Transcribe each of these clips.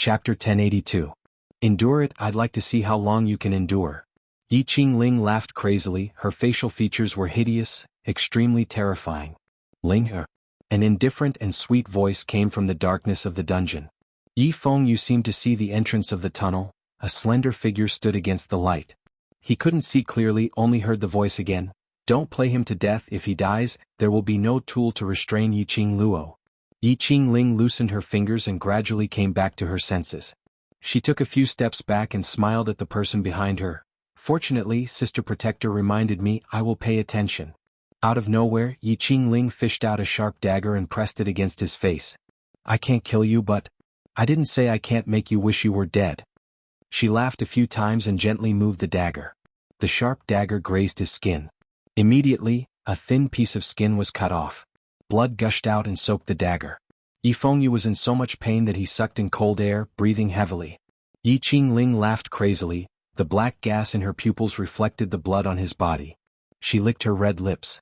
Chapter 1082. Endure it, I'd like to see how long you can endure. Yi Qingling laughed crazily, her facial features were hideous, extremely terrifying. Ling, an indifferent and sweet voice came from the darkness of the dungeon. Yi Fengyu seemed to see the entrance of the tunnel, a slender figure stood against the light. He couldn't see clearly, only heard the voice again. Don't play him to death. If he dies, there will be no tool to restrain Yi Qingluo. Yi Qingling loosened her fingers and gradually came back to her senses. She took a few steps back and smiled at the person behind her. Fortunately, Sister Protector reminded me, I will pay attention. Out of nowhere, Yi Qingling fished out a sharp dagger and pressed it against his face. I can't kill you, but I didn't say I can't make you wish you were dead. She laughed a few times and gently moved the dagger. The sharp dagger grazed his skin. Immediately, a thin piece of skin was cut off. Blood gushed out and soaked the dagger. Yi Fengyu was in so much pain that he sucked in cold air, breathing heavily. Yi Qingling laughed crazily. The black gas in her pupils reflected the blood on his body. She licked her red lips.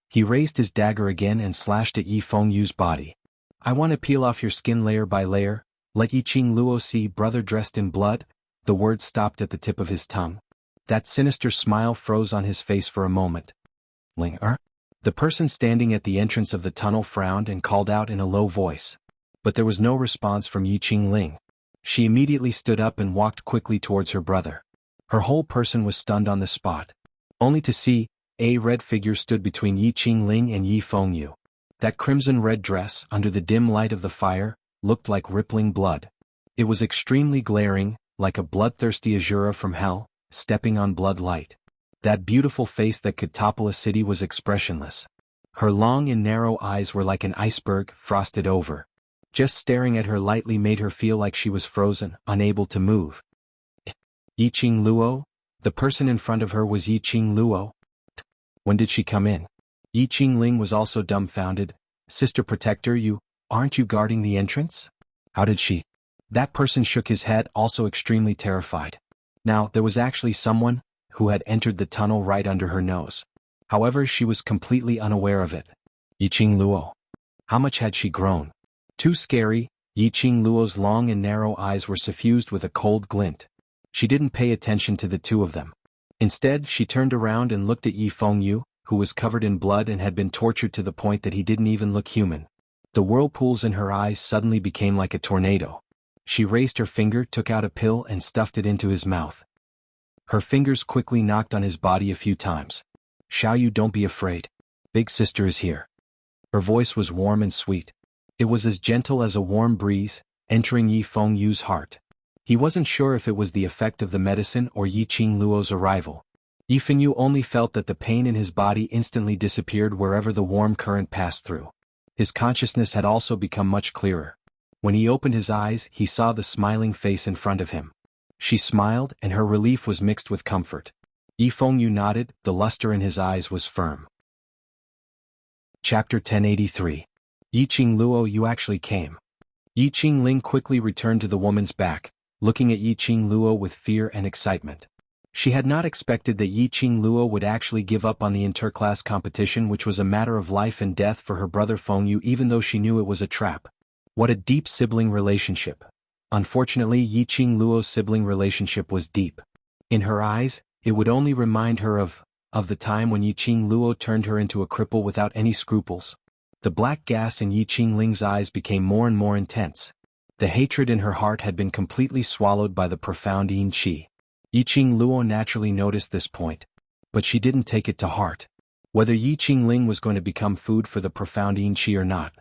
He raised his dagger again and slashed at Yi Fengyu's body. I want to peel off your skin layer by layer. Let Yi Qingluo see brother dressed in blood. The words stopped at the tip of his tongue. That sinister smile froze on his face for a moment. Ling. The person standing at the entrance of the tunnel frowned and called out in a low voice. But there was no response from Yi Qingling. She immediately stood up and walked quickly towards her brother. Her whole person was stunned on the spot. Only to see, a red figure stood between Yi Qingling and Yi Fengyu. That crimson-red dress, under the dim light of the fire, looked like rippling blood. It was extremely glaring, like a bloodthirsty Azura from hell, stepping on blood light. That beautiful face that could topple a city was expressionless. Her long and narrow eyes were like an iceberg, frosted over. Just staring at her lightly made her feel like she was frozen, unable to move. Yi Qingluo? The person in front of her was Yi Qingluo? When did she come in? Yi Qingling was also dumbfounded. Sister Protector, aren't you guarding the entrance? How did she? That person shook his head, also extremely terrified. Now, there was actually someone who had entered the tunnel right under her nose. However, she was completely unaware of it. Yi Qingluo. How much had she grown? Too scary, Yi Qingluo's long and narrow eyes were suffused with a cold glint. She didn't pay attention to the two of them. Instead, she turned around and looked at Yi Fengyu, who was covered in blood and had been tortured to the point that he didn't even look human. The whirlpools in her eyes suddenly became like a tornado. She raised her finger, took out a pill and stuffed it into his mouth. Her fingers quickly knocked on his body a few times. Xiaoyu, don't be afraid. Big sister is here. Her voice was warm and sweet. It was as gentle as a warm breeze, entering Yi Fengyu's heart. He wasn't sure if it was the effect of the medicine or Yi Qingluo's arrival. Yi Fengyu only felt that the pain in his body instantly disappeared wherever the warm current passed through. His consciousness had also become much clearer. When he opened his eyes, he saw the smiling face in front of him. She smiled, and her relief was mixed with comfort. Yi Fengyu nodded, the luster in his eyes was firm. Chapter 1083. Yi Qingluo, you actually came. Yi Qingling quickly returned to the woman's back, looking at Yi Qingluo with fear and excitement. She had not expected that Yi Qingluo would actually give up on the interclass competition, which was a matter of life and death for her brother Fengyu, even though she knew it was a trap. What a deep sibling relationship. Unfortunately, Yi Qingluo's sibling relationship was deep. In her eyes, it would only remind her of the time when Yi Qingluo turned her into a cripple without any scruples. The black gas in Yi Qingling's eyes became more and more intense. The hatred in her heart had been completely swallowed by the profound yin qi. Yi Qingluo naturally noticed this point, but she didn't take it to heart. Whether Yi Qingling was going to become food for the profound yin qi or not,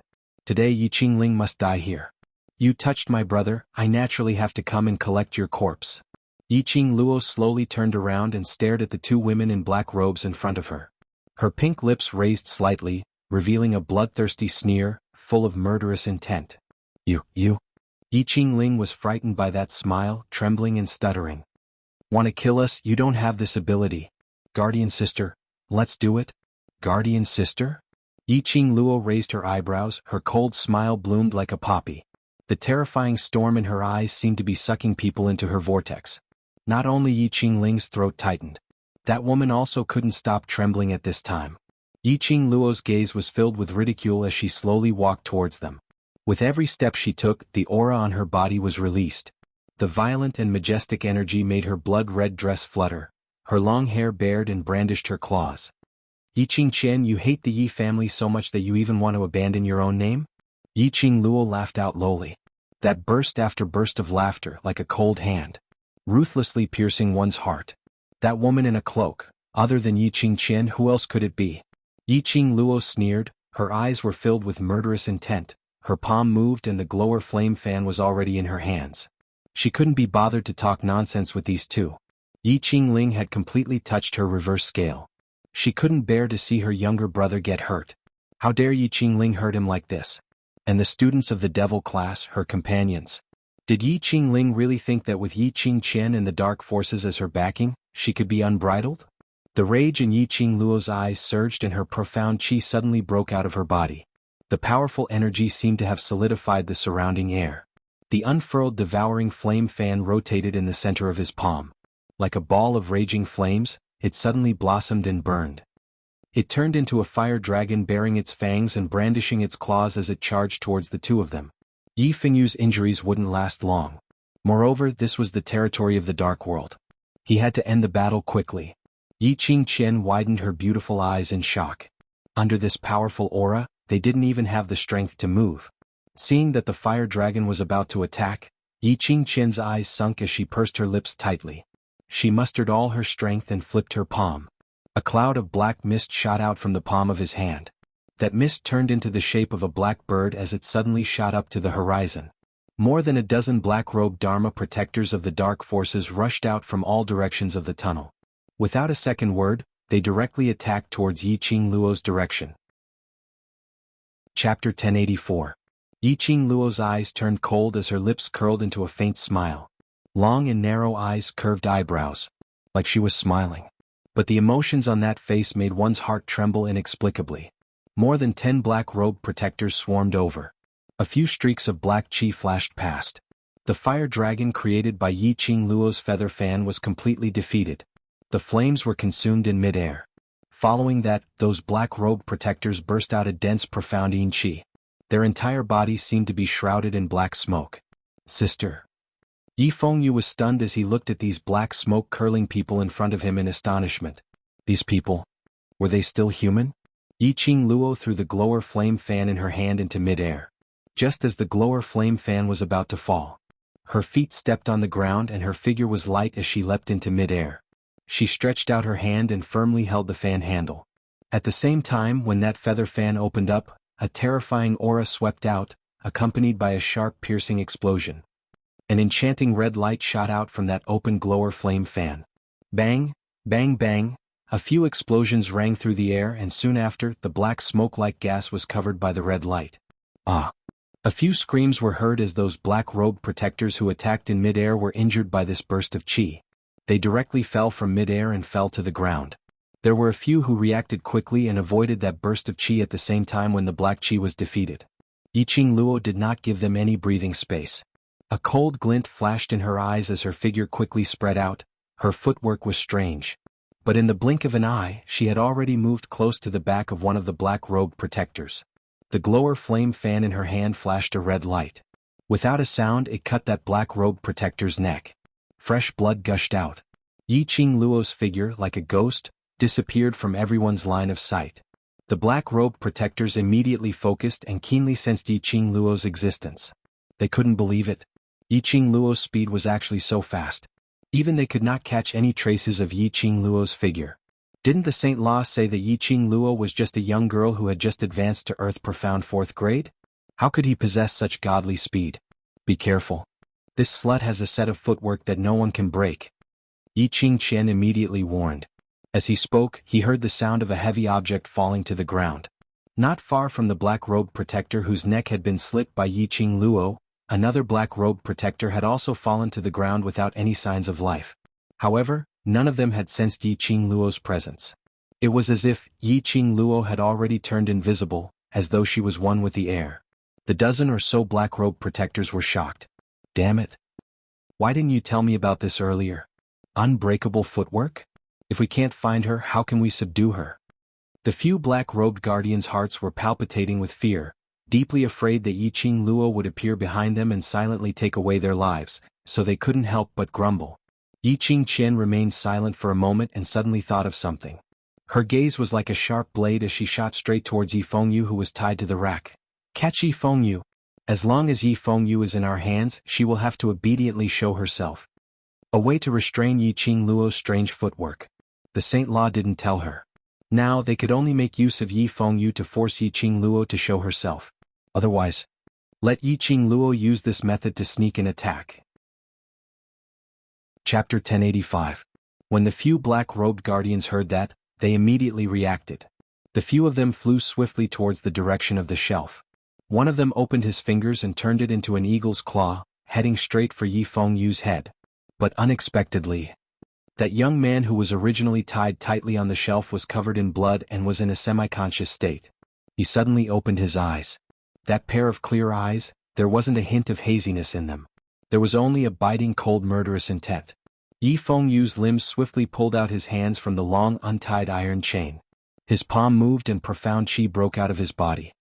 today Yi Qingling must die here. You touched my brother, I naturally have to come and collect your corpse. Yi Qingluo slowly turned around and stared at the two women in black robes in front of her. Her pink lips raised slightly, revealing a bloodthirsty sneer, full of murderous intent. You. Yi Qingling was frightened by that smile, trembling and stuttering. Want to kill us? You don't have this ability. Guardian sister, let's do it. Guardian sister? Yi Qingluo raised her eyebrows, her cold smile bloomed like a poppy. The terrifying storm in her eyes seemed to be sucking people into her vortex. Not only Yi Qingling's throat tightened. That woman also couldn't stop trembling at this time. Yi Qingluo's gaze was filled with ridicule as she slowly walked towards them. With every step she took, the aura on her body was released. The violent and majestic energy made her blood-red dress flutter. Her long hair bared and brandished her claws. Yi Qingqian, you hate the Yi family so much that you even want to abandon your own name? Yi Qingluo laughed out lowly. That burst after burst of laughter, like a cold hand, ruthlessly piercing one's heart. That woman in a cloak, other than Yi Qingqian, who else could it be? Yi Qingluo sneered, her eyes were filled with murderous intent, her palm moved and the glower flame fan was already in her hands. She couldn't be bothered to talk nonsense with these two. Yi Qingling had completely touched her reverse scale. She couldn't bear to see her younger brother get hurt. How dare Yi Qingling hurt him like this? And the students of the devil class, her companions. Did Yi Qingling really think that with Yi Qingqian and the dark forces as her backing, she could be unbridled? The rage in Yi Qingluo's eyes surged and her profound qi suddenly broke out of her body. The powerful energy seemed to have solidified the surrounding air. The unfurled devouring flame fan rotated in the center of his palm. Like a ball of raging flames, it suddenly blossomed and burned. It turned into a fire dragon bearing its fangs and brandishing its claws as it charged towards the two of them. Yi Fengyu's injuries wouldn't last long. Moreover, this was the territory of the Dark World. He had to end the battle quickly. Yi Qingqian widened her beautiful eyes in shock. Under this powerful aura, they didn't even have the strength to move. Seeing that the fire dragon was about to attack, Yi Qingqian's eyes sunk as she pursed her lips tightly. She mustered all her strength and flipped her palm. A cloud of black mist shot out from the palm of his hand. That mist turned into the shape of a black bird as it suddenly shot up to the horizon. More than a dozen black-robed Dharma protectors of the dark forces rushed out from all directions of the tunnel. Without a second word, they directly attacked towards Yi Qingluo's direction. Chapter 1084. Yi Qingluo's eyes turned cold as her lips curled into a faint smile. Long and narrow eyes, curved eyebrows. Like she was smiling. But the emotions on that face made one's heart tremble inexplicably. More than 10 black-robed protectors swarmed over. A few streaks of black qi flashed past. The fire dragon created by Yi Qingluo's feather fan was completely defeated. The flames were consumed in mid-air. Following that, those black-robed protectors burst out a dense, profound yin qi. Their entire bodies seemed to be shrouded in black smoke. Sister. Yi Fengyu was stunned as he looked at these black smoke-curling people in front of him in astonishment. These people? Were they still human? Yi Qingluo threw the glower flame fan in her hand into mid-air. Just as the glower flame fan was about to fall, her feet stepped on the ground and her figure was light as she leapt into mid-air. She stretched out her hand and firmly held the fan handle. At the same time, when that feather fan opened up, a terrifying aura swept out, accompanied by a sharp piercing explosion. An enchanting red light shot out from that open glower flame fan. Bang, bang, bang. A few explosions rang through the air and soon after, the black smoke-like gas was covered by the red light. Ah! A few screams were heard as those black-robed protectors who attacked in mid-air were injured by this burst of qi. They directly fell from mid-air and fell to the ground. There were a few who reacted quickly and avoided that burst of qi at the same time when the black qi was defeated. Yi Qingluo did not give them any breathing space. A cold glint flashed in her eyes as her figure quickly spread out. Her footwork was strange. But in the blink of an eye, she had already moved close to the back of one of the black-robed protectors. The glower flame fan in her hand flashed a red light. Without a sound, it cut that black-robed protector's neck. Fresh blood gushed out. Yi Qingluo's figure, like a ghost, disappeared from everyone's line of sight. The black-robed protectors immediately focused and keenly sensed Yi Qingluo's existence. They couldn't believe it. Yi Qingluo's speed was actually so fast. Even they could not catch any traces of Yi Qingluo's figure. Didn't the Saint Law say that Yi Qingluo was just a young girl who had just advanced to Earth Profound 4th grade? How could he possess such godly speed? Be careful. This slut has a set of footwork that no one can break. Yi Qingqian immediately warned. As he spoke, he heard the sound of a heavy object falling to the ground. Not far from the black-robed protector whose neck had been slit by Yi Qingluo, another black-robed protector had also fallen to the ground without any signs of life. However, none of them had sensed Yi Qingluo's presence. It was as if Yi Qingluo had already turned invisible, as though she was one with the air. The dozen or so black-robed protectors were shocked. Damn it. Why didn't you tell me about this earlier? Unbreakable footwork? If we can't find her, how can we subdue her? The few black-robed guardians' hearts were palpitating with fear. deeply afraid that Yiqing Luo would appear behind them and silently take away their lives, so they couldn't help but grumble. Yiqing Qian remained silent for a moment and suddenly thought of something. Her gaze was like a sharp blade as she shot straight towards Yi Fengyu, who was tied to the rack. Catch Yi Fengyu. As long as Yi Fengyu is in our hands, she will have to obediently show herself. A way to restrain Yiqing Luo's strange footwork. The Saint Law didn't tell her. Now they could only make use of Yi Fengyu to force Yiqing Luo to show herself. Otherwise, let Yiqing Luo use this method to sneak and attack. Chapter 1085. When the few black-robed guardians heard that, they immediately reacted. The few of them flew swiftly towards the direction of the shelf. One of them opened his fingers and turned it into an eagle's claw, heading straight for Yi Fengyu's head. But unexpectedly, that young man who was originally tied tightly on the shelf was covered in blood and was in a semi-conscious state. He suddenly opened his eyes. That pair of clear eyes, there wasn't a hint of haziness in them. There was only a biting cold murderous intent. Yi Fengyu's limbs swiftly pulled out his hands from the long untied iron chain. His palm moved and profound chi broke out of his body.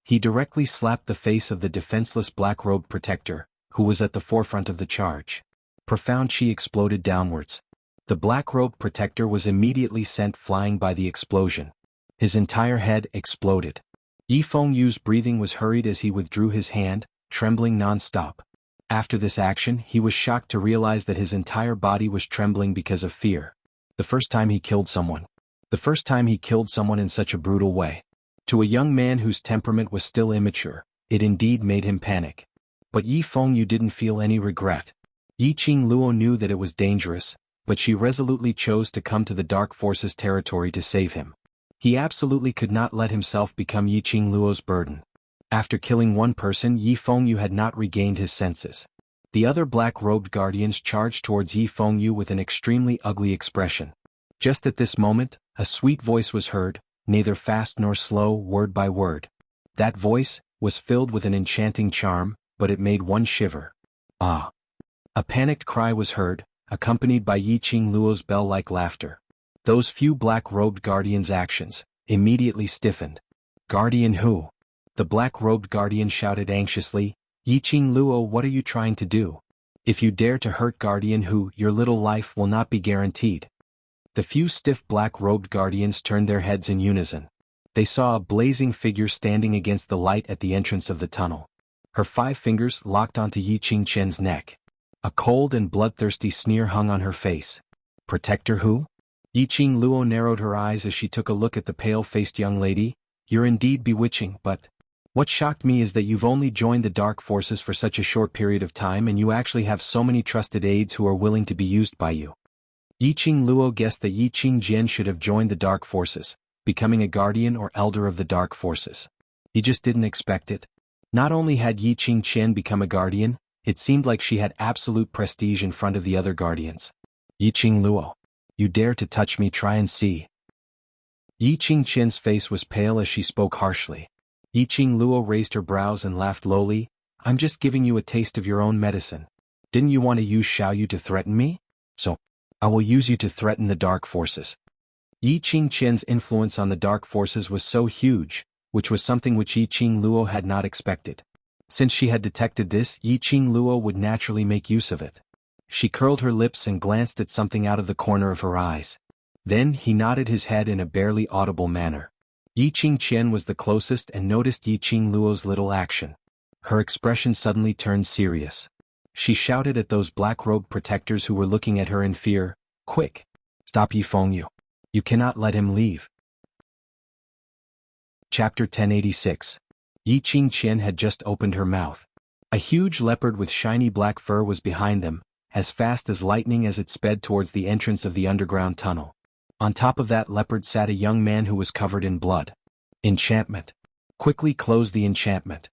He directly slapped the face of the defenseless black-robed protector, who was at the forefront of the charge. Profound chi exploded downwards. The black-robed protector was immediately sent flying by the explosion. His entire head exploded. Yi Fengyu's breathing was hurried as he withdrew his hand, trembling non-stop. After this action, he was shocked to realize that his entire body was trembling because of fear. The first time he killed someone. The first time he killed someone in such a brutal way. To a young man whose temperament was still immature, it indeed made him panic. But Yi Fengyu didn't feel any regret. Yiqing Luo knew that it was dangerous, but she resolutely chose to come to the Dark Forces territory to save him. He absolutely could not let himself become Yiqing Luo's burden. After killing one person, Yi Fengyu had not regained his senses. The other black-robed guardians charged towards Yi Fengyu with an extremely ugly expression. Just at this moment, a sweet voice was heard, neither fast nor slow, word by word. That voice was filled with an enchanting charm, but it made one shiver. Ah! A panicked cry was heard, accompanied by Yiqing Luo's bell-like laughter. Those few black-robed guardians' actions immediately stiffened. Guardian who? The black-robed guardian shouted anxiously, Yiqing Luo, what are you trying to do? If you dare to hurt Guardian Hu, your little life will not be guaranteed. The few stiff black-robed guardians turned their heads in unison. They saw a blazing figure standing against the light at the entrance of the tunnel. Her 5 fingers locked onto Yiqing Qian's neck. A cold and bloodthirsty sneer hung on her face. Protector Hu? Yiqing Luo narrowed her eyes as she took a look at the pale-faced young lady. You're indeed bewitching, but what shocked me is that you've only joined the Dark Forces for such a short period of time and you actually have so many trusted aides who are willing to be used by you. Yiqing Luo guessed that Yiqing Jian should have joined the Dark Forces, becoming a guardian or elder of the Dark Forces. He just didn't expect it. Not only had Yiqing Qian become a guardian, it seemed like she had absolute prestige in front of the other guardians. Yiqing Luo, you dare to touch me, try and see. Yiqing Qian's face was pale as she spoke harshly. Yiqing Luo raised her brows and laughed lowly. I'm just giving you a taste of your own medicine. Didn't you want to use Xiaoyu to threaten me? So, I will use you to threaten the Dark Forces. Yiqing Qian's influence on the Dark Forces was so huge, which was something which Yiqing Luo had not expected. Since she had detected this, Yiqing Luo would naturally make use of it. She curled her lips and glanced at something out of the corner of her eyes. Then he nodded his head in a barely audible manner. Yiqing Qian was the closest and noticed Yiqing Luo's little action. Her expression suddenly turned serious. She shouted at those black-robed protectors who were looking at her in fear, Quick! Stop Yi Fengyu. You cannot let him leave. Chapter 1086. Yiqing Qian had just opened her mouth. A huge leopard with shiny black fur was behind them, as fast as lightning as it sped towards the entrance of the underground tunnel. On top of that leopard sat a young man who was covered in blood. Enchantment. Quickly close the enchantment.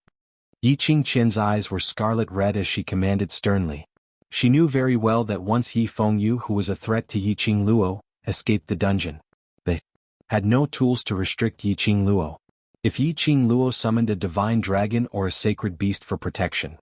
Yiqing Qian's eyes were scarlet red as she commanded sternly. She knew very well that once Yi Fengyu, who was a threat to Yiqing Luo, escaped the dungeon, they had no tools to restrict Yiqing Luo. If Yiqing Luo summoned a divine dragon or a sacred beast for protection,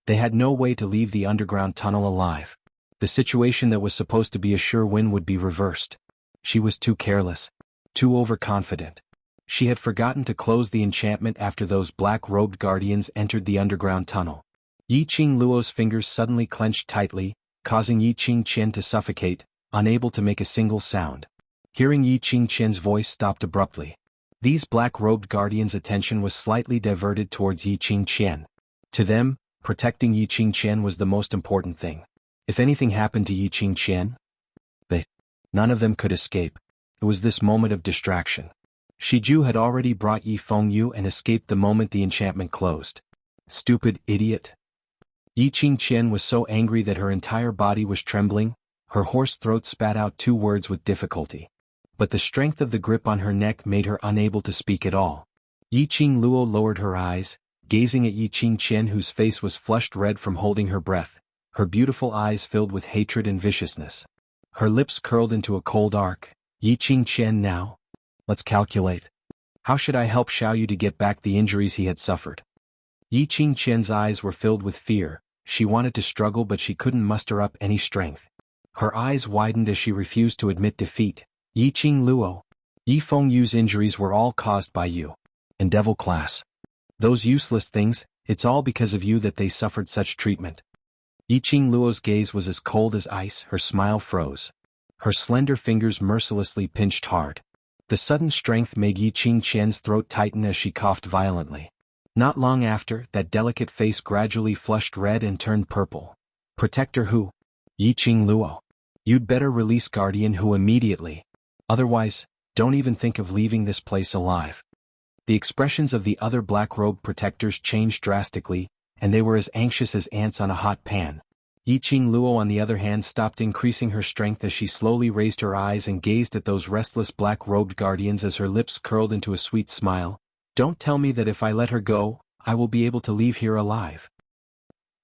they had no way to leave the underground tunnel alive. The situation that was supposed to be a sure win would be reversed. She was too careless, too overconfident. She had forgotten to close the enchantment after those black-robed guardians entered the underground tunnel. Yi Qing Luo's fingers suddenly clenched tightly, causing Yi Qing Qian to suffocate, unable to make a single sound. Hearing Yi Qing Qian's voice stopped abruptly. These black-robed guardians' attention was slightly diverted towards Yi Qing Qian. To them, protecting Yi Qing Qian was the most important thing. If anything happened to Yi Qing Qian, none of them could escape. It was this moment of distraction. Shiju had already brought Yi Fengyu and escaped the moment the enchantment closed. Stupid idiot. Yi Qing Qian was so angry that her entire body was trembling. Her hoarse throat spat out 2 words with difficulty. But the strength of the grip on her neck made her unable to speak at all. Yi Qing Luo lowered her eyes, gazing at Yi Qing Qian, whose face was flushed red from holding her breath, her beautiful eyes filled with hatred and viciousness. Her lips curled into a cold arc. Yi Qing Qian now? Let's calculate. How should I help Xiaoyu to get back the injuries he had suffered? Yi Qing Qian's eyes were filled with fear. She wanted to struggle, but she couldn't muster up any strength. Her eyes widened as she refused to admit defeat. Yi Qing Luo. Yi Fengyu's injuries were all caused by you. And devil class. Those useless things, it's all because of you that they suffered such treatment. Yi Qing Luo's gaze was as cold as ice, her smile froze. Her slender fingers mercilessly pinched hard. The sudden strength made Yi Qing Qian's throat tighten as she coughed violently. Not long after, that delicate face gradually flushed red and turned purple. Protector Hu. Yi Qing Luo. You'd better release Guardian Hu immediately. Otherwise, don't even think of leaving this place alive. The expressions of the other black-robed protectors changed drastically, and they were as anxious as ants on a hot pan. Yi Qing Luo, on the other hand, stopped increasing her strength as she slowly raised her eyes and gazed at those restless black-robed guardians as her lips curled into a sweet smile. Don't tell me that if I let her go, I will be able to leave here alive.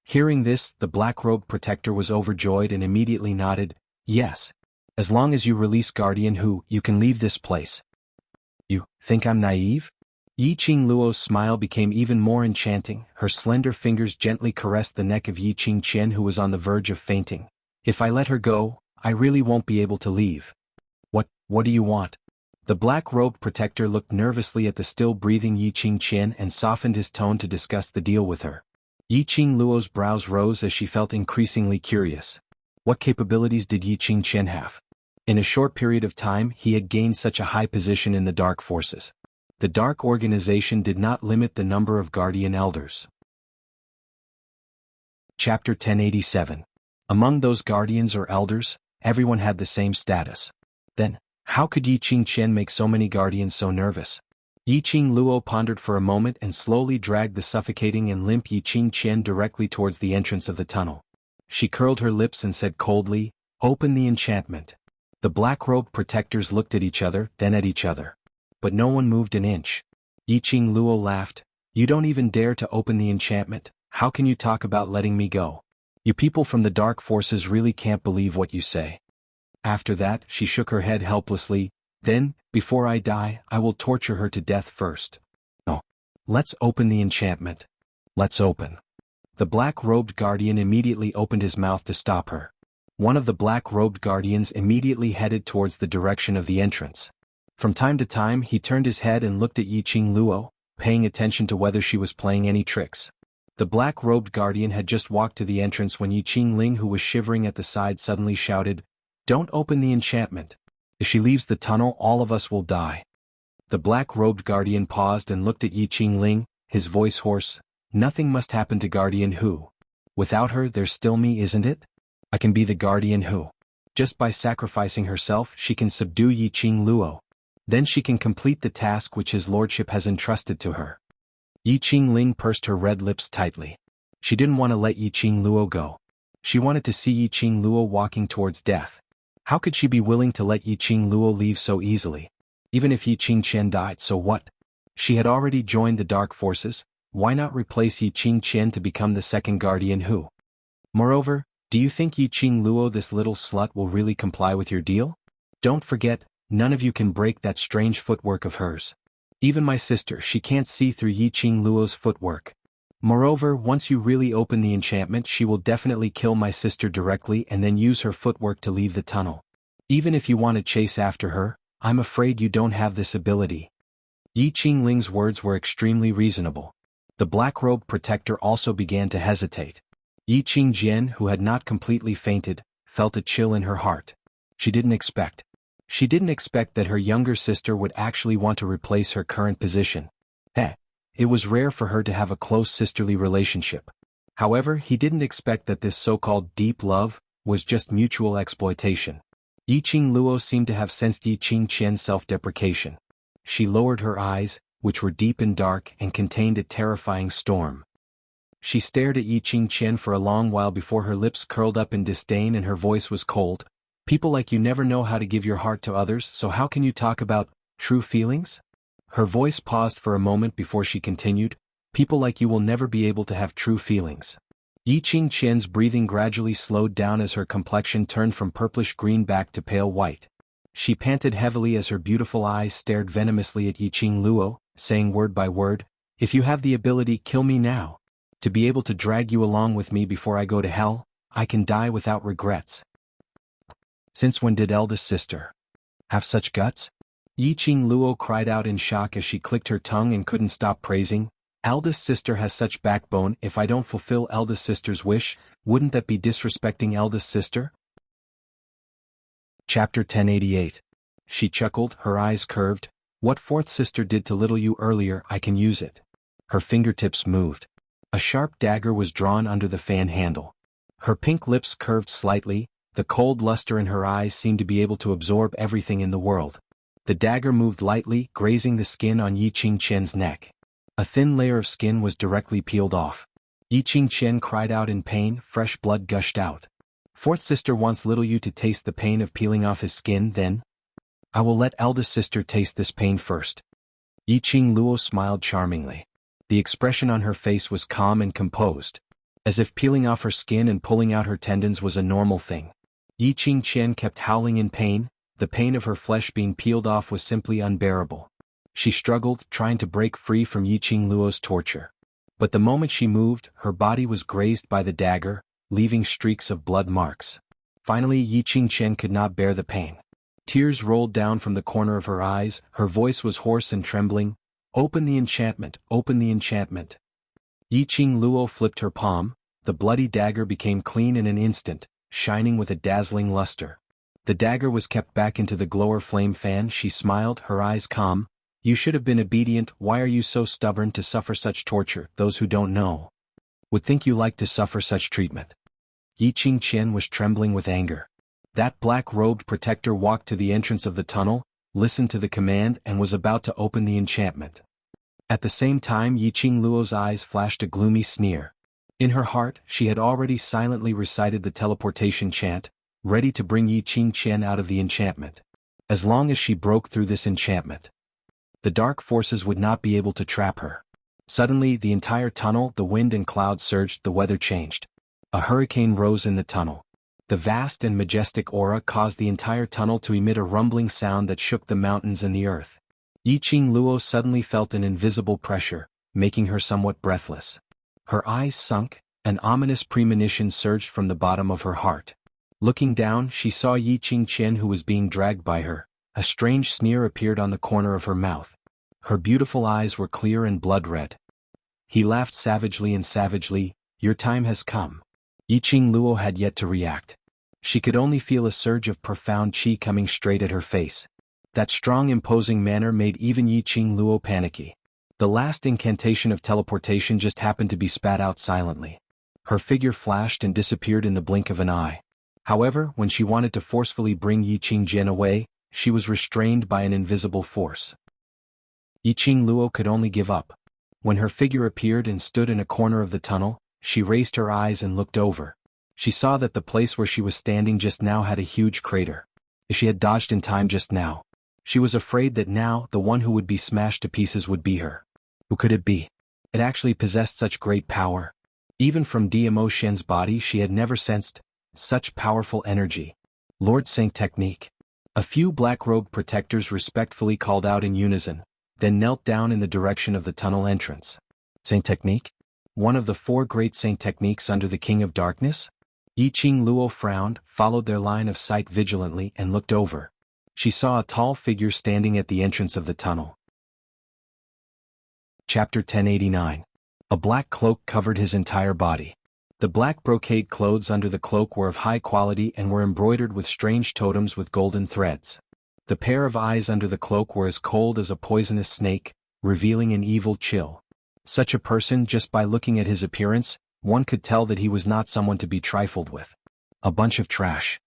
Hearing this, the black-robed protector was overjoyed and immediately nodded, yes. As long as you release Guardian Hu, you can leave this place. You think I'm naive? Yi Qing Luo's smile became even more enchanting. Her slender fingers gently caressed the neck of Yi Qing Qian, who was on the verge of fainting. If I let her go, I really won't be able to leave. What do you want? The black-robed protector looked nervously at the still-breathing Yi Qing Qian and softened his tone to discuss the deal with her. Yi Qing Luo's brows rose as she felt increasingly curious. What capabilities did Yi Qing Qian have? In a short period of time, he had gained such a high position in the Dark Forces. The Dark Organization did not limit the number of Guardian Elders. Chapter 1087. Among those Guardians or Elders, everyone had the same status. Then, how could Yi Qing Qian make so many Guardians so nervous? Yi Qing Luo pondered for a moment and slowly dragged the suffocating and limp Yi Qing Qian directly towards the entrance of the tunnel. She curled her lips and said coldly, "Open the enchantment." The black-robed protectors looked at each other, then at each other. But no one moved an inch. Yi Qing Luo laughed. You don't even dare to open the enchantment. How can you talk about letting me go? You people from the Dark Forces really can't believe what you say. After that, she shook her head helplessly. Then, before I die, I will torture her to death first. Oh. Let's open the enchantment. Let's open. The black-robed guardian immediately opened his mouth to stop her. One of the black-robed guardians immediately headed towards the direction of the entrance. From time to time, he turned his head and looked at Yi Qing Luo, paying attention to whether she was playing any tricks. The black-robed guardian had just walked to the entrance when Yi Qing Ling, who was shivering at the side, suddenly shouted, "Don't open the enchantment. If she leaves the tunnel, all of us will die." The black-robed guardian paused and looked at Yi Qing Ling, his voice hoarse. Nothing must happen to Guardian Hu. Without her, there's still me, isn't it? I can be the Guardian Hu. Just by sacrificing herself, she can subdue Yi Qing Luo. Then she can complete the task which his lordship has entrusted to her. Yi Qing Ling pursed her red lips tightly. She didn't want to let Yi Qing Luo go. She wanted to see Yi Qing Luo walking towards death. How could she be willing to let Yi Qing Luo leave so easily? Even if Yi Qing Qian died, so what? She had already joined the Dark Forces. Why not replace Yi Qing Qian to become the second Guardian Hu? Moreover, do you think Yi Qing Luo, this little slut, will really comply with your deal? Don't forget, none of you can break that strange footwork of hers. Even my sister, she can't see through Yi Qing Luo's footwork. Moreover, once you really open the enchantment, she will definitely kill my sister directly and then use her footwork to leave the tunnel. Even if you want to chase after her, I'm afraid you don't have this ability. Yi Qingling's words were extremely reasonable. The black-robed protector also began to hesitate. Yi Qingjian, who had not completely fainted, felt a chill in her heart. She didn't expect that her younger sister would actually want to replace her current position. It was rare for her to have a close sisterly relationship. However, he didn't expect that this so-called deep love was just mutual exploitation. Yi Qingluo seemed to have sensed Yi Qingqian's self-deprecation. She lowered her eyes, which were deep and dark and contained a terrifying storm. She stared at Yi Qingqian for a long while before her lips curled up in disdain and her voice was cold. People like you never know how to give your heart to others, so how can you talk about true feelings? Her voice paused for a moment before she continued. People like you will never be able to have true feelings. Yi Qingqian's breathing gradually slowed down as her complexion turned from purplish-green back to pale white. She panted heavily as her beautiful eyes stared venomously at Yi Qingluo, saying word by word, "If you have the ability, kill me now. To be able to drag you along with me before I go to hell, I can die without regrets." Since when did eldest sister have such guts? Yi Qingluo cried out in shock as she clicked her tongue and couldn't stop praising. Eldest sister has such backbone. If I don't fulfill eldest sister's wish, wouldn't that be disrespecting eldest sister? Chapter 1088. She chuckled, her eyes curved. What fourth sister did to little you earlier, I can use it. Her fingertips moved. A sharp dagger was drawn under the fan handle. Her pink lips curved slightly, the cold luster in her eyes seemed to be able to absorb everything in the world. The dagger moved lightly, grazing the skin on Yi Qingqian's neck. A thin layer of skin was directly peeled off. Yi Qingqian cried out in pain, fresh blood gushed out. Fourth sister wants little you to taste the pain of peeling off his skin, then? I will let eldest sister taste this pain first. Yi Qingluo smiled charmingly. The expression on her face was calm and composed, as if peeling off her skin and pulling out her tendons was a normal thing. Yi Qingqian kept howling in pain. The pain of her flesh being peeled off was simply unbearable. She struggled, trying to break free from Yi Qingluo's torture. But the moment she moved, her body was grazed by the dagger, leaving streaks of blood marks. Finally, Yi Qingqian could not bear the pain. Tears rolled down from the corner of her eyes, her voice was hoarse and trembling. Open the enchantment, open the enchantment. Yi Qingluo flipped her palm. The bloody dagger became clean in an instant, shining with a dazzling luster. The dagger was kept back into the glower flame fan. She smiled, her eyes calm. You should have been obedient. Why are you so stubborn to suffer such torture? Those who don't know would think you like to suffer such treatment. Yi Qingqian was trembling with anger. That black-robed protector walked to the entrance of the tunnel, listened to the command and was about to open the enchantment. At the same time, Yi Qingluo's eyes flashed a gloomy sneer. In her heart, she had already silently recited the teleportation chant, ready to bring Yi Qingqian out of the enchantment. As long as she broke through this enchantment, the dark forces would not be able to trap her. Suddenly, the entire tunnel, the wind and clouds surged, the weather changed. A hurricane rose in the tunnel. The vast and majestic aura caused the entire tunnel to emit a rumbling sound that shook the mountains and the earth. Yi Qingluo suddenly felt an invisible pressure, making her somewhat breathless. Her eyes sunk, an ominous premonition surged from the bottom of her heart. Looking down, she saw Yi Qingqian who was being dragged by her. A strange sneer appeared on the corner of her mouth. Her beautiful eyes were clear and blood-red. He laughed savagely and savagely. Your time has come. Yi Qingluo had yet to react. She could only feel a surge of profound qi coming straight at her face. That strong imposing manner made even Yi Qingluo panicky. The last incantation of teleportation just happened to be spat out silently. Her figure flashed and disappeared in the blink of an eye. However, when she wanted to forcefully bring Yi Qingjian away, she was restrained by an invisible force. Yi Qingluo could only give up. When her figure appeared and stood in a corner of the tunnel, she raised her eyes and looked over. She saw that the place where she was standing just now had a huge crater. If she had dodged in time just now, she was afraid that now the one who would be smashed to pieces would be her. Who could it be? It actually possessed such great power. Even from Dmo Shen's body she had never sensed such powerful energy. Lord Saint Technique. A few black-robed protectors respectfully called out in unison, then knelt down in the direction of the tunnel entrance. Saint Technique? One of the four great Saint Techniques under the King of Darkness? Yi Qingluo frowned, followed their line of sight vigilantly and looked over. She saw a tall figure standing at the entrance of the tunnel. Chapter 1089. A black cloak covered his entire body. The black brocade clothes under the cloak were of high quality and were embroidered with strange totems with golden threads. The pair of eyes under the cloak were as cold as a poisonous snake, revealing an evil chill. Such a person, just by looking at his appearance, one could tell that he was not someone to be trifled with. A bunch of trash.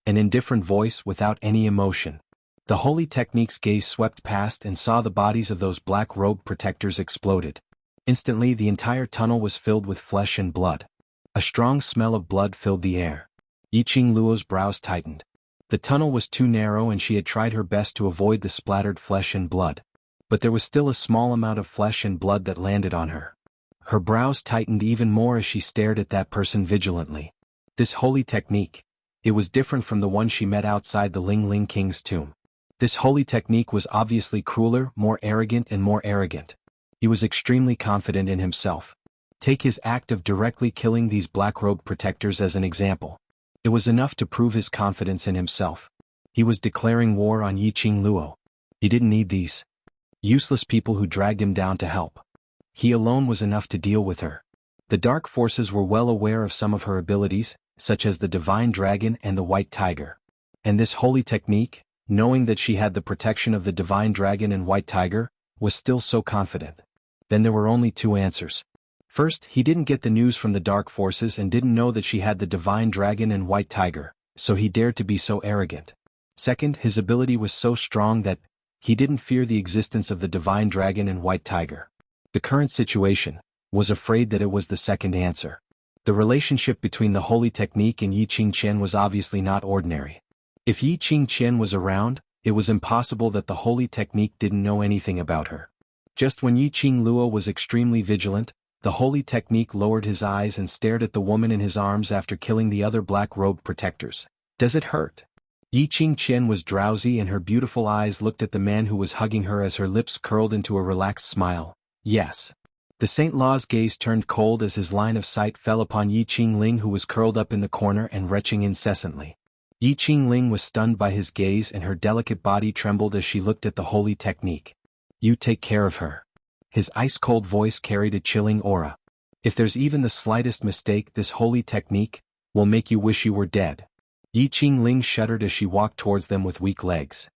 An indifferent voice without any emotion. The holy technique's gaze swept past and saw the bodies of those black-robed protectors exploded. Instantly the entire tunnel was filled with flesh and blood. A strong smell of blood filled the air. Yiqing Luo's brows tightened. The tunnel was too narrow and she had tried her best to avoid the splattered flesh and blood. But there was still a small amount of flesh and blood that landed on her. Her brows tightened even more as she stared at that person vigilantly. This holy technique. It was different from the one she met outside the Ling Ling King's tomb. This holy technique was obviously crueler, more arrogant and more arrogant. He was extremely confident in himself. Take his act of directly killing these black-robed protectors as an example. It was enough to prove his confidence in himself. He was declaring war on Yiqing Luo. He didn't need these useless people who dragged him down to help. He alone was enough to deal with her. The dark forces were well aware of some of her abilities, such as the divine dragon and the white tiger. And this holy technique, knowing that she had the protection of the divine dragon and white tiger, was still so confident. Then there were only two answers. First, he didn't get the news from the dark forces and didn't know that she had the divine dragon and white tiger, so he dared to be so arrogant. Second, his ability was so strong that he didn't fear the existence of the divine dragon and white tiger. The current situation was afraid that it was the second answer. The relationship between the holy technique and Yiqing Qian was obviously not ordinary. If Yiqing Qian was around, it was impossible that the holy technique didn't know anything about her. Just when Yiqing Luo was extremely vigilant, the holy technique lowered his eyes and stared at the woman in his arms after killing the other black-robed protectors. Does it hurt? Yiqing Qian was drowsy and her beautiful eyes looked at the man who was hugging her as her lips curled into a relaxed smile. Yes. The Saint Law's gaze turned cold as his line of sight fell upon Yiqing Ling, who was curled up in the corner and retching incessantly. Yiqing Ling was stunned by his gaze and her delicate body trembled as she looked at the holy technique. You take care of her. His ice-cold voice carried a chilling aura. If there's even the slightest mistake, this holy technique will make you wish you were dead. Yiqing Ling shuddered as she walked towards them with weak legs.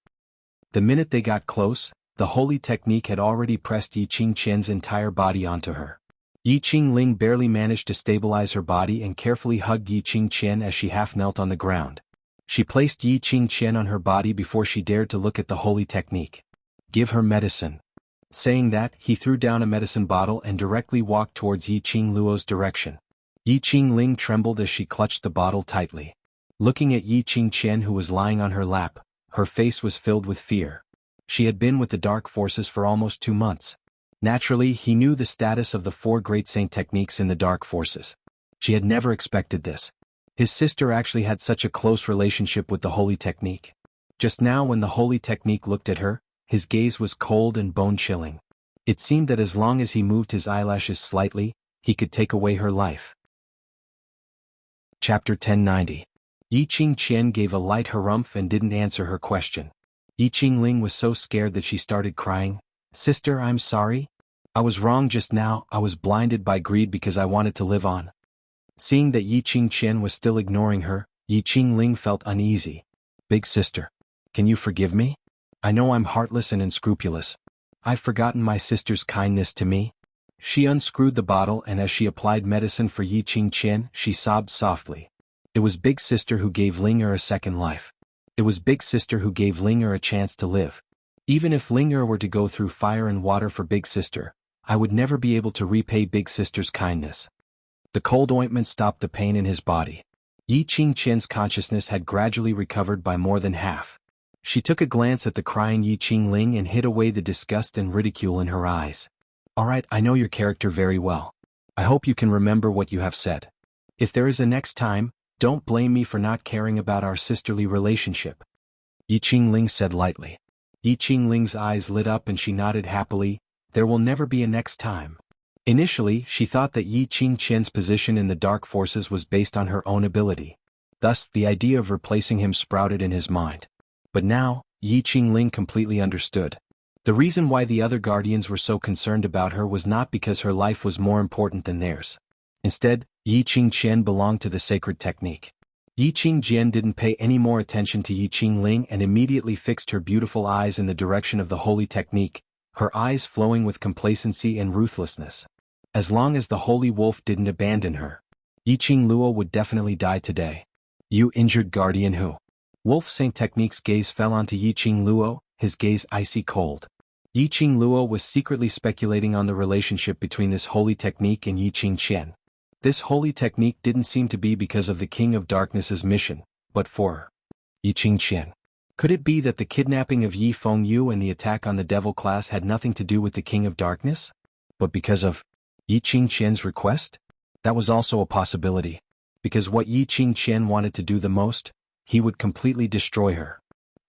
The minute they got close, the holy technique had already pressed Yiqing Qian's entire body onto her. Yiqing Ling barely managed to stabilize her body and carefully hugged Yiqing Qian as she half knelt on the ground. She placed Yiqing Qian on her body before she dared to look at the holy technique. Give her medicine. Saying that, he threw down a medicine bottle and directly walked towards Yiqing Luo's direction. Yiqing Ling trembled as she clutched the bottle tightly. Looking at Yiqing Qian, who was lying on her lap, her face was filled with fear. She had been with the dark forces for almost 2 months. Naturally, he knew the status of the 4 great saint techniques in the dark forces. She had never expected this. His sister actually had such a close relationship with the holy technique. Just now when the holy technique looked at her, his gaze was cold and bone-chilling. It seemed that as long as he moved his eyelashes slightly, he could take away her life. Chapter 1090. Yiqing Qian gave a light harumph and didn't answer her question. Yiqing Ling was so scared that she started crying. Sister, I'm sorry. I was wrong just now. I was blinded by greed because I wanted to live on. Seeing that Yiqing Qian was still ignoring her, Yiqing Ling felt uneasy. Big sister, can you forgive me? I know I'm heartless and unscrupulous. I've forgotten my sister's kindness to me. She unscrewed the bottle and as she applied medicine for Yiqing Qian, she sobbed softly. It was Big Sister who gave Ling-er a second life. It was Big Sister who gave Ling-er a chance to live. Even if Ling-er were to go through fire and water for Big Sister, I would never be able to repay Big Sister's kindness. The cold ointment stopped the pain in his body. Yiqing Qian's consciousness had gradually recovered by more than half. She took a glance at the crying Yiqing Ling and hid away the disgust and ridicule in her eyes. Alright, I know your character very well. I hope you can remember what you have said. If there is a next time, don't blame me for not caring about our sisterly relationship. Yiqing Ling said lightly. Yiqing Ling's eyes lit up and she nodded happily. There will never be a next time. Initially, she thought that Yiqing Qian's position in the dark forces was based on her own ability. Thus, the idea of replacing him sprouted in his mind. But now, Yiqing Ling completely understood. The reason why the other guardians were so concerned about her was not because her life was more important than theirs. Instead, Yi Qingqian belonged to the sacred technique. Yi Qingjian didn't pay any more attention to Yi Qingling and immediately fixed her beautiful eyes in the direction of the holy technique, her eyes flowing with complacency and ruthlessness. As long as the holy wolf didn't abandon her, Yi Qingluo would definitely die today. You injured guardian who? Wolf Saint Technique's gaze fell onto Yi Qingluo, his gaze icy cold. Yi Qingluo was secretly speculating on the relationship between this holy technique and Yi Qingqian. This holy technique didn't seem to be because of the King of Darkness's mission, but for Yi Qingqian. Could it be that the kidnapping of Yi Fengyu and the attack on the devil class had nothing to do with the King of Darkness? But because of Yi Qingqian's request? That was also a possibility. Because what Yi Qingqian wanted to do the most, he would completely destroy her.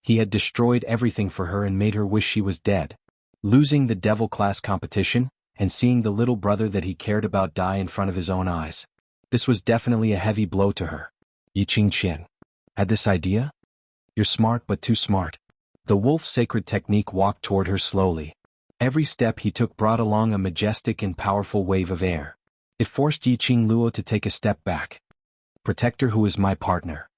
He had destroyed everything for her and made her wish she was dead. Losing the devil class competition, and seeing the little brother that he cared about die in front of his own eyes. This was definitely a heavy blow to her. Yi Qingqian had this idea? You're smart but too smart. The wolf sacred technique walked toward her slowly. Every step he took brought along a majestic and powerful wave of air. It forced Yi Qingluo to take a step back. Protector who is my partner.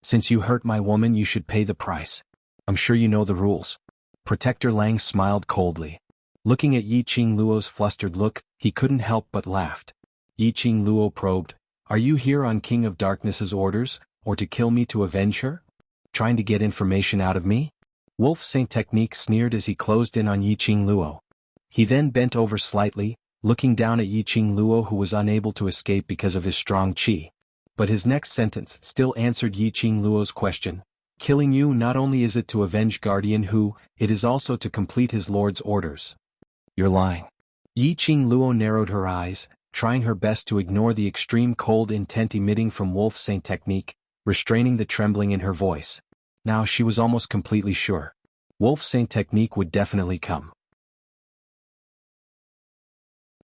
Since you hurt my woman you should pay the price. I'm sure you know the rules. Protector Lang smiled coldly. Looking at Yi Qingluo's flustered look, he couldn't help but laughed. Yi Qingluo probed, are you here on King of Darkness's orders, or to kill me to avenge her? Trying to get information out of me? Wolf Saint Technique sneered as he closed in on Yi Qingluo. He then bent over slightly, looking down at Yi Qingluo who was unable to escape because of his strong qi. But his next sentence still answered Yi Qingluo's question. Killing you not only is it to avenge Guardian Hu, it is also to complete his lord's orders. You're lying. Yi Qingluo narrowed her eyes, trying her best to ignore the extreme cold intent emitting from Wolf Saint Technique, restraining the trembling in her voice. Now she was almost completely sure. Wolf Saint Technique would definitely come.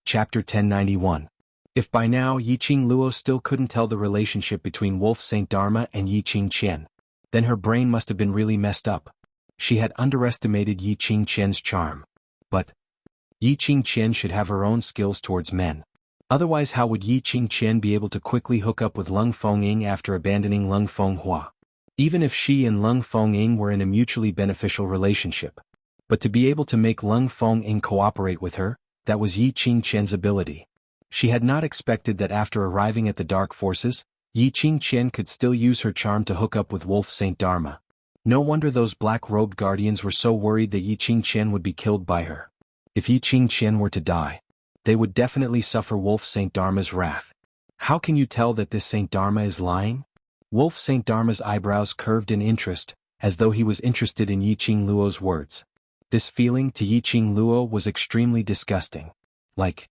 Chapter 1091. If by now Yi Qingluo still couldn't tell the relationship between Wolf Saint Dharma and Yi Qingqian, then her brain must have been really messed up. She had underestimated Yi Qingqian's charm. But Yi Qingqian should have her own skills towards men. Otherwise how would Yi Qingqian be able to quickly hook up with Lung Fengying after abandoning Lung Fenghua? Even if she and Lung Fengying were in a mutually beneficial relationship. But to be able to make Lung Fengying cooperate with her, that was Yi Qingqian's ability. She had not expected that after arriving at the Dark Forces, Yi Qingqian could still use her charm to hook up with Wolf Saint Dharma. No wonder those black-robed guardians were so worried that Yi Qingqian would be killed by her. If Yi Qingqian were to die, they would definitely suffer Wolf Saint Dharma's wrath. How can you tell that this Saint Dharma is lying? Wolf Saint Dharma's eyebrows curved in interest, as though he was interested in Yi Qingluo's words. This feeling to Yi Qingluo was extremely disgusting. Like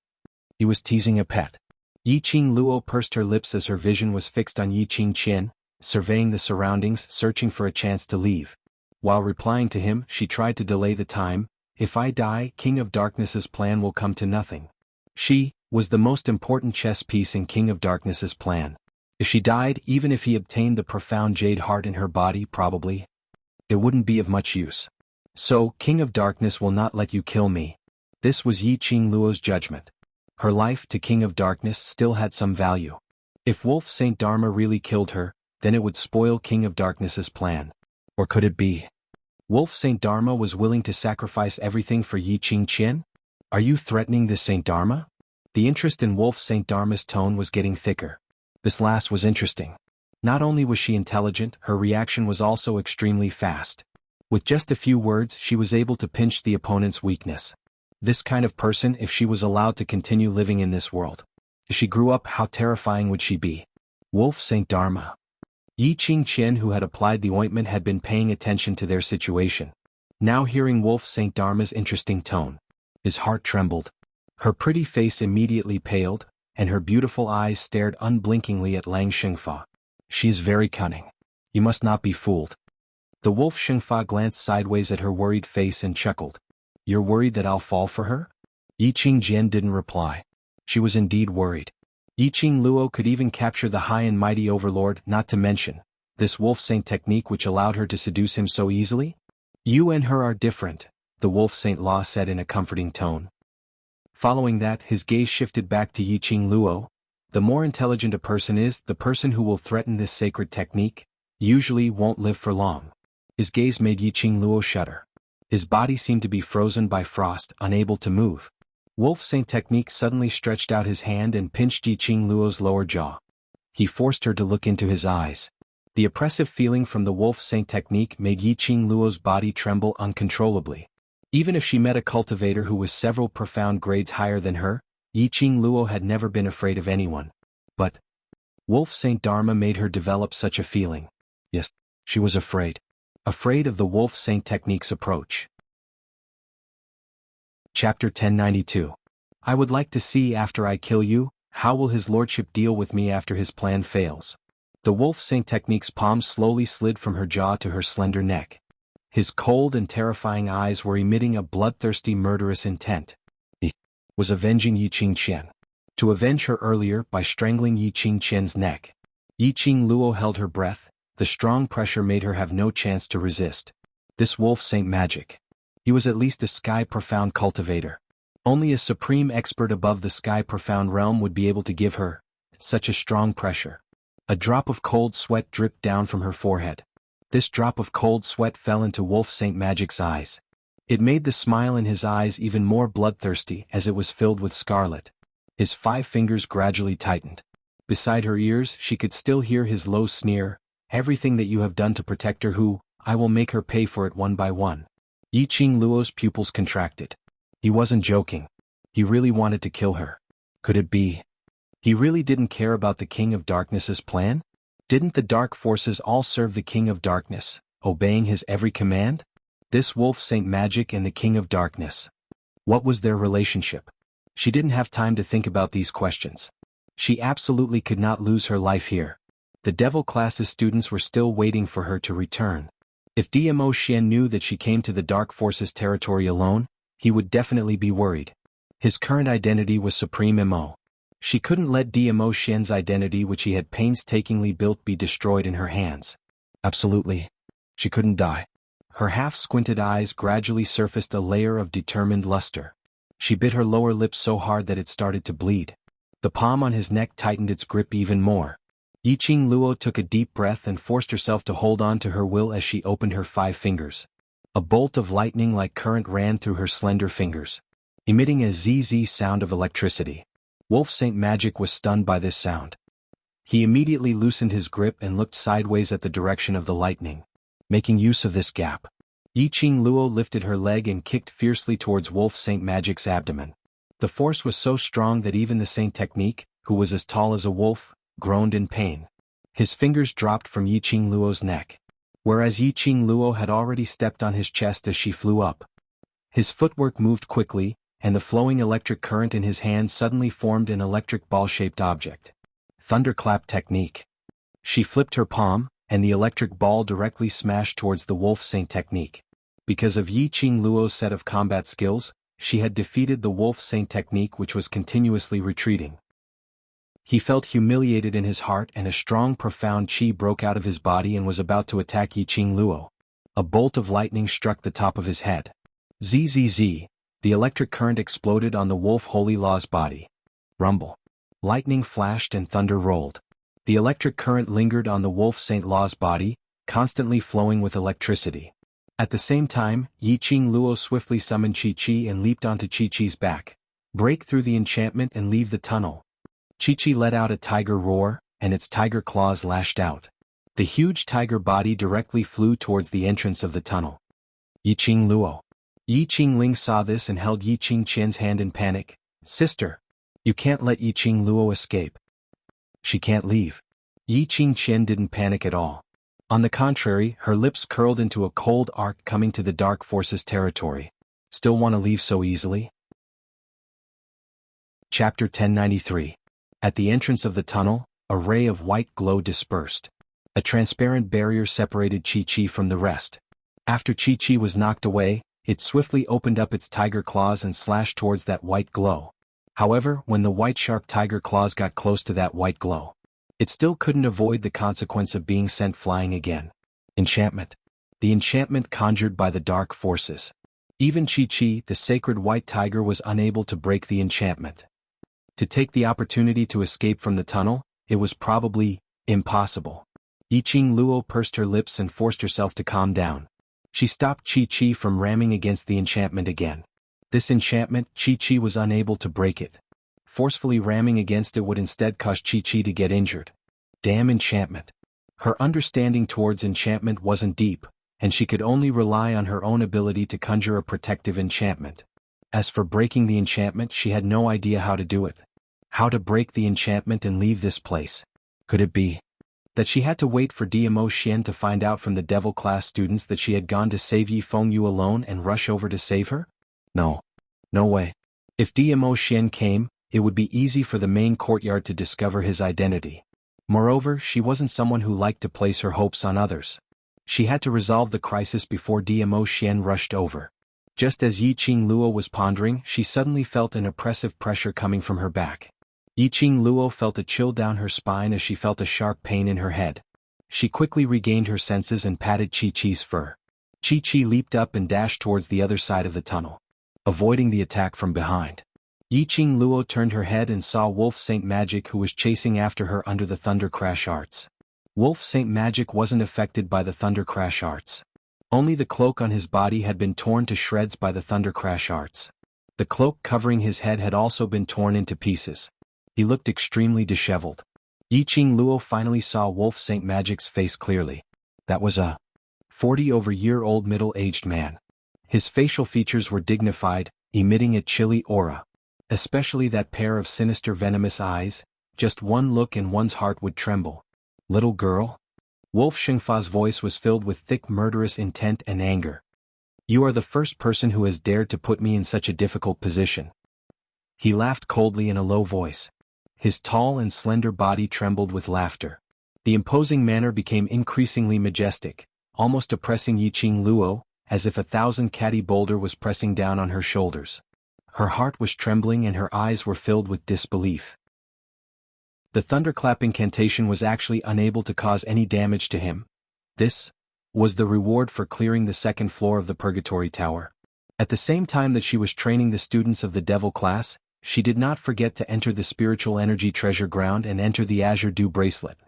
he was teasing a pet. Yi Qingluo pursed her lips as her vision was fixed on Yi Qingqian, surveying the surroundings, searching for a chance to leave. While replying to him, she tried to delay the time. If I die, King of Darkness's plan will come to nothing. She was the most important chess piece in King of Darkness's plan. If she died, even if he obtained the profound jade heart in her body, probably, it wouldn't be of much use. So, King of Darkness will not let you kill me. This was Yi Qingluo's judgment. Her life to King of Darkness still had some value. If Wolf Saint Dharma really killed her, then it would spoil King of Darkness's plan. Or could it be? Wolf Saint Dharma was willing to sacrifice everything for Yi Qingqian? Are you threatening this Saint Dharma? The interest in Wolf Saint Dharma's tone was getting thicker. This last was interesting. Not only was she intelligent, her reaction was also extremely fast. With just a few words, she was able to pinch the opponent's weakness. This kind of person, if she was allowed to continue living in this world. If she grew up, how terrifying would she be? Wolf Saint Dharma. Yi Qingqian, who had applied the ointment, had been paying attention to their situation. Now hearing Wolf Saint Dharma's interesting tone, his heart trembled. Her pretty face immediately paled, and her beautiful eyes stared unblinkingly at Lang Shengfa. She is very cunning. You must not be fooled. The wolf Shengfa glanced sideways at her worried face and chuckled. You're worried that I'll fall for her? Yi Qingjian didn't reply. She was indeed worried. Yi Qingluo could even capture the high and mighty overlord, not to mention this wolf saint technique which allowed her to seduce him so easily? You and her are different, the Wolf Saint Law said in a comforting tone. Following that, his gaze shifted back to Yiqing Luo. The more intelligent a person is, the person who will threaten this sacred technique usually won't live for long. His gaze made Yiqing Luo shudder. His body seemed to be frozen by frost, unable to move. Wolf Saint Technique suddenly stretched out his hand and pinched Yiqing Luo's lower jaw. He forced her to look into his eyes. The oppressive feeling from the Wolf Saint Technique made Yiqing Luo's body tremble uncontrollably. Even if she met a cultivator who was several profound grades higher than her, Yiqing Luo had never been afraid of anyone. But Wolf Saint Dharma made her develop such a feeling. Yes, she was afraid. Afraid of the Wolf Saint Technique's approach. Chapter 1092. I would like to see after I kill you, how will his lordship deal with me after his plan fails? The Wolf Saint Technique's palm slowly slid from her jaw to her slender neck. His cold and terrifying eyes were emitting a bloodthirsty murderous intent. He was avenging Yiqing Qian. To avenge her earlier by strangling Yiqing Qian's neck. Yiqing Luo held her breath. The strong pressure made her have no chance to resist. This Wolf Saint magic. He was at least a sky-profound cultivator. Only a supreme expert above the sky-profound realm would be able to give her such a strong pressure. A drop of cold sweat dripped down from her forehead. This drop of cold sweat fell into Wolf Saint Magic's eyes. It made the smile in his eyes even more bloodthirsty as it was filled with scarlet. His 5 fingers gradually tightened. Beside her ears she could still hear his low sneer, "Everything that you have done to protect her I will make her pay for it one by one." Yiqing Luo's pupils contracted. He wasn't joking. He really wanted to kill her. Could it be? He really didn't care about the King of Darkness's plan? Didn't the dark forces all serve the King of Darkness, obeying his every command? This Wolf Saint Magic and the King of Darkness. What was their relationship? She didn't have time to think about these questions. She absolutely could not lose her life here. The Devil Class's students were still waiting for her to return. If DMO Xian knew that she came to the Dark Forces territory alone, he would definitely be worried. His current identity was Supreme MO. She couldn't let DMO Xian's identity which he had painstakingly built be destroyed in her hands. Absolutely. She couldn't die. Her half-squinted eyes gradually surfaced a layer of determined luster. She bit her lower lip so hard that it started to bleed. The palm on his neck tightened its grip even more. Yiqing Luo took a deep breath and forced herself to hold on to her will as she opened her 5 fingers. A bolt of lightning-like current ran through her slender fingers, emitting a zzz sound of electricity. Wolf Saint Magic was stunned by this sound. He immediately loosened his grip and looked sideways at the direction of the lightning, making use of this gap. Yiqing Luo lifted her leg and kicked fiercely towards Wolf Saint Magic's abdomen. The force was so strong that even the Saint Technique, who was as tall as a wolf, groaned in pain. His fingers dropped from Yiqing Luo's neck, whereas Yiqing Luo had already stepped on his chest as she flew up. His footwork moved quickly, and the flowing electric current in his hand suddenly formed an electric ball-shaped object. Thunderclap technique. She flipped her palm, and the electric ball directly smashed towards the Wolf Saint Technique. Because of Yiqing Luo's set of combat skills, she had defeated the Wolf Saint Technique which was continuously retreating. He felt humiliated in his heart and a strong profound qi broke out of his body and was about to attack Yiqing Luo. A bolt of lightning struck the top of his head. Zzz, the electric current exploded on the Wolf Holy Law's body. Rumble. Lightning flashed and thunder rolled. The electric current lingered on the Wolf Saint Law's body, constantly flowing with electricity. At the same time, Yiqing Luo swiftly summoned Chi-Chi and leaped onto Chi-Chi's back. Break through the enchantment and leave the tunnel. Chi-Chi let out a tiger roar, and its tiger claws lashed out. The huge tiger body directly flew towards the entrance of the tunnel. Yiqing Luo. Yiqing Ling saw this and held Yiqing Qian's hand in panic. "Sister, you can't let Yiqing Luo escape. She can't leave." Yiqing Qian didn't panic at all. On the contrary, her lips curled into a cold arc coming to the Dark Forces territory. Still want to leave so easily? Chapter 1093. At the entrance of the tunnel, a ray of white glow dispersed. A transparent barrier separated Chi-Chi from the rest. After Chi-Chi was knocked away, it swiftly opened up its tiger claws and slashed towards that white glow. However, when the white sharp tiger claws got close to that white glow, it still couldn't avoid the consequence of being sent flying again. Enchantment. The enchantment conjured by the dark forces. Even Chi-Chi, the sacred white tiger, was unable to break the enchantment. To take the opportunity to escape from the tunnel, it was probably impossible. Yiqing Luo pursed her lips and forced herself to calm down. She stopped Chi-Chi from ramming against the enchantment again. This enchantment, Chi-Chi was unable to break it. Forcefully ramming against it would instead cause Chi-Chi to get injured. Damn enchantment. Her understanding towards enchantment wasn't deep, and she could only rely on her own ability to conjure a protective enchantment. As for breaking the enchantment, she had no idea how to do it. How to break the enchantment and leave this place? Could it be that she had to wait for DMO Xian to find out from the devil class students that she had gone to save Yi Fengyu alone and rush over to save her? No. No way. If DMO Xian came, it would be easy for the main courtyard to discover his identity. Moreover, she wasn't someone who liked to place her hopes on others. She had to resolve the crisis before DMO Xian rushed over. Just as Yiqing Luo was pondering, she suddenly felt an oppressive pressure coming from her back. Yiqing Luo felt a chill down her spine as she felt a sharp pain in her head. She quickly regained her senses and patted Chi-Chi's fur. Chi-Chi leaped up and dashed towards the other side of the tunnel, avoiding the attack from behind. Yiqing Luo turned her head and saw Wolf Saint Magic, who was chasing after her under the Thunder Crash Arts. Wolf Saint Magic wasn't affected by the Thunder Crash Arts. Only the cloak on his body had been torn to shreds by the Thunder Crash Arts. The cloak covering his head had also been torn into pieces. He looked extremely disheveled. Yiqing Luo finally saw Wolf Saint Magic's face clearly. That was a 40-over-year-old middle-aged man. His facial features were dignified, emitting a chilly aura. Especially that pair of sinister venomous eyes. Just one look and one's heart would tremble. Little girl? Wolf Shengfa's voice was filled with thick murderous intent and anger. You are the first person who has dared to put me in such a difficult position. He laughed coldly in a low voice. His tall and slender body trembled with laughter. The imposing manner became increasingly majestic, almost oppressing Yiqing Luo, as if 1,000 catty boulder was pressing down on her shoulders. Her heart was trembling and her eyes were filled with disbelief. The thunderclap incantation was actually unable to cause any damage to him. This was the reward for clearing the second floor of the Purgatory Tower. At the same time that she was training the students of the Devil class, she did not forget to enter the Spiritual Energy Treasure Ground and enter the Azure Dew Bracelet.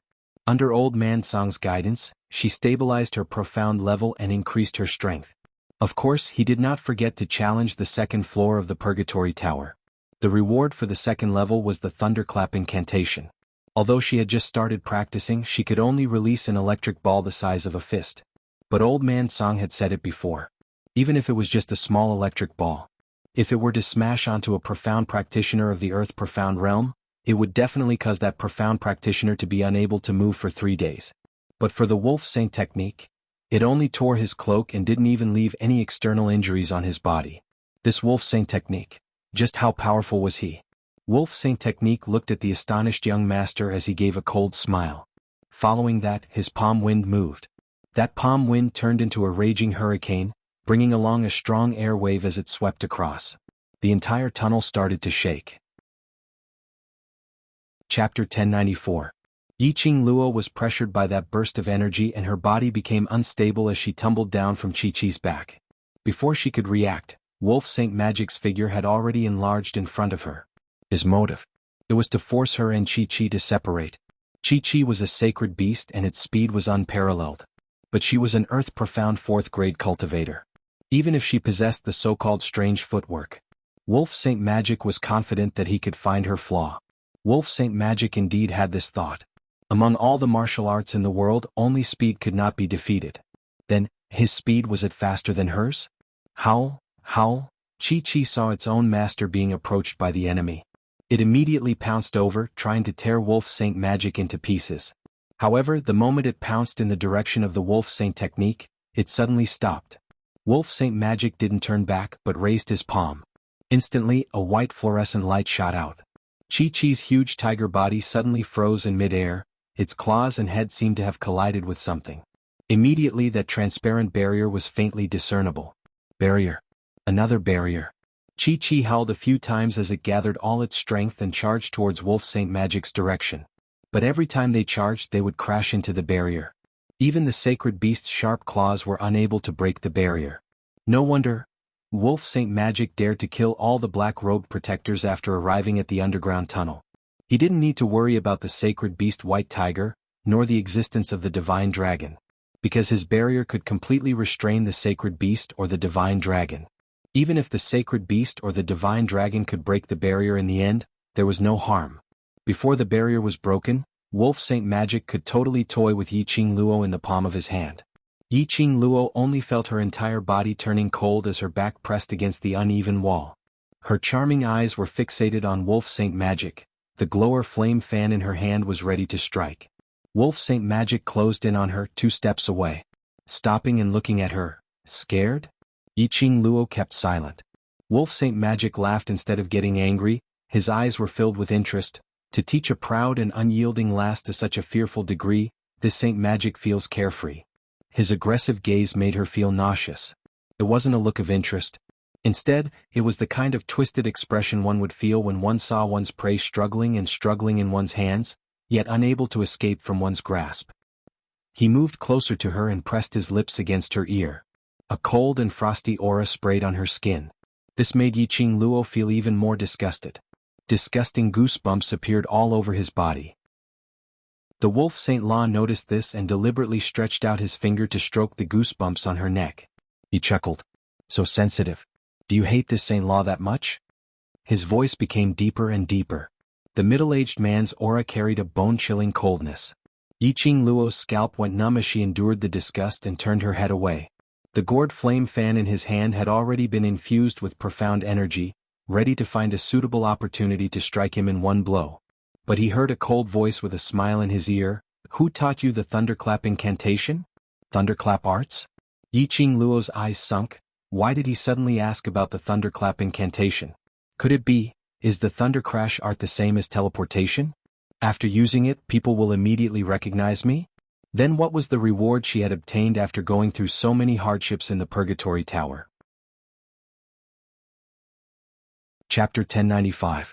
Under Old Man Song's guidance, she stabilized her profound level and increased her strength. Of course, he did not forget to challenge the second floor of the Purgatory Tower. The reward for the second level was the thunderclap incantation. Although she had just started practicing, she could only release an electric ball the size of a fist. But Old Man Song had said it before. Even if it was just a small electric ball, if it were to smash onto a profound practitioner of the Earth Profound Realm, it would definitely cause that profound practitioner to be unable to move for 3 days. But for the Wolf Saint technique, it only tore his cloak and didn't even leave any external injuries on his body. This Wolf Saint technique, just how powerful was he? Wolf Saint technique looked at the astonished young master as he gave a cold smile. Following that, his palm wind moved. That palm wind turned into a raging hurricane, bringing along a strong air wave as it swept across. The entire tunnel started to shake. Chapter 1094. Yiqing Luo was pressured by that burst of energy and her body became unstable as she tumbled down from Chi-Chi's back. Before she could react, Wolf Saint Magic's figure had already enlarged in front of her. His motive. It was to force her and Chi-Chi to separate. Chi-Chi was a sacred beast and its speed was unparalleled. But she was an Earth Profound 4th grade cultivator. Even if she possessed the so-called strange footwork, Wolf Saint Magic was confident that he could find her flaw. Wolf Saint Magic indeed had this thought. Among all the martial arts in the world, only speed could not be defeated. Then, his speed, was it faster than hers? Howl, howl. Chi-Chi saw its own master being approached by the enemy. It immediately pounced over, trying to tear Wolf Saint Magic into pieces. However, the moment it pounced in the direction of the Wolf Saint technique, it suddenly stopped. Wolf Saint Magic didn't turn back but raised his palm. Instantly, a white fluorescent light shot out. Chi-Chi's huge tiger body suddenly froze in mid-air, its claws and head seemed to have collided with something. Immediately that transparent barrier was faintly discernible. Barrier. Another barrier. Chi-Chi howled a few times as it gathered all its strength and charged towards Wolf Saint Magic's direction. But every time they charged they would crash into the barrier. Even the sacred beast's sharp claws were unable to break the barrier. No wonder. Wolf Saint Magic dared to kill all the black-robed protectors after arriving at the underground tunnel. He didn't need to worry about the sacred beast White Tiger, nor the existence of the divine dragon, because his barrier could completely restrain the sacred beast or the divine dragon. Even if the sacred beast or the divine dragon could break the barrier in the end, there was no harm. Before the barrier was broken, Wolf Saint Magic could totally toy with Yiqing Luo in the palm of his hand. Yiqing Luo only felt her entire body turning cold as her back pressed against the uneven wall. Her charming eyes were fixated on Wolf Saint Magic. The glower flame fan in her hand was ready to strike. Wolf Saint Magic closed in on her 2 steps away. Stopping and looking at her, scared? Yiqing Luo kept silent. Wolf Saint Magic laughed instead of getting angry. His eyes were filled with interest. To teach a proud and unyielding lass to such a fearful degree, this Saint Magic feels carefree. His aggressive gaze made her feel nauseous. It wasn't a look of interest. Instead, it was the kind of twisted expression one would feel when one saw one's prey struggling in one's hands, yet unable to escape from one's grasp. He moved closer to her and pressed his lips against her ear. A cold and frosty aura sprayed on her skin. This made Yiqing Luo feel even more disgusted. Disgusting goosebumps appeared all over his body. The Wolf Saint Law noticed this and deliberately stretched out his finger to stroke the goosebumps on her neck. He chuckled. So sensitive. Do you hate this Saint Law that much? His voice became deeper and deeper. The middle-aged man's aura carried a bone-chilling coldness. Yiqing Luo's scalp went numb as she endured the disgust and turned her head away. The gourd flame fan in his hand had already been infused with profound energy, ready to find a suitable opportunity to strike him in one blow. But he heard a cold voice with a smile in his ear. Who taught you the thunderclap incantation? Thunderclap arts? Yiqing Luo's eyes sunk. Why did he suddenly ask about the thunderclap incantation? Could it be, is the thunder crash art the same as teleportation? After using it, people will immediately recognize me? Then what was the reward she had obtained after going through so many hardships in the Purgatory Tower? Chapter 1095.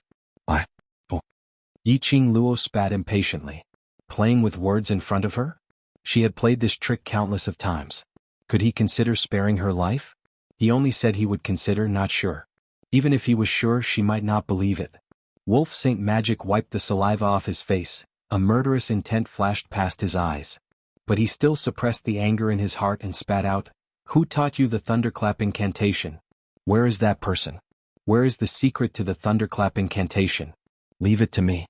Yiqing Luo spat impatiently. Playing with words in front of her? She had played this trick countless of times. Could he consider sparing her life? He only said he would consider, not sure. Even if he was sure, she might not believe it. Wolf Saint Magic wiped the saliva off his face. A murderous intent flashed past his eyes. But he still suppressed the anger in his heart and spat out, "Who taught you the thunderclap incantation? Where is that person? Where is the secret to the thunderclap incantation? Leave it to me."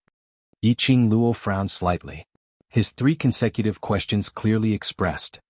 Yiqing Luo frowned slightly. His 3 consecutive questions clearly expressed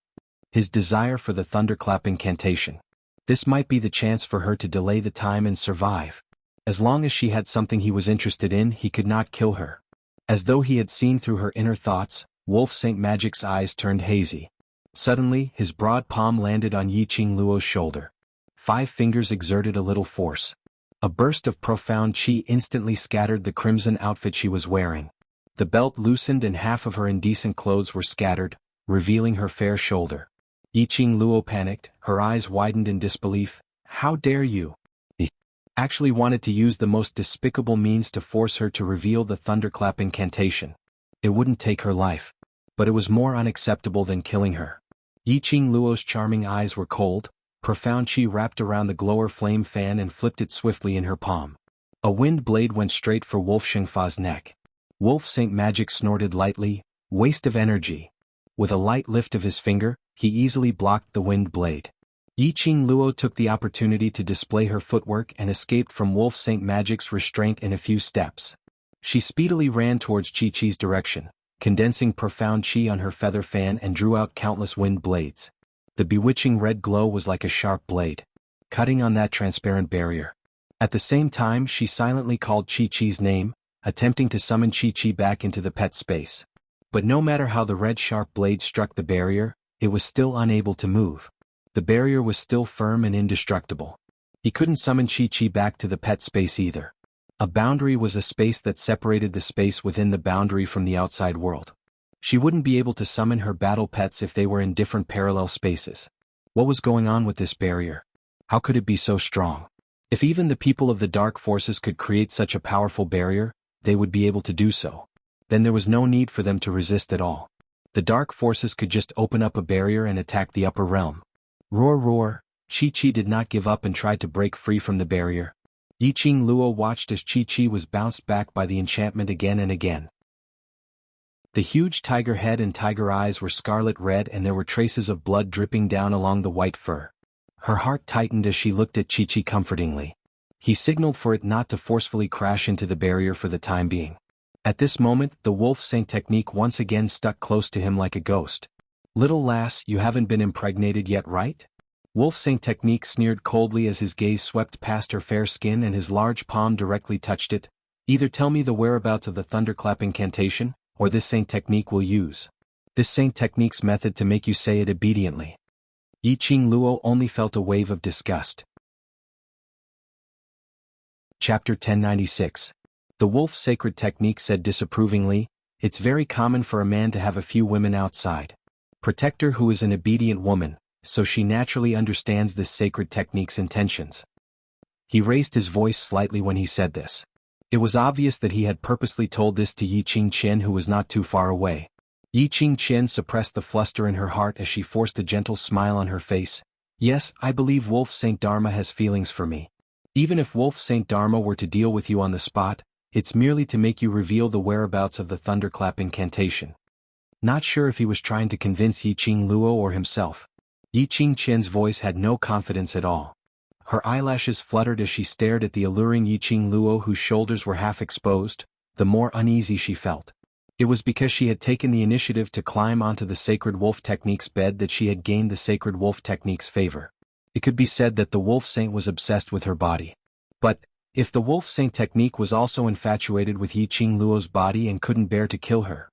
his desire for the thunderclap incantation. This might be the chance for her to delay the time and survive. As long as she had something he was interested in, he could not kill her. As though he had seen through her inner thoughts, Wolf Saint Magic's eyes turned hazy. Suddenly, his broad palm landed on Yiqing Luo's shoulder. 5 fingers exerted a little force. A burst of profound qi instantly scattered the crimson outfit she was wearing. The belt loosened and half of her indecent clothes were scattered, revealing her fair shoulder. Yiqing Luo panicked, her eyes widened in disbelief. "How dare you?" He actually wanted to use the most despicable means to force her to reveal the thunderclap incantation. It wouldn't take her life. But it was more unacceptable than killing her. Yiqing Luo's charming eyes were cold. Profound qi wrapped around the glower flame fan and flipped it swiftly in her palm. A wind blade went straight for Wolf Shengfa's neck. Wolf Saint Magic snorted lightly, "Waste of energy." With a light lift of his finger, he easily blocked the wind blade. Yiqing Luo took the opportunity to display her footwork and escaped from Wolf Saint Magic's restraint in a few steps. She speedily ran towards Chi-Chi's direction, condensing profound qi on her feather fan and drew out countless wind blades. The bewitching red glow was like a sharp blade, cutting on that transparent barrier. At the same time, she silently called Chi-Chi's name, attempting to summon Chi-Chi back into the pet space. But no matter how the red sharp blade struck the barrier, it was still unable to move. The barrier was still firm and indestructible. He couldn't summon Chi-Chi back to the pet space either. A boundary was a space that separated the space within the boundary from the outside world. She wouldn't be able to summon her battle pets if they were in different parallel spaces. What was going on with this barrier? How could it be so strong? If even the people of the dark forces could create such a powerful barrier, they would be able to do so. Then there was no need for them to resist at all. The dark forces could just open up a barrier and attack the upper realm. Roar roar, Chi-Chi did not give up and tried to break free from the barrier. Yiqing Luo watched as Chi-Chi was bounced back by the enchantment again and again. The huge tiger head and tiger eyes were scarlet red and there were traces of blood dripping down along the white fur. Her heart tightened as she looked at Chi-Chi comfortingly. He signaled for it not to forcefully crash into the barrier for the time being. At this moment, the wolf saint technique once again stuck close to him like a ghost. "Little lass, you haven't been impregnated yet, right?" Wolf saint technique sneered coldly as his gaze swept past her fair skin and his large palm directly touched it. "Either tell me the whereabouts of the thunderclap incantation, or this saint technique will use. This saint technique's method to make you say it obediently." Yiqing Luo only felt a wave of disgust. Chapter 1096. The wolf sacred technique said disapprovingly, "It's very common for a man to have a few women outside. Protect her who is an obedient woman, so she naturally understands this sacred technique's intentions." He raised his voice slightly when he said this. It was obvious that he had purposely told this to Yiqing Qian, who was not too far away. Yiqing Qian suppressed the fluster in her heart as she forced a gentle smile on her face. "Yes, I believe Wolf Saint Dharma has feelings for me. Even if Wolf Saint Dharma were to deal with you on the spot, it's merely to make you reveal the whereabouts of the thunderclap incantation." Not sure if he was trying to convince Yiqing Luo or himself. Yiqing Qian's voice had no confidence at all. Her eyelashes fluttered as she stared at the alluring Yiqing Luo, whose shoulders were half exposed. The more uneasy she felt. It was because she had taken the initiative to climb onto the sacred wolf technique's bed that she had gained the sacred wolf technique's favor. It could be said that the wolf saint was obsessed with her body. But, if the wolf saint technique was also infatuated with Yiqing Luo's body and couldn't bear to kill her,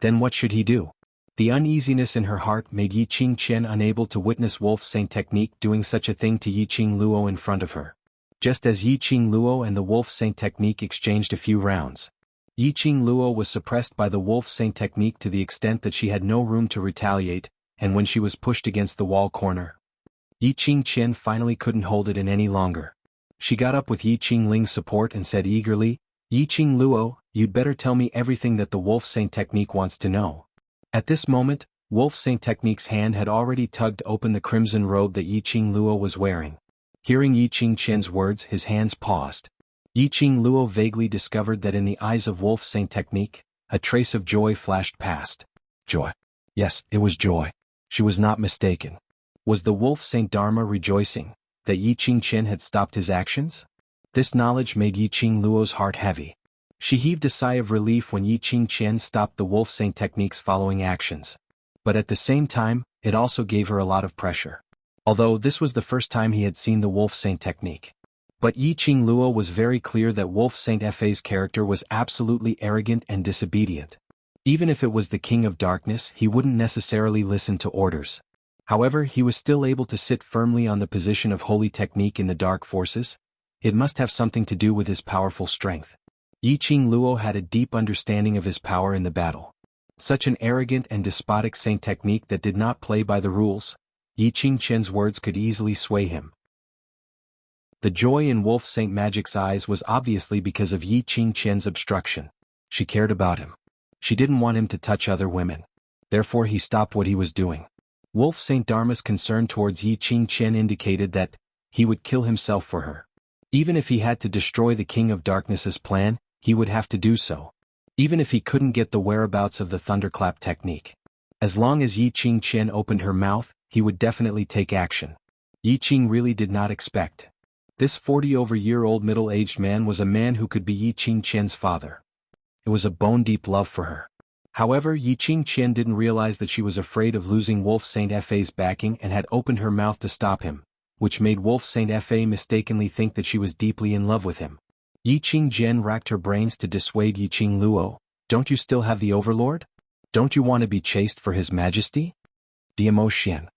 then what should he do? The uneasiness in her heart made Yiqing Qian unable to witness wolf saint technique doing such a thing to Yiqing Luo in front of her. Just as Yiqing Luo and the wolf saint technique exchanged a few rounds, Yiqing Luo was suppressed by the wolf saint technique to the extent that she had no room to retaliate, and when she was pushed against the wall corner, Yiqing Qian finally couldn't hold it in any longer. She got up with Yiqing Ling's support and said eagerly, "Yiqing Luo, you'd better tell me everything that the wolf saint technique wants to know." At this moment, wolf saint technique's hand had already tugged open the crimson robe that Yiqing Luo was wearing. Hearing Yiqing Qian's words, his hands paused. Yiqing Luo vaguely discovered that in the eyes of wolf saint technique, a trace of joy flashed past. Joy. Yes, it was joy. She was not mistaken. Was the wolf saint Dharma rejoicing that Yiqing Qian had stopped his actions? This knowledge made Yiqing Luo's heart heavy. She heaved a sigh of relief when Yiqing Qian stopped the wolf saint technique's following actions. But at the same time, it also gave her a lot of pressure. Although this was the first time he had seen the wolf saint technique. But Yiqing Luo was very clear that wolf saint Fa's character was absolutely arrogant and disobedient. Even if it was the king of darkness, he wouldn't necessarily listen to orders. However, he was still able to sit firmly on the position of holy technique in the dark forces. It must have something to do with his powerful strength. Yiqing Luo had a deep understanding of his power in the battle. Such an arrogant and despotic saint technique that did not play by the rules, Yiqing Qian's words could easily sway him. The joy in wolf saint magic's eyes was obviously because of Yiqing Qian's obstruction. She cared about him. She didn't want him to touch other women. Therefore he stopped what he was doing. Wolf Saint Dharma's concern towards Yiqing Qian indicated that he would kill himself for her. Even if he had to destroy the King of Darkness's plan, he would have to do so. Even if he couldn't get the whereabouts of the thunderclap technique. As long as Yiqing Qian opened her mouth, he would definitely take action. Yiqing really did not expect. This 40-over-year-old middle-aged man was a man who could be Yiqing Qian's father. It was a bone-deep love for her. However, Yiqing Qian didn't realize that she was afraid of losing Wolf Saint Fa's backing and had opened her mouth to stop him, which made Wolf Saint Fa mistakenly think that she was deeply in love with him. Yiqing Jian racked her brains to dissuade Yiqing Luo. "Don't you still have the overlord? Don't you want to be chaste for his majesty?" Diamo Xian.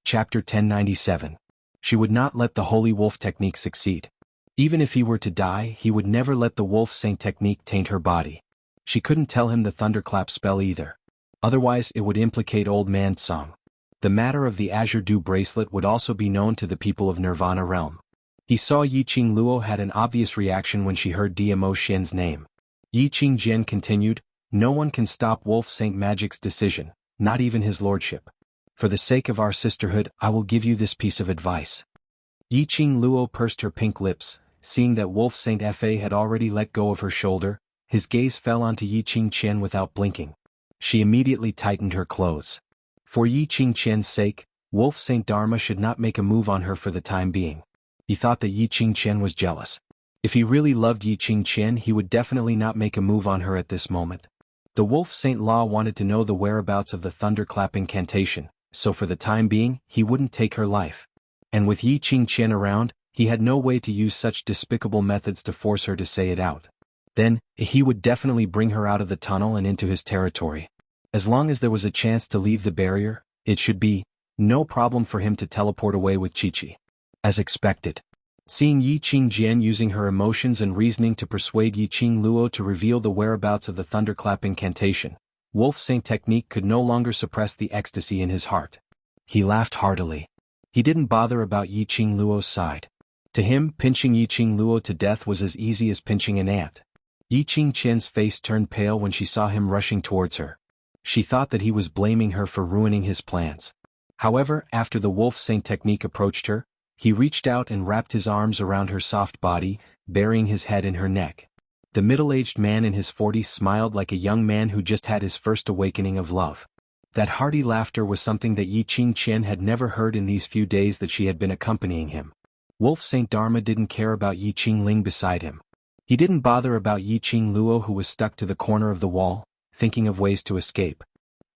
Chapter 1097. She would not let the holy wolf technique succeed. Even if he were to die, he would never let the wolf saint technique taint her body. She couldn't tell him the thunderclap spell either. Otherwise it would implicate old man Song. The matter of the Azure Dew bracelet would also be known to the people of Nirvana realm. He saw Yiqing Luo had an obvious reaction when she heard Diamo Xian's name. Yiqing Jian continued, "No one can stop Wolf Saint Magic's decision, not even his lordship. For the sake of our sisterhood, I will give you this piece of advice. Yi Qing Luo pursed her pink lips, seeing that Wolf Saint Fa had already let go of her shoulder. His gaze fell onto Yi Qing Qian without blinking. She immediately tightened her clothes. For Yi Qing Qian's sake, Wolf Saint Dharma should not make a move on her for the time being. He thought that Yi Qing Qian was jealous. If he really loved Yi Qing Qian, he would definitely not make a move on her at this moment. The Wolf Saint Law wanted to know the whereabouts of the thunderclap incantation, so for the time being, he wouldn't take her life. And with Yi Qing Qian around, he had no way to use such despicable methods to force her to say it out. Then, he would definitely bring her out of the tunnel and into his territory. As long as there was a chance to leave the barrier, it should be no problem for him to teleport away with Chi-Chi. As expected. Seeing Yi Qing Jian using her emotions and reasoning to persuade Yi Qing Luo to reveal the whereabouts of the thunderclap incantation, Wolf Saint Technique could no longer suppress the ecstasy in his heart. He laughed heartily. He didn't bother about Yi Qing Luo's side. To him, pinching Yi Qing Luo to death was as easy as pinching an ant. Yi Qing Qian's face turned pale when she saw him rushing towards her. She thought that he was blaming her for ruining his plans. However, after the Wolf Saint Technique approached her, he reached out and wrapped his arms around her soft body, burying his head in her neck. The middle-aged man in his 40s smiled like a young man who just had his first awakening of love. That hearty laughter was something that Yi Qing Qian had never heard in these few days that she had been accompanying him. Wolf Saint Dharma didn't care about Yi Qing Ling beside him. He didn't bother about Yi Qing Luo, who was stuck to the corner of the wall, thinking of ways to escape.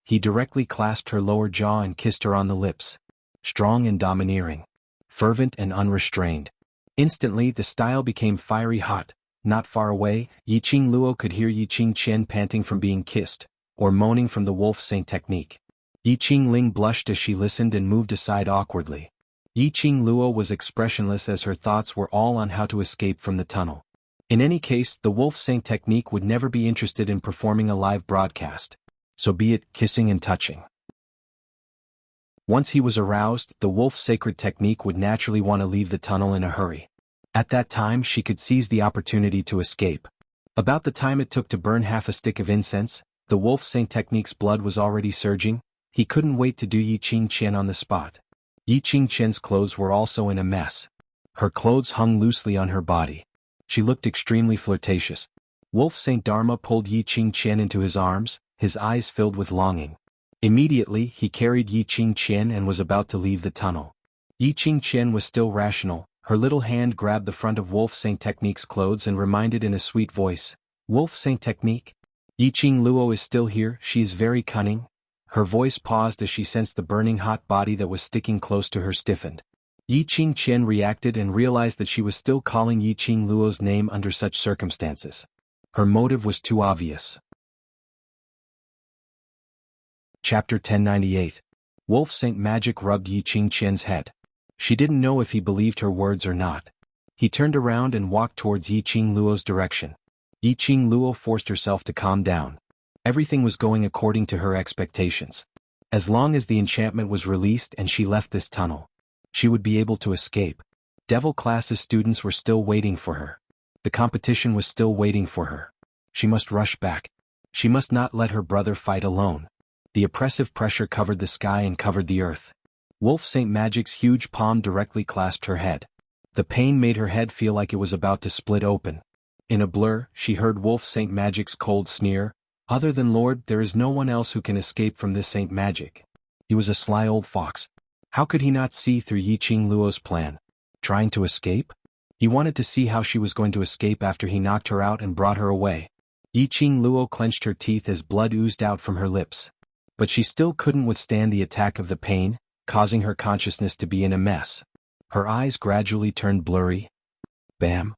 He directly clasped her lower jaw and kissed her on the lips. Strong and domineering. Fervent and unrestrained. Instantly the style became fiery hot. Not far away, Yi Qing Luo could hear Yi Qing Qian panting from being kissed, or moaning from the Wolf Saint Technique. Yi Qing Ling blushed as she listened and moved aside awkwardly. Yi Qing Luo was expressionless as her thoughts were all on how to escape from the tunnel. In any case, the Wolf Saint Technique would never be interested in performing a live broadcast. So be it kissing and touching. Once he was aroused, the Wolf Sacred Technique would naturally want to leave the tunnel in a hurry. At that time, she could seize the opportunity to escape. About the time it took to burn half a stick of incense, the Wolf Saint Technique's blood was already surging. He couldn't wait to do Yi Qing Qian on the spot. Yi Qing Qian's clothes were also in a mess. Her clothes hung loosely on her body. She looked extremely flirtatious. Wolf Saint Dharma pulled Yi Qing Qian into his arms, his eyes filled with longing. Immediately, he carried Yi Qing Qian and was about to leave the tunnel. Yi Qing Qian was still rational. Her little hand grabbed the front of Wolf Saint Technique's clothes and reminded in a sweet voice, "Wolf Saint Technique? Yi Qing Luo is still here, she is very cunning." Her voice paused as she sensed the burning hot body that was sticking close to her stiffened. Yi Qing Qian reacted and realized that she was still calling Yi Qing Luo's name under such circumstances. Her motive was too obvious. Chapter 1098. Wolf Saint Magic rubbed Yi Qing Qian's head. She didn't know if he believed her words or not. He turned around and walked towards Yi Qing Luo's direction. Yi Qing Luo forced herself to calm down. Everything was going according to her expectations. As long as the enchantment was released and she left this tunnel, she would be able to escape. Devil classes students were still waiting for her. The competition was still waiting for her. She must rush back. She must not let her brother fight alone. The oppressive pressure covered the sky and covered the earth. Wolf Saint Magic's huge palm directly clasped her head. The pain made her head feel like it was about to split open. In a blur, she heard Wolf Saint Magic's cold sneer, "Other than Lord, there is no one else who can escape from this Saint Magic." He was a sly old fox. How could he not see through Yi Qing Luo's plan? Trying to escape? He wanted to see how she was going to escape after he knocked her out and brought her away. Yi Qing Luo clenched her teeth as blood oozed out from her lips. But she still couldn't withstand the attack of the pain, causing her consciousness to be in a mess. Her eyes gradually turned blurry. Bam!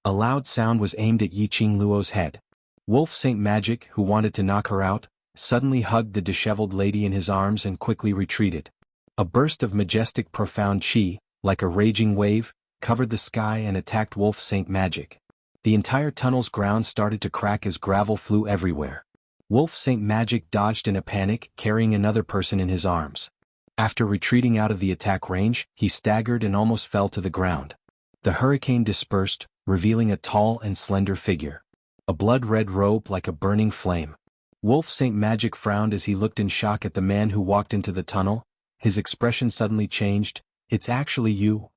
A loud sound was aimed at Yi Qing Luo's head. Wolf Saint Magic, who wanted to knock her out, suddenly hugged the disheveled lady in his arms and quickly retreated. A burst of majestic profound chi, like a raging wave, covered the sky and attacked Wolf Saint Magic. The entire tunnel's ground started to crack as gravel flew everywhere. Wolf Saint Magic dodged in a panic, carrying another person in his arms. After retreating out of the attack range, he staggered and almost fell to the ground. The hurricane dispersed, revealing a tall and slender figure. A blood-red robe like a burning flame. Wolf Saint Magic frowned as he looked in shock at the man who walked into the tunnel. His expression suddenly changed. It's actually you.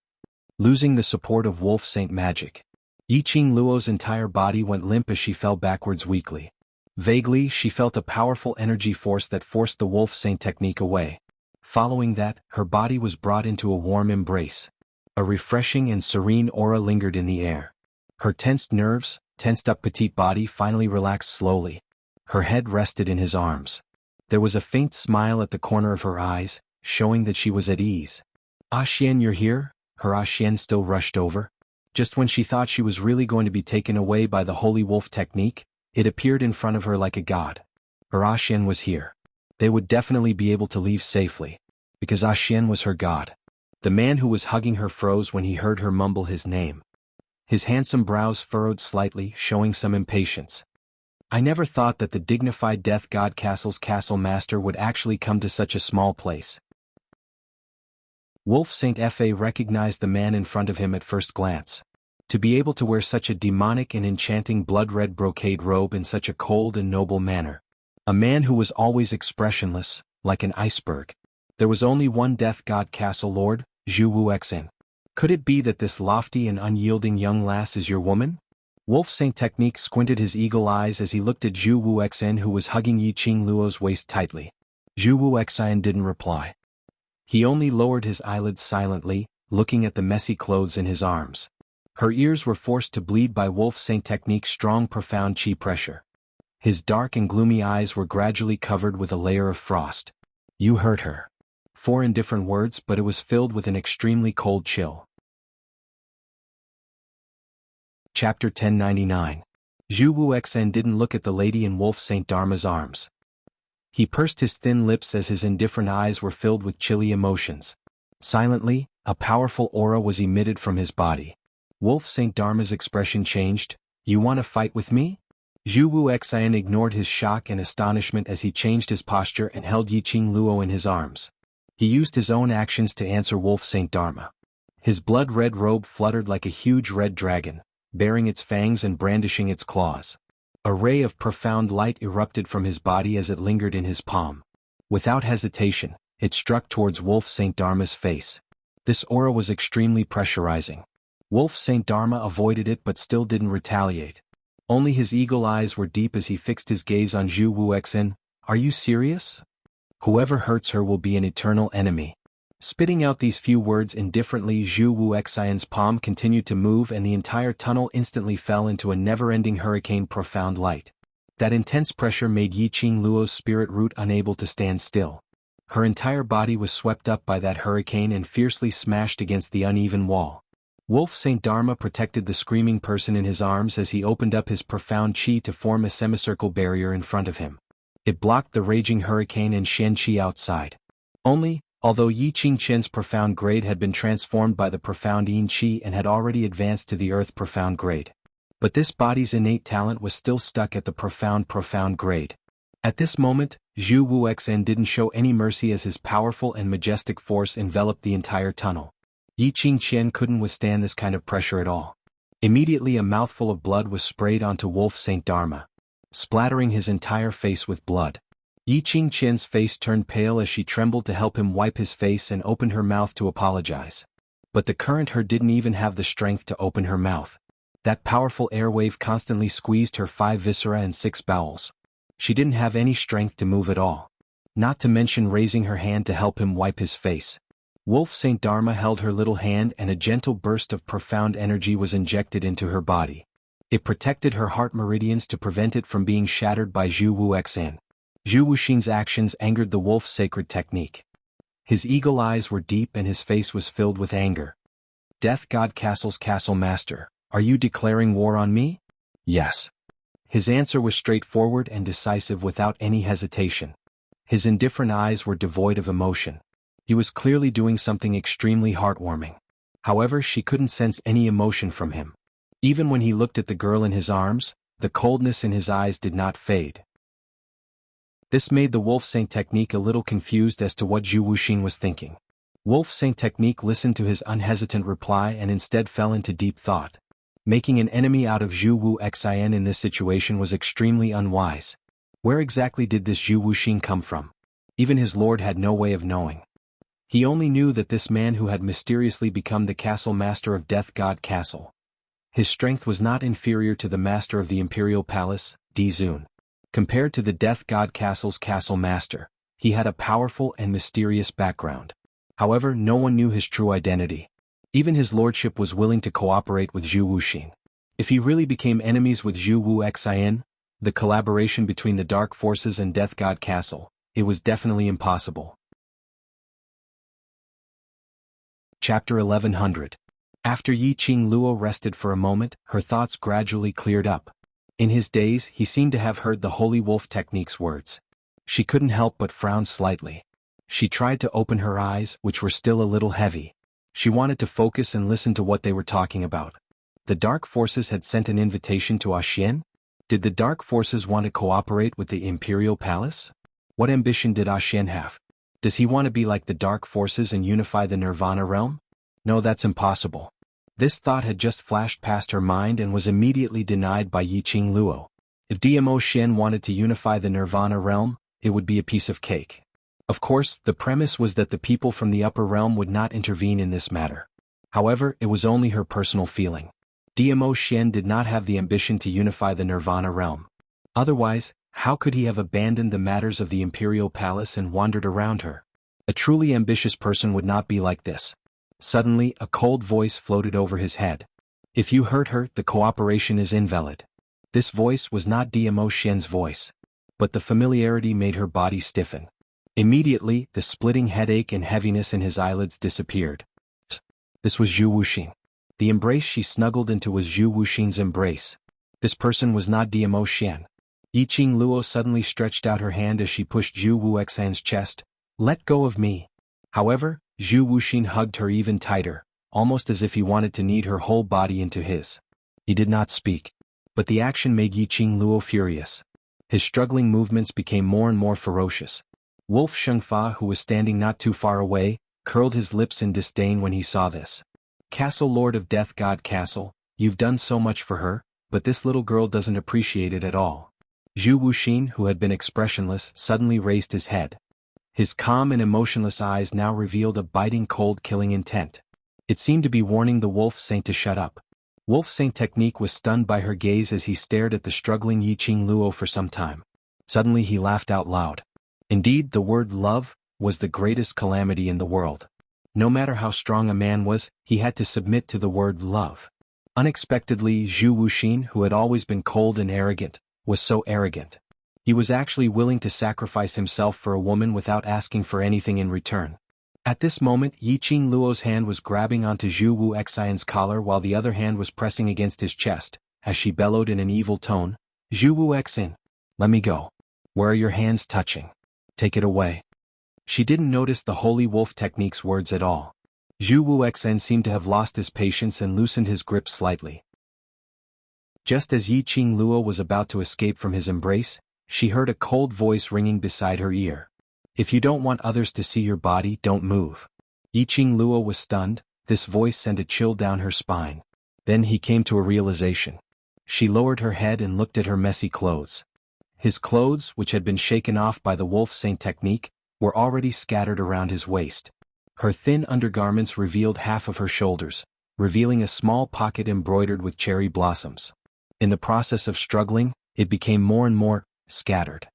Losing the support of Wolf Saint magic. Yiqing Luo's entire body went limp as she fell backwards weakly. Vaguely, she felt a powerful energy force that forced the Wolf Saint technique away. Following that, her body was brought into a warm embrace. A refreshing and serene aura lingered in the air. Her tensed nerves, tensed-up petite body finally relaxed slowly. Her head rested in his arms. There was a faint smile at the corner of her eyes, showing that she was at ease. "Ah Xian, you're here?" Her Ah Xian still rushed over. Just when she thought she was really going to be taken away by the Holy Wolf technique, it appeared in front of her like a god. Her Ah Xian was here. They would definitely be able to leave safely, because Ah Xian was her god. The man who was hugging her froze when he heard her mumble his name. His handsome brows furrowed slightly, showing some impatience. "I never thought that the dignified Death God Castle's castle master would actually come to such a small place." Wolf Saint Fa recognized the man in front of him at first glance. To be able to wear such a demonic and enchanting blood-red brocade robe in such a cold and noble manner. A man who was always expressionless, like an iceberg. There was only one Death God Castle Lord, Zhu Wuxia. Could it be that this lofty and unyielding young lass is your woman? Wolf Saint Technique squinted his eagle eyes as he looked at Zhu Wuxia, who was hugging Yiqing Luo's waist tightly. Zhu Wuxia didn't reply. He only lowered his eyelids silently, looking at the messy clothes in his arms. Her ears were forced to bleed by Wolf Saint Technique's strong profound chi pressure. His dark and gloomy eyes were gradually covered with a layer of frost. "You hurt her." Four indifferent words, but it was filled with an extremely cold chill. Chapter 1099. Zhu Wuxia didn't look at the lady in Wolf Saint Dharma's arms. He pursed his thin lips as his indifferent eyes were filled with chilly emotions. Silently, a powerful aura was emitted from his body. Wolf Saint Dharma's expression changed. "You want to fight with me?" Zhu Wuxia ignored his shock and astonishment as he changed his posture and held Yiqing Luo in his arms. He used his own actions to answer Wolf Saint Dharma. His blood-red robe fluttered like a huge red dragon, baring its fangs and brandishing its claws. A ray of profound light erupted from his body as it lingered in his palm. Without hesitation, it struck towards Wolf Saint Dharma's face. This aura was extremely pressurizing. Wolf Saint Dharma avoided it but still didn't retaliate. Only his eagle eyes were deep as he fixed his gaze on Zhu Wuxia. "Are you serious? Whoever hurts her will be an eternal enemy." Spitting out these few words indifferently, Zhu Wuxian's palm continued to move and the entire tunnel instantly fell into a never-ending hurricane profound light. That intense pressure made Yiqing Luo's spirit root unable to stand still. Her entire body was swept up by that hurricane and fiercely smashed against the uneven wall. Wolf Saint Dharma protected the screaming person in his arms as he opened up his profound chi to form a semicircle barrier in front of him. It blocked the raging hurricane and Xian Qi outside. Although Yiqing Qian's profound grade had been transformed by the profound Yin Qi and had already advanced to the earth profound grade. But this body's innate talent was still stuck at the profound grade. At this moment, Zhu Wuxia didn't show any mercy as his powerful and majestic force enveloped the entire tunnel. Yiqing Qian couldn't withstand this kind of pressure at all. Immediately a mouthful of blood was sprayed onto Wolf Saint Dharma, splattering his entire face with blood. Yiqing Qian's face turned pale as she trembled to help him wipe his face and opened her mouth to apologize. But the current her didn't even have the strength to open her mouth. That powerful airwave constantly squeezed her 5 viscera and 6 bowels. She didn't have any strength to move at all. Not to mention raising her hand to help him wipe his face. Wolf Saint Dharma held her little hand and a gentle burst of profound energy was injected into her body. It protected her heart meridians to prevent it from being shattered by Zhu Wuxia. Zhu Wuxing's actions angered the wolf's sacred technique. His eagle eyes were deep and his face was filled with anger. "Death God Castle's castle master, are you declaring war on me?" "Yes." His answer was straightforward and decisive without any hesitation. His indifferent eyes were devoid of emotion. He was clearly doing something extremely heartwarming. However, she couldn't sense any emotion from him. Even when he looked at the girl in his arms, the coldness in his eyes did not fade. This made the Wolf Saint Technique a little confused as to what Zhu Wuxing was thinking. Wolf Saint Technique listened to his unhesitant reply and instead fell into deep thought. Making an enemy out of Zhu Wuxia in this situation was extremely unwise. Where exactly did this Zhu Wuxing come from? Even his lord had no way of knowing. He only knew that this man who had mysteriously become the castle master of Death God Castle. His strength was not inferior to the master of the Imperial Palace, Dizun. Compared to the Death God Castle's castle master, he had a powerful and mysterious background. However, no one knew his true identity. Even his lordship was willing to cooperate with Zhu Wuxin. If he really became enemies with Zhu Wuxian, the collaboration between the Dark Forces and Death God Castle, it was definitely impossible. Chapter 1100. After Yi Qing Luo rested for a moment, her thoughts gradually cleared up. In his days, he seemed to have heard the Holy Wolf Technique's words. She couldn't help but frown slightly. She tried to open her eyes, which were still a little heavy. She wanted to focus and listen to what they were talking about. The Dark Forces had sent an invitation to Xian? Did the Dark Forces want to cooperate with the Imperial Palace? What ambition did Xian have? Does he want to be like the Dark Forces and unify the Nirvana realm? No, that's impossible. This thought had just flashed past her mind and was immediately denied by Yi Qing Luo. If DMO Xian wanted to unify the Nirvana realm, it would be a piece of cake. Of course, the premise was that the people from the upper realm would not intervene in this matter. However, it was only her personal feeling. DMO Xian did not have the ambition to unify the Nirvana realm. Otherwise, how could he have abandoned the matters of the Imperial Palace and wandered around her? A truly ambitious person would not be like this. Suddenly, a cold voice floated over his head. If you hurt her, the cooperation is invalid. This voice was not DMO Xian's voice. But the familiarity made her body stiffen. Immediately, the splitting headache and heaviness in his eyelids disappeared. This was Zhu Wuxin. The embrace she snuggled into was Zhu Wuxin's embrace. This person was not DMO Xian. Yi Qing Luo suddenly stretched out her hand as she pushed Zhu Wuxian's chest. Let go of me. However, Zhu Wuxin hugged her even tighter, almost as if he wanted to knead her whole body into his. He did not speak. But the action made Yi Qing Luo furious. His struggling movements became more and more ferocious. Wolf Shengfa, who was standing not too far away, curled his lips in disdain when he saw this. Castle Lord of Death God Castle, you've done so much for her, but this little girl doesn't appreciate it at all. Zhu Wuxin, who had been expressionless, suddenly raised his head. His calm and emotionless eyes now revealed a biting cold killing intent. It seemed to be warning the Wolf Saint to shut up. Wolf Saint Technique was stunned by her gaze as he stared at the struggling Yi Qing Luo for some time. Suddenly he laughed out loud. Indeed, the word love was the greatest calamity in the world. No matter how strong a man was, he had to submit to the word love. Unexpectedly, Zhu Wuxin, who had always been cold and arrogant, was so arrogant. He was actually willing to sacrifice himself for a woman without asking for anything in return. At this moment, Yi Qing Luo's hand was grabbing onto Zhu Wuxian's collar while the other hand was pressing against his chest, as she bellowed in an evil tone, Zhu Wuxian, let me go. Where are your hands touching? Take it away. She didn't notice the Holy Wolf Technique's words at all. Zhu Wuxian seemed to have lost his patience and loosened his grip slightly. Just as Yi Qing Luo was about to escape from his embrace, she heard a cold voice ringing beside her ear. If you don't want others to see your body, don't move. Yi Qing Luo was stunned. This voice sent a chill down her spine. Then he came to a realization. She lowered her head and looked at her messy clothes. His clothes, which had been shaken off by the Wolf Saint Technique, were already scattered around his waist. Her thin undergarments revealed half of her shoulders, revealing a small pocket embroidered with cherry blossoms. In the process of struggling, it became more and more scattered.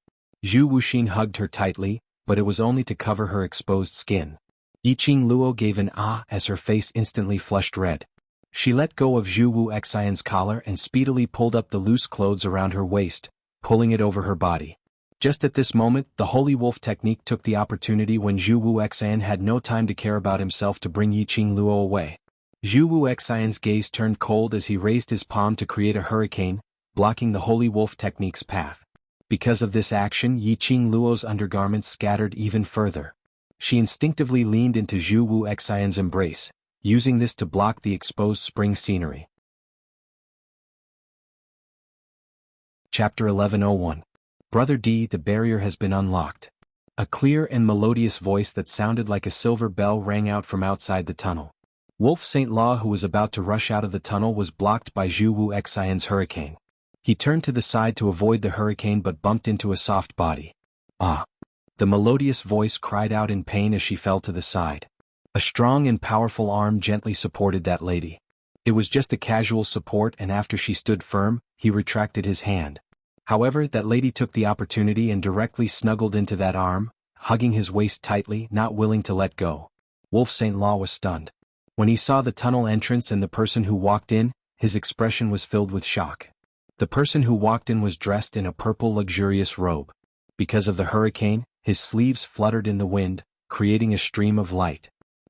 Zhu Wuxin hugged her tightly, but it was only to cover her exposed skin. Yi Qing Luo gave an ah as her face instantly flushed red. She let go of Zhu Wuxian's collar and speedily pulled up the loose clothes around her waist, pulling it over her body. Just at this moment, the Holy Wolf Technique took the opportunity when Zhu Wuxian had no time to care about himself to bring Yi Qing Luo away. Zhu Wuxian's gaze turned cold as he raised his palm to create a hurricane, blocking the Holy Wolf Technique's path. Because of this action, Yi Qing Luo's undergarments scattered even further. She instinctively leaned into Zhu Wuxian's embrace, using this to block the exposed spring scenery. Chapter 1101. Brother D, the barrier has been unlocked. A clear and melodious voice that sounded like a silver bell rang out from outside the tunnel. Wolf Saint Law, who was about to rush out of the tunnel, was blocked by Zhu Wuxian's hurricane. He turned to the side to avoid the hurricane but bumped into a soft body. Ah! The melodious voice cried out in pain as she fell to the side. A strong and powerful arm gently supported that lady. It was just a casual support, and after she stood firm, he retracted his hand. However, that lady took the opportunity and directly snuggled into that arm, hugging his waist tightly, not willing to let go. Wolf St. Law was stunned. When he saw the tunnel entrance and the person who walked in, his expression was filled with shock. The person who walked in was dressed in a purple luxurious robe. Because of the hurricane, his sleeves fluttered in the wind, creating a stream of light.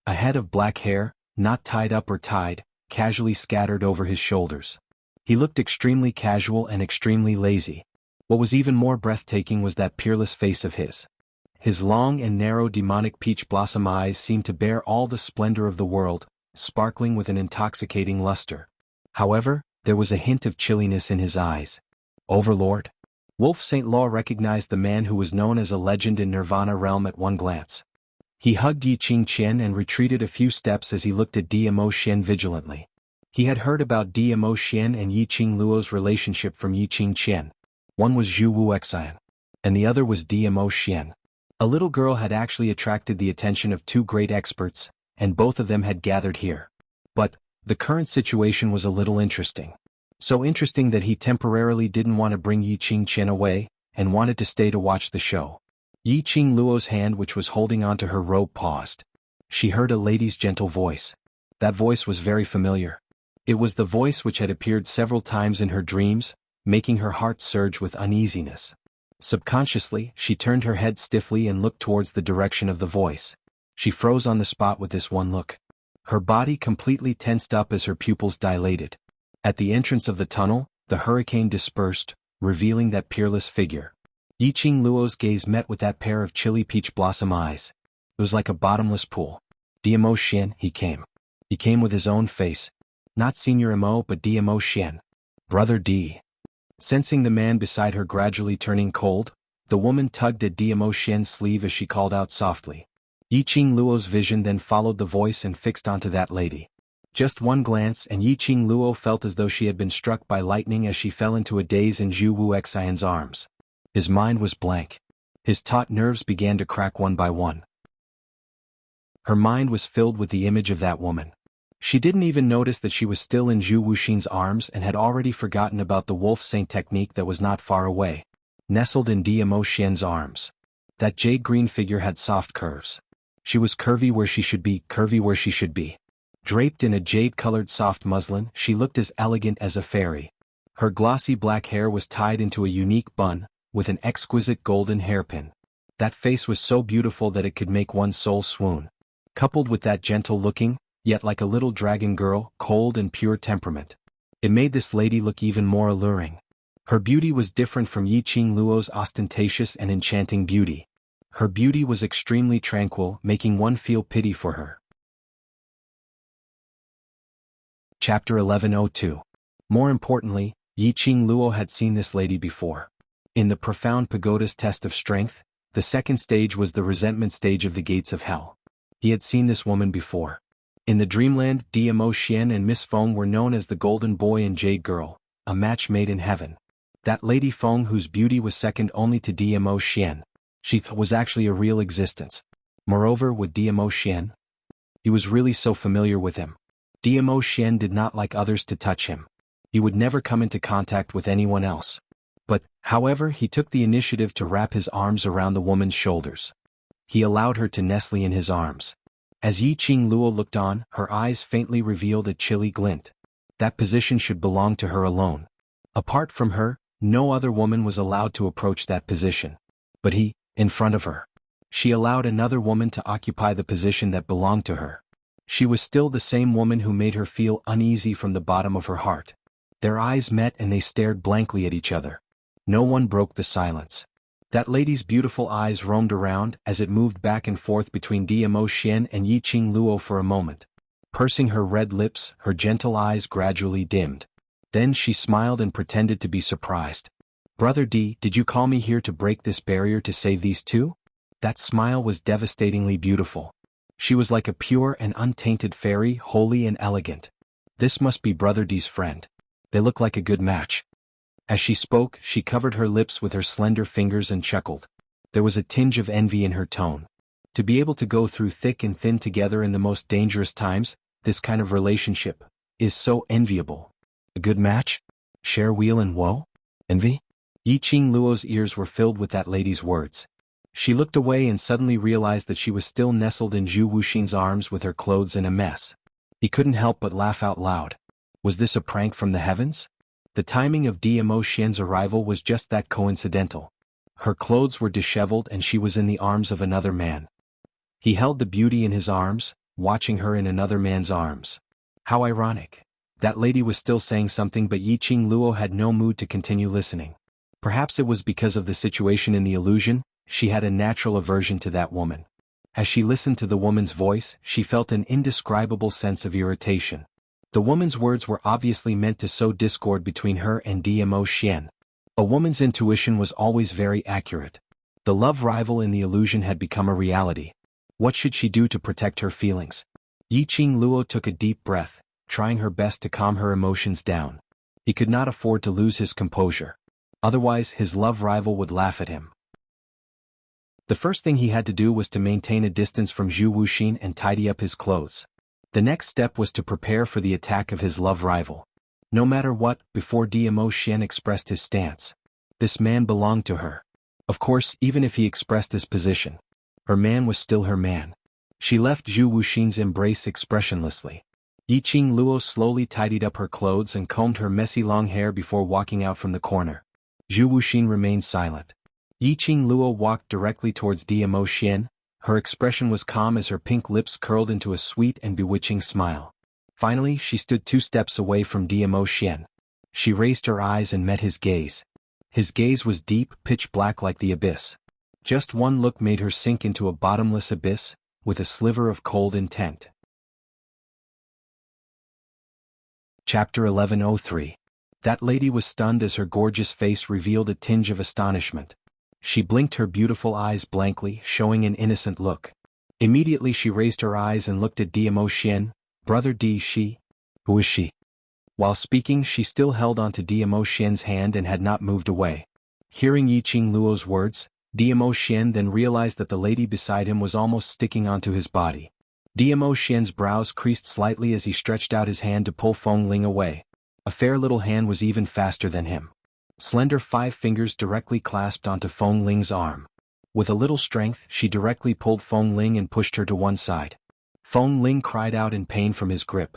A head of black hair, not tied up or tied, casually scattered over his shoulders. He looked extremely casual and extremely lazy. What was even more breathtaking was that peerless face of his. His long and narrow demonic peach blossom eyes seemed to bear all the splendor of the world, sparkling with an intoxicating luster. However, there was a hint of chilliness in his eyes. Overlord? Wolf St. Law recognized the man who was known as a legend in Nirvana realm at one glance. He hugged Yi Qing Qian and retreated a few steps as he looked at Dmo Xian vigilantly. He had heard about Dmo Xian and Yi Qing Luo's relationship from Yi Qing Qian. One was Zhu Wuxian, and the other was Dmo Xian. A little girl had actually attracted the attention of two great experts, and both of them had gathered here. But the current situation was a little interesting. So interesting that he temporarily didn't want to bring Yi Qing Qian away, and wanted to stay to watch the show. Yi Qing Luo's hand, which was holding onto her robe, paused. She heard a lady's gentle voice. That voice was very familiar. It was the voice which had appeared several times in her dreams, making her heart surge with uneasiness. Subconsciously, she turned her head stiffly and looked towards the direction of the voice. She froze on the spot with this one look. Her body completely tensed up as her pupils dilated. At the entrance of the tunnel, the hurricane dispersed, revealing that peerless figure. Yi Qing Luo's gaze met with that pair of chilly peach blossom eyes. It was like a bottomless pool. Dmo Xian, he came. He came with his own face. Not Senior Mo, but Dmo Xian. Brother D. Sensing the man beside her gradually turning cold, the woman tugged at Dmo Xian's sleeve as she called out softly. Yi Qing Luo's vision then followed the voice and fixed onto that lady. Just one glance and Yi Qing Luo felt as though she had been struck by lightning as she fell into a daze in Zhu Wuxian's arms. His mind was blank. His taut nerves began to crack one by one. Her mind was filled with the image of that woman. She didn't even notice that she was still in Zhu Wuxian's arms and had already forgotten about the wolf saint technique that was not far away. Nestled in Dmo Xian's arms. That jade green figure had soft curves. She was curvy where she should be, curvy where she should be. Draped in a jade-colored soft muslin, she looked as elegant as a fairy. Her glossy black hair was tied into a unique bun, with an exquisite golden hairpin. That face was so beautiful that it could make one's soul swoon. Coupled with that gentle-looking, yet like a little dragon girl, cold and pure temperament. It made this lady look even more alluring. Her beauty was different from Yi Qing Luo's ostentatious and enchanting beauty. Her beauty was extremely tranquil, making one feel pity for her. Chapter 1102. More importantly, Yi Qing Luo had seen this lady before. In the profound pagoda's test of strength, the second stage was the resentment stage of the gates of hell. He had seen this woman before. In the dreamland, Dmo Xian and Miss Feng were known as the Golden Boy and Jade Girl, a match made in heaven. That Lady Feng, whose beauty was second only to Dmo Xian, she was actually a real existence. Moreover, with Dmo Xian, he was really so familiar with him. Dmo Xian did not like others to touch him. He would never come into contact with anyone else. But, however, he took the initiative to wrap his arms around the woman's shoulders. He allowed her to nestle in his arms. As Yi Qing Luo looked on, her eyes faintly revealed a chilly glint. That position should belong to her alone. Apart from her, no other woman was allowed to approach that position. But he, in front of her. She allowed another woman to occupy the position that belonged to her. She was still the same woman who made her feel uneasy from the bottom of her heart. Their eyes met and they stared blankly at each other. No one broke the silence. That lady's beautiful eyes roamed around as it moved back and forth between Dmo Xian and Yi Qing Luo for a moment. Pursing her red lips, her gentle eyes gradually dimmed. Then she smiled and pretended to be surprised. "Brother D, did you call me here to break this barrier to save these two?" That smile was devastatingly beautiful. She was like a pure and untainted fairy, holy and elegant. This must be Brother D's friend. They look like a good match. As she spoke, she covered her lips with her slender fingers and chuckled. There was a tinge of envy in her tone. To be able to go through thick and thin together in the most dangerous times, this kind of relationship is so enviable. A good match? Share weal and woe? Envy? Yi Qing Luo's ears were filled with that lady's words. She looked away and suddenly realized that she was still nestled in Zhu Wuxin's arms with her clothes in a mess. He couldn't help but laugh out loud. Was this a prank from the heavens? The timing of Dmo Xian's arrival was just that coincidental. Her clothes were disheveled and she was in the arms of another man. He held the beauty in his arms, watching her in another man's arms. How ironic. That lady was still saying something, but Yi Qing Luo had no mood to continue listening. Perhaps it was because of the situation in the illusion, she had a natural aversion to that woman. As she listened to the woman's voice, she felt an indescribable sense of irritation. The woman's words were obviously meant to sow discord between her and Dmo Xian. A woman's intuition was always very accurate. The love rival in the illusion had become a reality. What should she do to protect her feelings? Yi Qing Luo took a deep breath, trying her best to calm her emotions down. He could not afford to lose his composure. Otherwise, his love rival would laugh at him. The first thing he had to do was to maintain a distance from Zhu Wuxin and tidy up his clothes. The next step was to prepare for the attack of his love rival. No matter what, before Dmo Xian expressed his stance, this man belonged to her. Of course, even if he expressed his position, her man was still her man. She left Zhu Wuxin's embrace expressionlessly. Yi Qing Luo slowly tidied up her clothes and combed her messy long hair before walking out from the corner. Zhu Wuxin remained silent. Yi Qing Luo walked directly towards Dmo Xian. Her expression was calm as her pink lips curled into a sweet and bewitching smile. Finally, she stood 2 steps away from Dmo Xian. She raised her eyes and met his gaze. His gaze was deep, pitch black like the abyss. Just one look made her sink into a bottomless abyss, with a sliver of cold intent. Chapter 1103. That lady was stunned as her gorgeous face revealed a tinge of astonishment. She blinked her beautiful eyes blankly, showing an innocent look. Immediately she raised her eyes and looked at Dmo Xian. Brother D. Shi? Who is she? While speaking, she still held onto Dmo Xian's hand and had not moved away. Hearing Yi Qing Luo's words, Dmo Xian then realized that the lady beside him was almost sticking onto his body. Dmo Xian's brows creased slightly as he stretched out his hand to pull Feng Ling away. A fair little hand was even faster than him. Slender 5 fingers directly clasped onto Feng Ling's arm. With a little strength, she directly pulled Feng Ling and pushed her to one side. Feng Ling cried out in pain from his grip.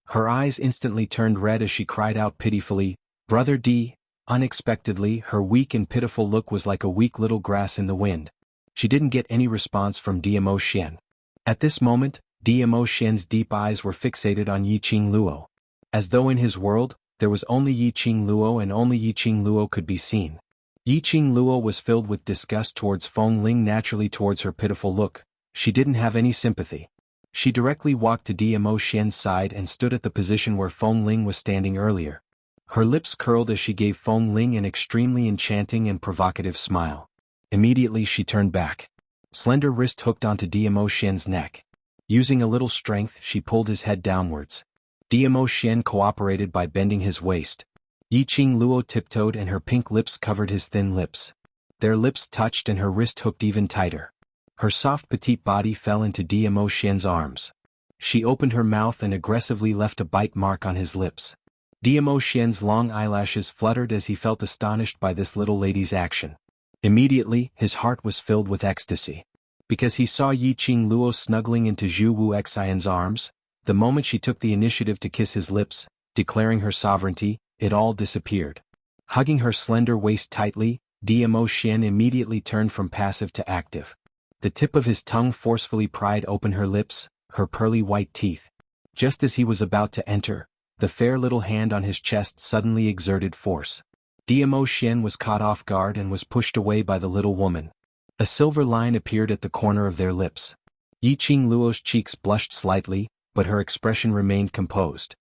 Her eyes instantly turned red as she cried out pitifully, "Brother D." Unexpectedly, her weak and pitiful look was like a weak little grass in the wind. She didn't get any response from Dmo Xian. At this moment, Dmo Xian's deep eyes were fixated on Yi Qing Luo. As though in his world, there was only Yi Qing Luo and only Yi Qing Luo could be seen. Yi Qing Luo was filled with disgust towards Feng Ling, naturally towards her pitiful look. She didn't have any sympathy. She directly walked to Dmo Xian's side and stood at the position where Feng Ling was standing earlier. Her lips curled as she gave Feng Ling an extremely enchanting and provocative smile. Immediately she turned back. Slender wrist hooked onto Dmo Xian's neck. Using a little strength, she pulled his head downwards. Dmo Xian cooperated by bending his waist. Yi Qing Luo tiptoed and her pink lips covered his thin lips. Their lips touched and her wrist hooked even tighter. Her soft petite body fell into Dmo Xian's arms. She opened her mouth and aggressively left a bite mark on his lips. Dmo Xian's long eyelashes fluttered as he felt astonished by this little lady's action. Immediately, his heart was filled with ecstasy. Because he saw Yi Qing Luo snuggling into Zhu Wuxian's arms, the moment she took the initiative to kiss his lips, declaring her sovereignty, it all disappeared. Hugging her slender waist tightly, Dmo Xian immediately turned from passive to active. The tip of his tongue forcefully pried open her lips, her pearly white teeth. Just as he was about to enter, the fair little hand on his chest suddenly exerted force. Dmo Xian was caught off guard and was pushed away by the little woman. A silver line appeared at the corner of their lips. Yi Qing Luo's cheeks blushed slightly, but her expression remained composed.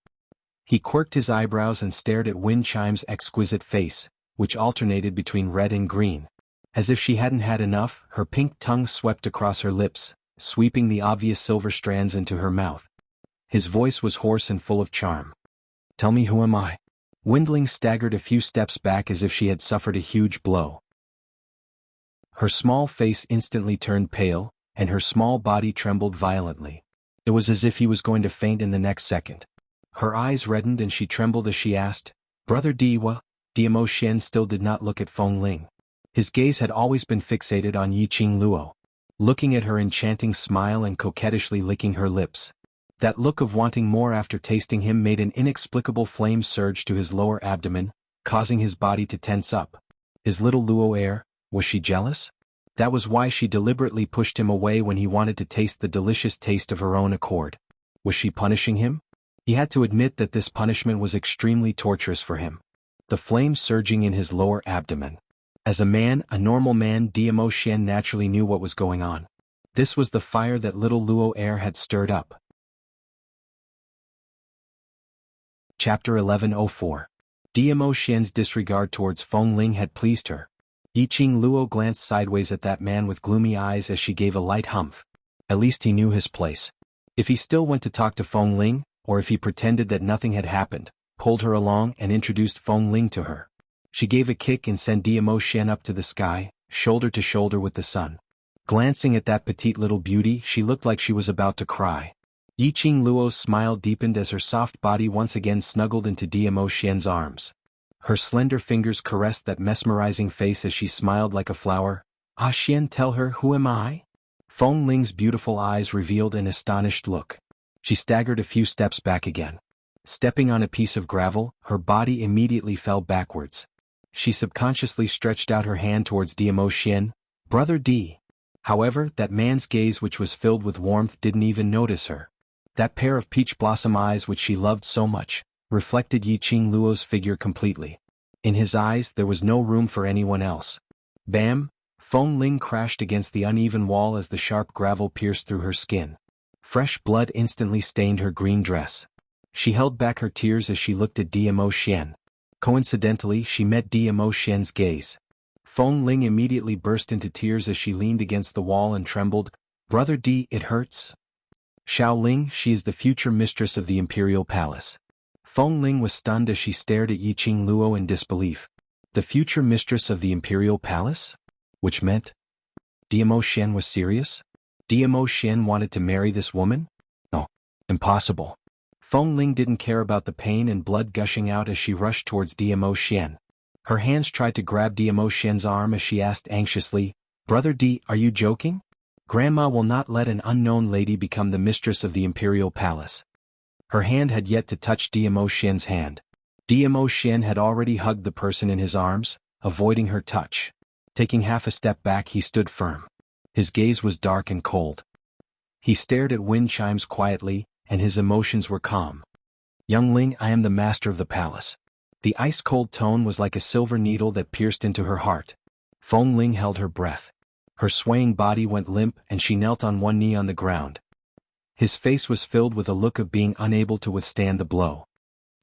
He quirked his eyebrows and stared at Wind Chime's exquisite face, which alternated between red and green. As if she hadn't had enough, her pink tongue swept across her lips, sweeping the obvious silver strands into her mouth. His voice was hoarse and full of charm. "Tell me, who am I?" Windling staggered a few steps back as if she had suffered a huge blow. Her small face instantly turned pale, and her small body trembled violently. It was as if he was going to faint in the next second. Her eyes reddened and she trembled as she asked, "Brother Diwa?" Diamo Xian still did not look at Feng Ling. His gaze had always been fixated on Yiqing Luo, looking at her enchanting smile and coquettishly licking her lips. That look of wanting more after tasting him made an inexplicable flame surge to his lower abdomen, causing his body to tense up. His little Luo heir, was she jealous? That was why she deliberately pushed him away when he wanted to taste the delicious taste of her own accord. Was she punishing him? He had to admit that this punishment was extremely torturous for him. The flame surging in his lower abdomen. As a man, a normal man, Diamo Xian naturally knew what was going on. This was the fire that little Luo heir had stirred up. Chapter 1104. Diamo Xian's disregard towards Feng Ling had pleased her. Yiqing Luo glanced sideways at that man with gloomy eyes as she gave a light humph. At least he knew his place. If he still went to talk to Feng Ling, or if he pretended that nothing had happened, pulled her along and introduced Feng Ling to her. She gave a kick and sent Diamo Xian up to the sky, shoulder to shoulder with the sun. Glancing at that petite little beauty, she looked like she was about to cry. Yiqing Luo's smile deepened as her soft body once again snuggled into Diamo Xian's arms. Her slender fingers caressed that mesmerizing face as she smiled like a flower. "Ah Xian, tell her, who am I?" Feng Ling's beautiful eyes revealed an astonished look. She staggered a few steps back again. Stepping on a piece of gravel, her body immediately fell backwards. She subconsciously stretched out her hand towards Diamo Xian. "Brother D." However, that man's gaze, which was filled with warmth, didn't even notice her. That pair of peach blossom eyes which she loved so much, reflected Yiqing Luo's figure completely. In his eyes there was no room for anyone else. Bam! Feng Ling crashed against the uneven wall as the sharp gravel pierced through her skin. Fresh blood instantly stained her green dress. She held back her tears as she looked at Diamo Xian. Coincidentally, she met Diamo Xian's gaze. Feng Ling immediately burst into tears as she leaned against the wall and trembled. "Brother D, it hurts." "Xiao Ling, she is the future mistress of the imperial palace." Feng Ling was stunned as she stared at Yiqing Luo in disbelief. The future mistress of the imperial palace? Which meant? Diamo Xian was serious? Diamo Xian wanted to marry this woman? No. Impossible. Feng Ling didn't care about the pain and blood gushing out as she rushed towards Diamo Xian. Her hands tried to grab Diamo Xian's arm as she asked anxiously, "Brother D, are you joking? Grandma will not let an unknown lady become the mistress of the imperial palace." Her hand had yet to touch Diamo Xian's hand. Diamo Xian had already hugged the person in his arms, avoiding her touch. Taking half a step back, he stood firm. His gaze was dark and cold. He stared at wind chimes quietly, and his emotions were calm. "Young Ling, I am the master of the palace." The ice-cold tone was like a silver needle that pierced into her heart. Feng Ling held her breath. Her swaying body went limp and she knelt on one knee on the ground. His face was filled with a look of being unable to withstand the blow.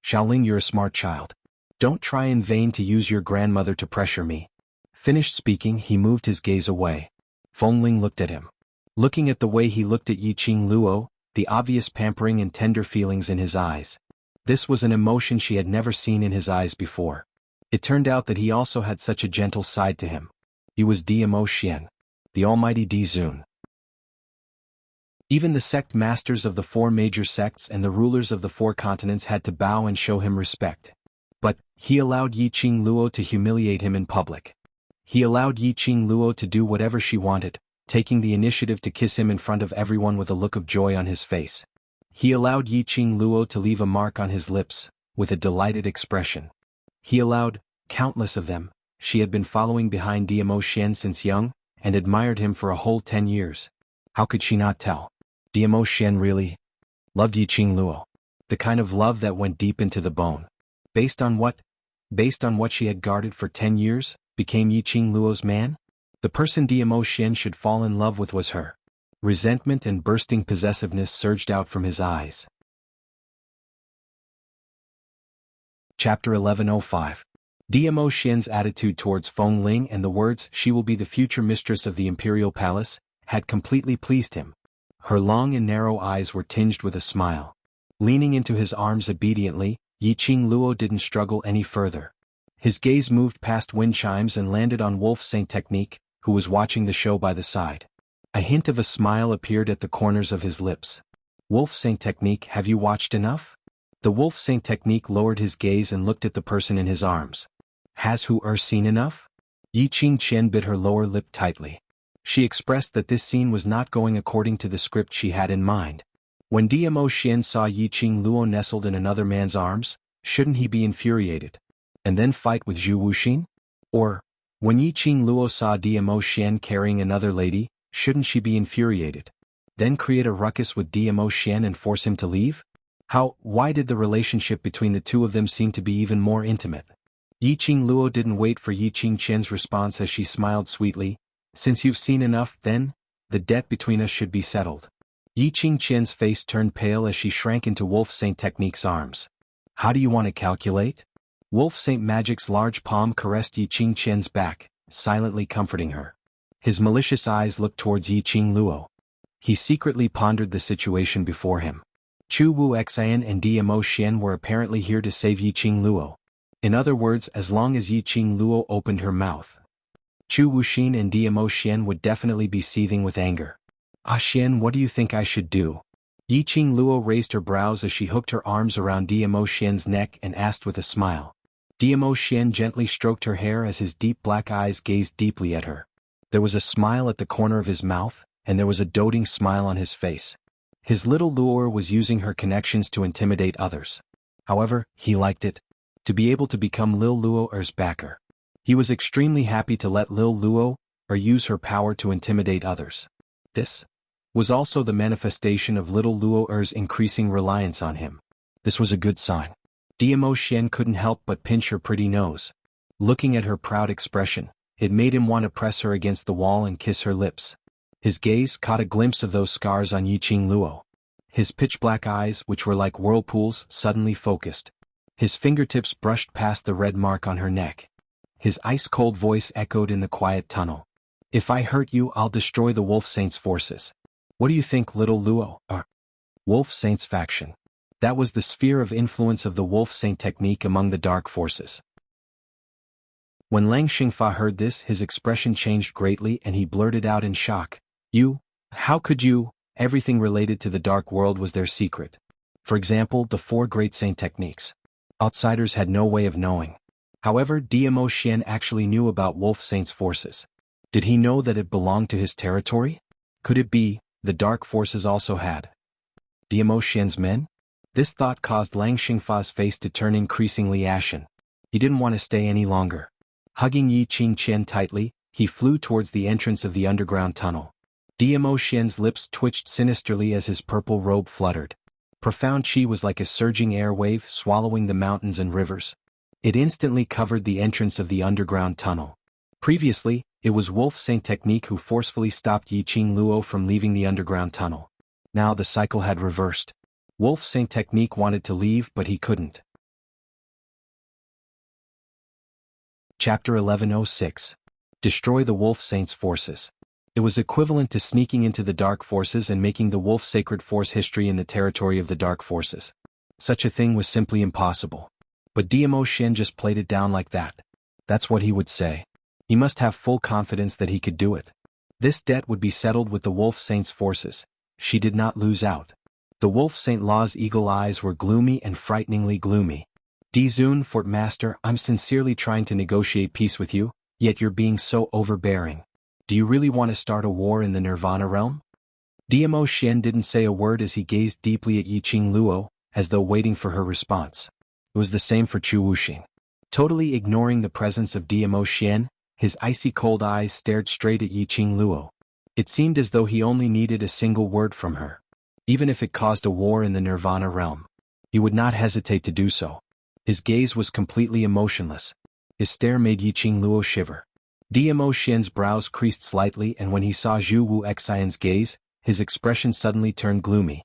"Xiaoling, you're a smart child. Don't try in vain to use your grandmother to pressure me." Finished speaking, he moved his gaze away. Feng Ling looked at him. Looking at the way he looked at Yiqing Luo, the obvious pampering and tender feelings in his eyes. This was an emotion she had never seen in his eyes before. It turned out that he also had such a gentle side to him. He was Diamo Xian, the almighty Di Zun. Even the sect masters of the 4 major sects and the rulers of the 4 continents had to bow and show him respect. But he allowed Yiqing Luo to humiliate him in public. He allowed Yiqing Luo to do whatever she wanted, taking the initiative to kiss him in front of everyone with a look of joy on his face. He allowed Yiqing Luo to leave a mark on his lips, with a delighted expression. He allowed, countless of them, she had been following behind Diamo Xian since young, and admired him for a whole 10 years. How could she not tell? Diamo Xian really loved Yiqing Luo. The kind of love that went deep into the bone. Based on what? Based on what she had guarded for 10 years, became Yiqing Luo's man? The person Diamo Xian should fall in love with was her. Resentment and bursting possessiveness surged out from his eyes. Chapter 1105. Diamo Xian's attitude towards Feng Ling and the words, "She will be the future mistress of the imperial palace," had completely pleased him. Her long and narrow eyes were tinged with a smile. Leaning into his arms obediently, Yiqing Luo didn't struggle any further. His gaze moved past wind chimes and landed on Wolf Saint Technique, who was watching the show by the side. A hint of a smile appeared at the corners of his lips. Wolf Saint Technique, have you watched enough? The Wolf Saint Technique lowered his gaze and looked at the person in his arms. Has Hu seen enough? Yi Qing Qian bit her lower lip tightly. She expressed that this scene was not going according to the script she had in mind. When Dmo Xian saw Yi Qing Luo nestled in another man's arms, shouldn't he be infuriated? And then fight with Zhu Wuxin? Or, when Yi Qing Luo saw Dmo Xian carrying another lady, shouldn't she be infuriated? Then create a ruckus with Dmo Xian and force him to leave? Why did the relationship between the two of them seem to be even more intimate? Yi Qing Luo didn't wait for Yi Qing Qian's response as she smiled sweetly. Since you've seen enough, then, the debt between us should be settled. Yi Qing Qian's face turned pale as she shrank into Wolf Saint Technique's arms. How do you want to calculate? Wolf Saint Magic's large palm caressed Yi Qing Qian's back, silently comforting her. His malicious eyes looked towards Yi Qing Luo. He secretly pondered the situation before him. Chu Wu Xian and Dmo Xian were apparently here to save Yi Qing Luo. In other words, as long as Yi Qing Luo opened her mouth, Chu Wuxin and Dmo Xian would definitely be seething with anger. Ah Xian, what do you think I should do? Yi Qing Luo raised her brows as she hooked her arms around Dmo Xian's neck and asked with a smile. Dmo Xian gently stroked her hair as his deep black eyes gazed deeply at her. There was a smile at the corner of his mouth, and there was a doting smile on his face. His little Luo was using her connections to intimidate others. However, he liked it. To be able to become Lil Luo's backer. He was extremely happy to let Lil Luo use her power to intimidate others. This was also the manifestation of little Luo's increasing reliance on him. This was a good sign. Dmo Xian couldn't help but pinch her pretty nose. Looking at her proud expression, it made him want to press her against the wall and kiss her lips. His gaze caught a glimpse of those scars on Yi Qing Luo. His pitch-black eyes, which were like whirlpools, suddenly focused. His fingertips brushed past the red mark on her neck. His ice-cold voice echoed in the quiet tunnel. If I hurt you, I'll destroy the Wolf Saint's forces. What do you think, little Luo? Wolf Saint's faction. That was the sphere of influence of the Wolf Saint Technique among the dark forces. When Lang Xingfa heard this, his expression changed greatly and he blurted out in shock. How could you? Everything related to the dark world was their secret. For example, the 4 great saint techniques. Outsiders had no way of knowing. However, Dmo Xian actually knew about Wolf Saint's forces. Did he know that it belonged to his territory? Could it be, the dark forces also had Dmo Xian's men? This thought caused Lang Xingfa's face to turn increasingly ashen. He didn't want to stay any longer. Hugging Yi Qing Qian tightly, he flew towards the entrance of the underground tunnel. Dmo Xian's lips twitched sinisterly as his purple robe fluttered. Profound qi was like a surging air wave swallowing the mountains and rivers. It instantly covered the entrance of the underground tunnel. Previously, it was Wolf Saint Technique who forcefully stopped Yi Qing Luo from leaving the underground tunnel. Now the cycle had reversed. Wolf Saint Technique wanted to leave but he couldn't. Chapter 1106. Destroy the Wolf Saint's forces. It was equivalent to sneaking into the Dark Forces and making the Wolf Sacred Force history in the territory of the Dark Forces. Such a thing was simply impossible. But Dmo Xian just played it down like that. That's what he would say. He must have full confidence that he could do it. This debt would be settled with the Wolf Saint's forces. She did not lose out. The Wolf Saint Law's eagle eyes were gloomy and frighteningly gloomy. Dizun, Fort Master, I'm sincerely trying to negotiate peace with you, yet you're being so overbearing. Do you really want to start a war in the Nirvana realm? Dmo Xian didn't say a word as he gazed deeply at Yi Qing Luo, as though waiting for her response. It was the same for Chu Wuxing. Totally ignoring the presence of Dmo Xian, his icy cold eyes stared straight at Yi Qing Luo. It seemed as though he only needed a single word from her. Even if it caused a war in the Nirvana realm, he would not hesitate to do so. His gaze was completely emotionless. His stare made Yi Qing Luo shiver. Dmo Xian's brows creased slightly, and when he saw Zhu Wu Xian's gaze, his expression suddenly turned gloomy.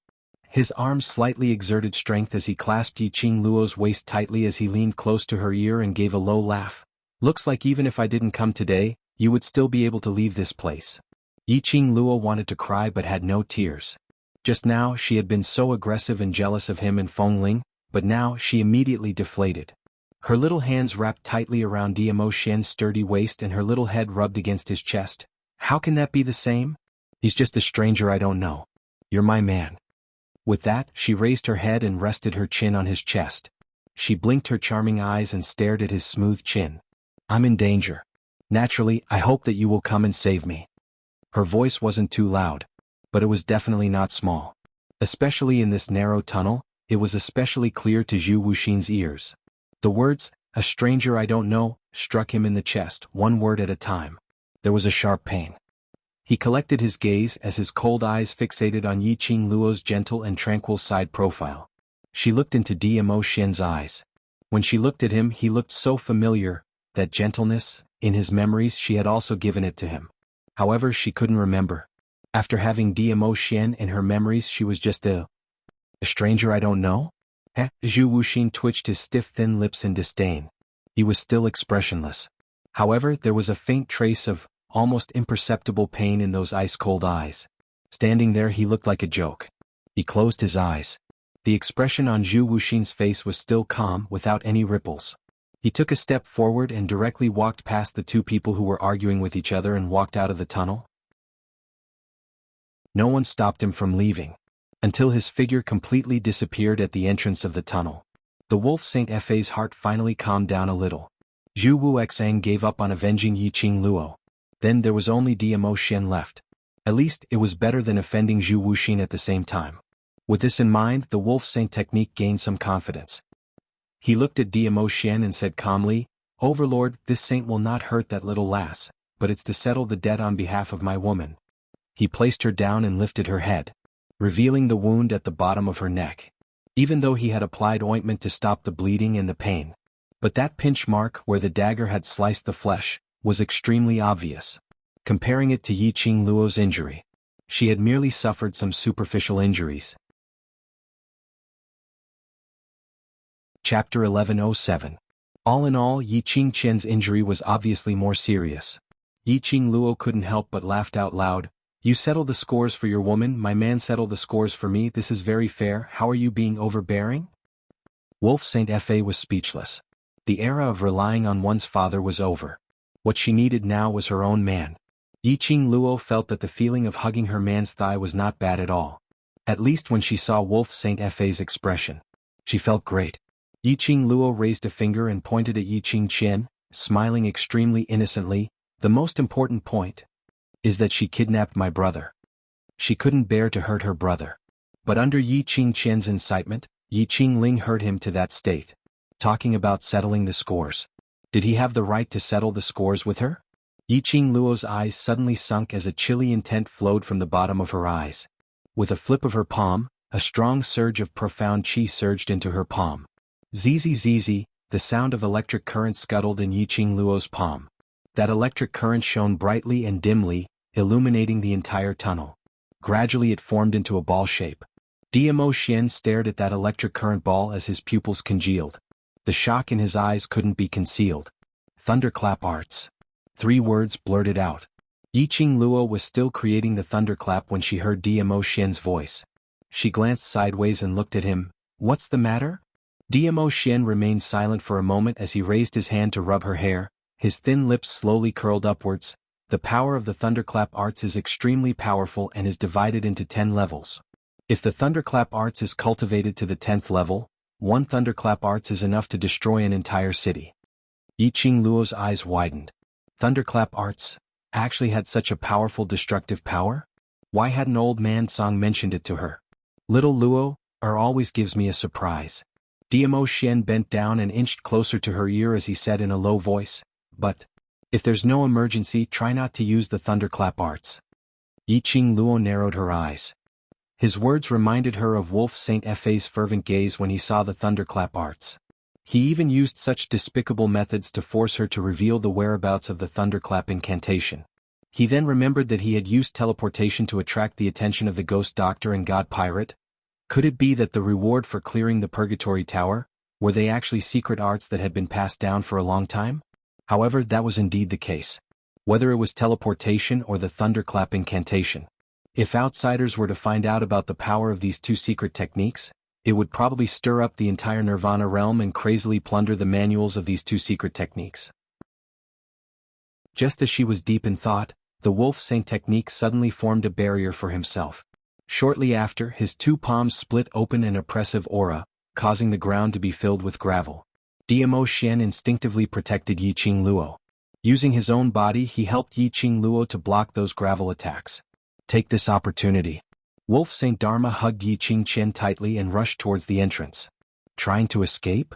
His arms slightly exerted strength as he clasped Yi Qing Luo's waist tightly as he leaned close to her ear and gave a low laugh. Looks like even if I didn't come today, you would still be able to leave this place. Yi Qing Luo wanted to cry but had no tears. Just now she had been so aggressive and jealous of him and Feng Ling, but now she immediately deflated. Her little hands wrapped tightly around Dmo Xian's sturdy waist and her little head rubbed against his chest. How can that be the same? He's just a stranger I don't know. You're my man. With that, she raised her head and rested her chin on his chest. She blinked her charming eyes and stared at his smooth chin. I'm in danger. Naturally, I hope that you will come and save me. Her voice wasn't too loud, but it was definitely not small. Especially in this narrow tunnel, it was especially clear to Zhu Wuxin's ears. The words, "a stranger I don't know," struck him in the chest, one word at a time. There was a sharp pain. He collected his gaze as his cold eyes fixated on Yiqing Luo's gentle and tranquil side profile. She looked into Dmo Xian's eyes. When she looked at him, he looked so familiar, that gentleness, in his memories she had also given it to him. However, she couldn't remember. After having Dmo Xian in her memories, she was just a stranger I don't know? Zhu Wuxin twitched his stiff thin lips in disdain. He was still expressionless. However, there was a faint trace of, almost imperceptible pain in those ice-cold eyes. Standing there he looked like a joke. He closed his eyes. The expression on Zhu Wuxin's face was still calm, without any ripples. He took a step forward and directly walked past the two people who were arguing with each other and walked out of the tunnel. No one stopped him from leaving, until his figure completely disappeared at the entrance of the tunnel. The wolf Saint Fa's heart finally calmed down a little. Zhu Wuxang gave up on avenging Yiqing Luo. Then there was only Dmo Xian left. At least it was better than offending Zhu Wuxin at the same time. With this in mind, the wolf saint technique gained some confidence. He looked at Dmo Xian and said calmly, "Overlord, this saint will not hurt that little lass, but it's to settle the debt on behalf of my woman." He placed her down and lifted her head, revealing the wound at the bottom of her neck. Even though he had applied ointment to stop the bleeding and the pain, but that pinch mark where the dagger had sliced the flesh was extremely obvious. Comparing it to Yiqing Luo's injury, she had merely suffered some superficial injuries. Chapter 1107. All in all, Yiqing Qian's injury was obviously more serious. Yiqing Luo couldn't help but laughed out loud. "You settle the scores for your woman, my man settle the scores for me, this is very fair, how are you being overbearing?" Wolf Saint Fa was speechless. The era of relying on one's father was over. What she needed now was her own man. Yiqing Luo felt that the feeling of hugging her man's thigh was not bad at all. At least when she saw Wolf Saint Fa's expression. She felt great. Yiqing Luo raised a finger and pointed at Yiqing Qian, smiling extremely innocently. "The most important point is that she kidnapped my brother." She couldn't bear to hurt her brother. But under Yiqing Qian's incitement, Yiqing Ling hurt him to that state. Talking about settling the scores. Did he have the right to settle the scores with her? Yiqing Luo's eyes suddenly sunk as a chilly intent flowed from the bottom of her eyes. With a flip of her palm, a strong surge of profound qi surged into her palm. Zzz, the sound of electric current scuttled in Yiqing Luo's palm. That electric current shone brightly and dimly, illuminating the entire tunnel. Gradually it formed into a ball shape. Dmo Xian stared at that electric current ball as his pupils congealed. The shock in his eyes couldn't be concealed. "Thunderclap arts." 3 words blurted out. Yiqing Luo was still creating the thunderclap when she heard Dmo Xian's voice. She glanced sideways and looked at him. "What's the matter?" Dmo Xian remained silent for a moment as he raised his hand to rub her hair. His thin lips slowly curled upwards. "The power of the thunderclap arts is extremely powerful and is divided into 10 levels. If the thunderclap arts is cultivated to the 10th level, one thunderclap arts is enough to destroy an entire city." Yiqing Luo's eyes widened. Thunderclap arts actually had such a powerful destructive power? Why hadn't old man Song mentioned it to her? Little Luo always gives me a surprise. Dmo Xian bent down and inched closer to her ear as he said in a low voice, "But if there's no emergency, try not to use the thunderclap arts." Yiqing Luo narrowed her eyes. His words reminded her of Wolf Saint Fa's fervent gaze when he saw the thunderclap arts. He even used such despicable methods to force her to reveal the whereabouts of the thunderclap incantation. He then remembered that he had used teleportation to attract the attention of the ghost doctor and god pirate. Could it be that the reward for clearing the Purgatory Tower, were they actually secret arts that had been passed down for a long time? However, that was indeed the case. Whether it was teleportation or the thunderclap incantation. If outsiders were to find out about the power of these 2 secret techniques, it would probably stir up the entire Nirvana realm and crazily plunder the manuals of these 2 secret techniques. Just as she was deep in thought, the wolf saint technique suddenly formed a barrier for himself. Shortly after, his two palms split open an oppressive aura, causing the ground to be filled with gravel. Diamo Xian instinctively protected Yi Qing Luo. Using his own body, he helped Yi Qing Luo to block those gravel attacks. Take this opportunity. Wolf Saint Dharma hugged Yi Qing Qian tightly and rushed towards the entrance. Trying to escape?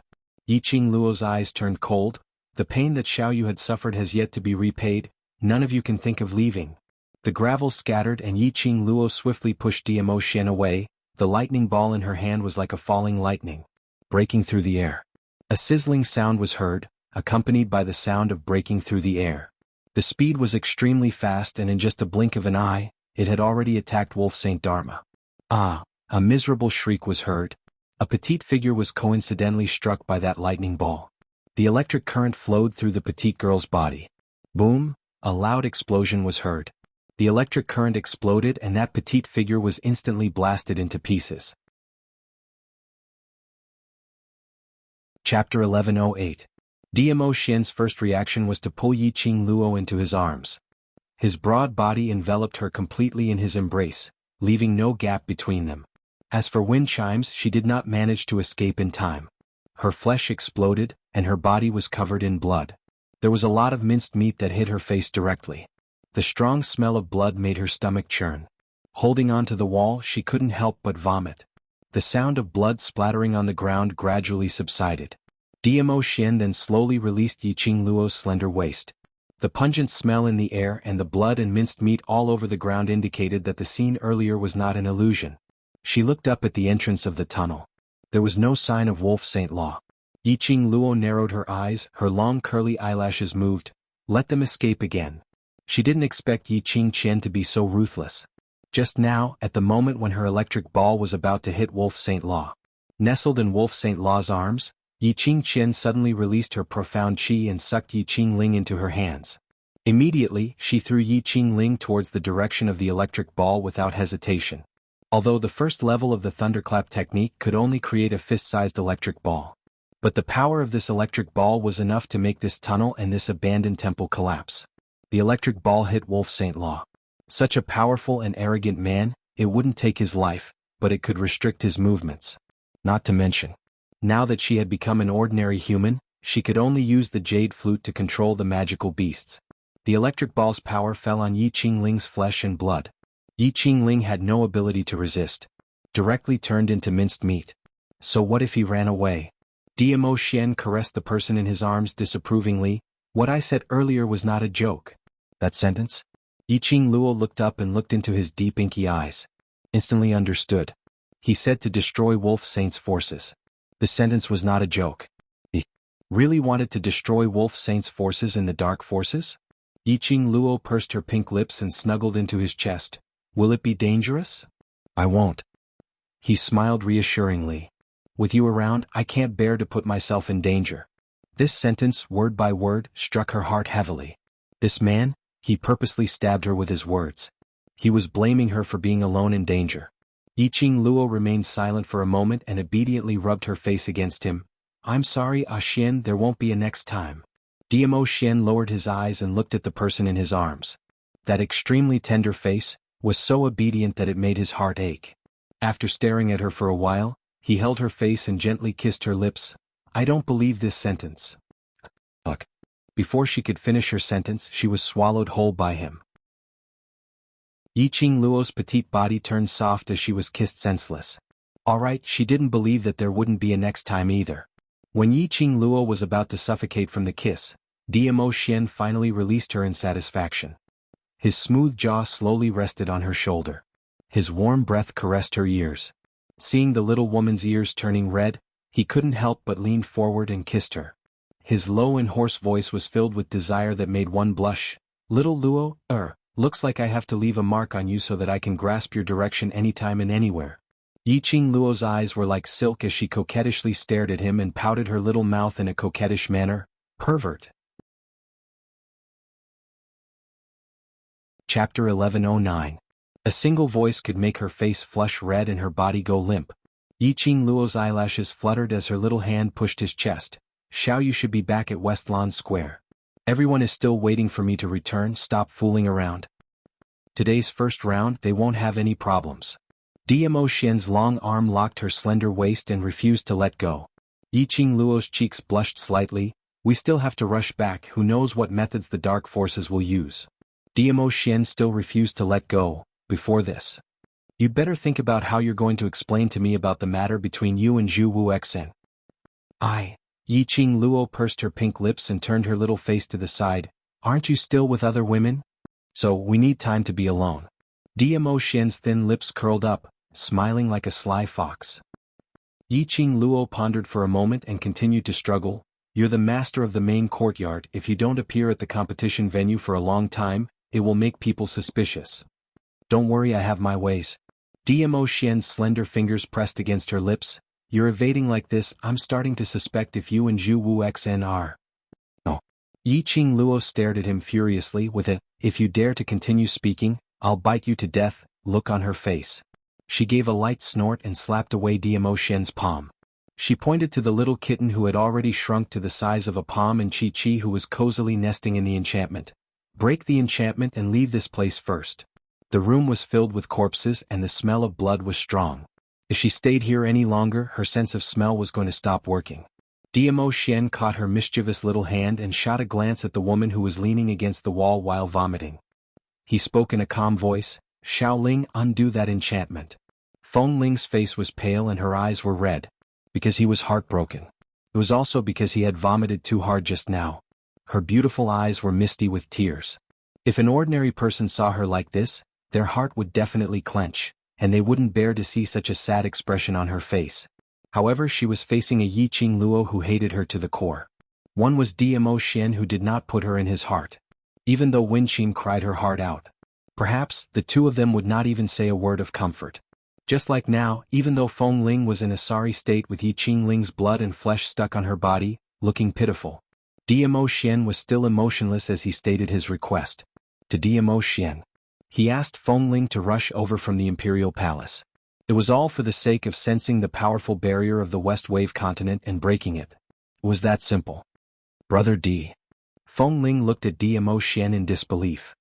Yi Qing Luo's eyes turned cold. The pain that Xiao Yu had suffered has yet to be repaid. None of you can think of leaving. The gravel scattered and Yi Qing Luo swiftly pushed Diamo Xian away. The lightning ball in her hand was like a falling lightning, breaking through the air. A sizzling sound was heard, accompanied by the sound of breaking through the air. The speed was extremely fast, and in just a blink of an eye, it had already attacked Wolf Saint Dharma. Ah! A miserable shriek was heard. A petite figure was coincidentally struck by that lightning ball. The electric current flowed through the petite girl's body. Boom! A loud explosion was heard. The electric current exploded and that petite figure was instantly blasted into pieces. Chapter 1108. Diamo Xian's first reaction was to pull Yi Qing Luo into his arms. His broad body enveloped her completely in his embrace, leaving no gap between them. As for wind chimes, she did not manage to escape in time. Her flesh exploded, and her body was covered in blood. There was a lot of minced meat that hit her face directly. The strong smell of blood made her stomach churn. Holding onto the wall, she couldn't help but vomit. The sound of blood splattering on the ground gradually subsided. Diamo Xian then slowly released Yi Qing Luo's slender waist. The pungent smell in the air and the blood and minced meat all over the ground indicated that the scene earlier was not an illusion. She looked up at the entrance of the tunnel. There was no sign of Wolf Saint Law. Yi Qing Luo narrowed her eyes, her long curly eyelashes moved. Let them escape again. She didn't expect Yi Qing Qian to be so ruthless. Just now, at the moment when her electric ball was about to hit Wolf Saint Law. Nestled in Wolf Saint Law's arms, Yi Qing Qian suddenly released her profound qi and sucked Yi Qing Ling into her hands. Immediately, she threw Yi Qing Ling towards the direction of the electric ball without hesitation. Although the first level of the thunderclap technique could only create a fist-sized electric ball. But the power of this electric ball was enough to make this tunnel and this abandoned temple collapse. The electric ball hit Wolf Saint Law. Such a powerful and arrogant man, it wouldn't take his life, but it could restrict his movements. Not to mention, now that she had become an ordinary human, she could only use the jade flute to control the magical beasts. The electric ball's power fell on Yi Qing Ling's flesh and blood. Yi Qing Ling had no ability to resist. Directly turned into minced meat. So what if he ran away? Diamo Xian caressed the person in his arms disapprovingly. What I said earlier was not a joke. That sentence? Yi Qing Luo looked up and looked into his deep inky eyes. Instantly understood. He said to destroy Wolf Saint's forces. The sentence was not a joke. He really wanted to destroy Wolf Saint's forces in the dark forces? Yi Qing Luo pursed her pink lips and snuggled into his chest. Will it be dangerous? I won't. He smiled reassuringly. With you around, I can't bear to put myself in danger. This sentence, word by word, struck her heart heavily. This man, he purposely stabbed her with his words. He was blaming her for being alone in danger. Yi Qing Luo remained silent for a moment and obediently rubbed her face against him. I'm sorry, Xian, there won't be a next time. Diamo Xian lowered his eyes and looked at the person in his arms. That extremely tender face was so obedient that it made his heart ache. After staring at her for a while, he held her face and gently kissed her lips. I don't believe this sentence. Look. Before she could finish her sentence, she was swallowed whole by him. Yi Qing Luo's petite body turned soft as she was kissed senseless. Alright, she didn't believe that there wouldn't be a next time either. When Yi Qing Luo was about to suffocate from the kiss, Diamo Xian finally released her in satisfaction. His smooth jaw slowly rested on her shoulder. His warm breath caressed her ears. Seeing the little woman's ears turning red, he couldn't help but lean forward and kissed her. His low and hoarse voice was filled with desire that made one blush. Little Luo, looks like I have to leave a mark on you so that I can grasp your direction anytime and anywhere. Yi Qing Luo's eyes were like silk as she coquettishly stared at him and pouted her little mouth in a coquettish manner. Pervert. Chapter 1109. A single voice could make her face flush red and her body go limp. Yi Qing Luo's eyelashes fluttered as her little hand pushed his chest. Xiao Yu should be back at West Lawn Square. Everyone is still waiting for me to return, stop fooling around. Today's first round they won't have any problems. Dmo Xian's long arm locked her slender waist and refused to let go. Yiqing Luo's cheeks blushed slightly. We still have to rush back, who knows what methods the dark forces will use. Dmo Xian still refused to let go. Before this, you'd better think about how you're going to explain to me about the matter between you and Zhu Wuxia. Yiqing Luo pursed her pink lips and turned her little face to the side. Aren't you still with other women? So, we need time to be alone. Dmo Xian's thin lips curled up, smiling like a sly fox. Yiqing Luo pondered for a moment and continued to struggle. You're the master of the main courtyard. If you don't appear at the competition venue for a long time, it will make people suspicious. Don't worry, I have my ways. Dmo Xian's slender fingers pressed against her lips. You're evading like this, I'm starting to suspect if you and Zhu Wuxia are. No. Yiqing Luo stared at him furiously with a, if you dare to continue speaking, I'll bite you to death, look on her face. She gave a light snort and slapped away Dmo Xian's palm. She pointed to the little kitten who had already shrunk to the size of a palm and Chi-Chi who was cozily nesting in the enchantment. Break the enchantment and leave this place first. The room was filled with corpses and the smell of blood was strong. If she stayed here any longer, her sense of smell was going to stop working. Dmo Xian caught her mischievous little hand and shot a glance at the woman who was leaning against the wall while vomiting. He spoke in a calm voice, Xiaoling, undo that enchantment. Feng Ling's face was pale and her eyes were red. Because he was heartbroken. It was also because he had vomited too hard just now. Her beautiful eyes were misty with tears. If an ordinary person saw her like this, their heart would definitely clench, and they wouldn't bear to see such a sad expression on her face. However, she was facing a Yiqing Luo who hated her to the core. One was Dmo Xian who did not put her in his heart. Even though Wenqin cried her heart out. Perhaps, the two of them would not even say a word of comfort. Just like now, even though Feng Ling was in a sorry state with Yiqing Ling's blood and flesh stuck on her body, looking pitiful, Dmo Xian was still emotionless as he stated his request. To Dmo Xian, he asked Feng Ling to rush over from the Imperial Palace. It was all for the sake of sensing the powerful barrier of the West Wave continent and breaking it. It was that simple. Brother D. Feng Ling looked at Dmo Xian in disbelief.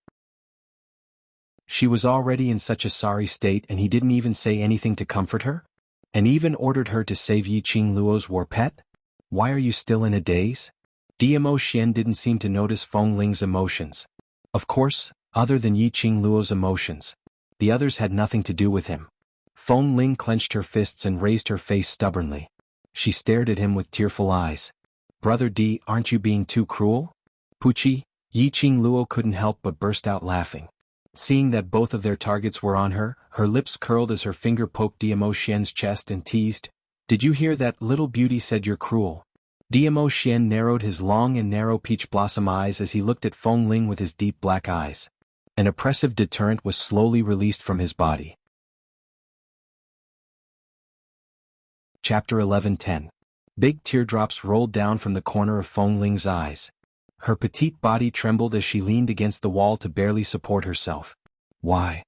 She was already in such a sorry state and he didn't even say anything to comfort her? And even ordered her to save Yiqing Luo's war pet? Why are you still in a daze? Dmo Xian didn't seem to notice Feng Ling's emotions. Of course, other than Yiqing Luo's emotions. The others had nothing to do with him. Feng Ling clenched her fists and raised her face stubbornly. She stared at him with tearful eyes. Brother D, aren't you being too cruel? Puchi, Yiqing Luo couldn't help but burst out laughing. Seeing that both of their targets were on her, her lips curled as her finger poked Dmo Xian's chest and teased, Did you hear that? Little beauty said you're cruel. Dmo Xian narrowed his long and narrow peach blossom eyes as he looked at Feng Ling with his deep black eyes. An oppressive deterrent was slowly released from his body. Chapter 11:10. Big teardrops rolled down from the corner of Feng Ling's eyes. Her petite body trembled as she leaned against the wall to barely support herself. Why?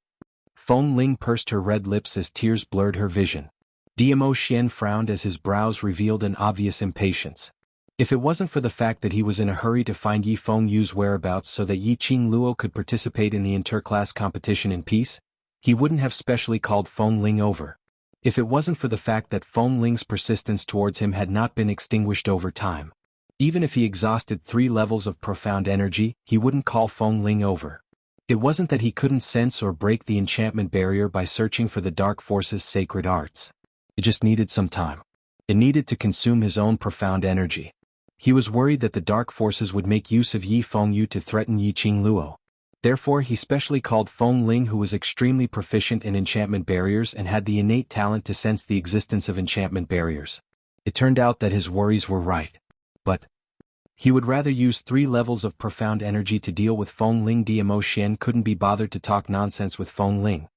Feng Ling pursed her red lips as tears blurred her vision. Dmo Xian frowned as his brows revealed an obvious impatience. If it wasn't for the fact that he was in a hurry to find Yi Fengyu's whereabouts so that Yiqing Luo could participate in the interclass competition in peace, he wouldn't have specially called Feng Ling over. If it wasn't for the fact that Feng Ling's persistence towards him had not been extinguished over time. Even if he exhausted 3 levels of profound energy, he wouldn't call Feng Ling over. It wasn't that he couldn't sense or break the enchantment barrier by searching for the dark force's sacred arts. It just needed some time. It needed to consume his own profound energy. He was worried that the dark forces would make use of Yi Fengyu to threaten Yiqing Luo. Therefore he specially called Feng Ling, who was extremely proficient in enchantment barriers and had the innate talent to sense the existence of enchantment barriers. It turned out that his worries were right. But he would rather use 3 levels of profound energy to deal with Feng Ling. Dmo Xian couldn't be bothered to talk nonsense with Feng Ling.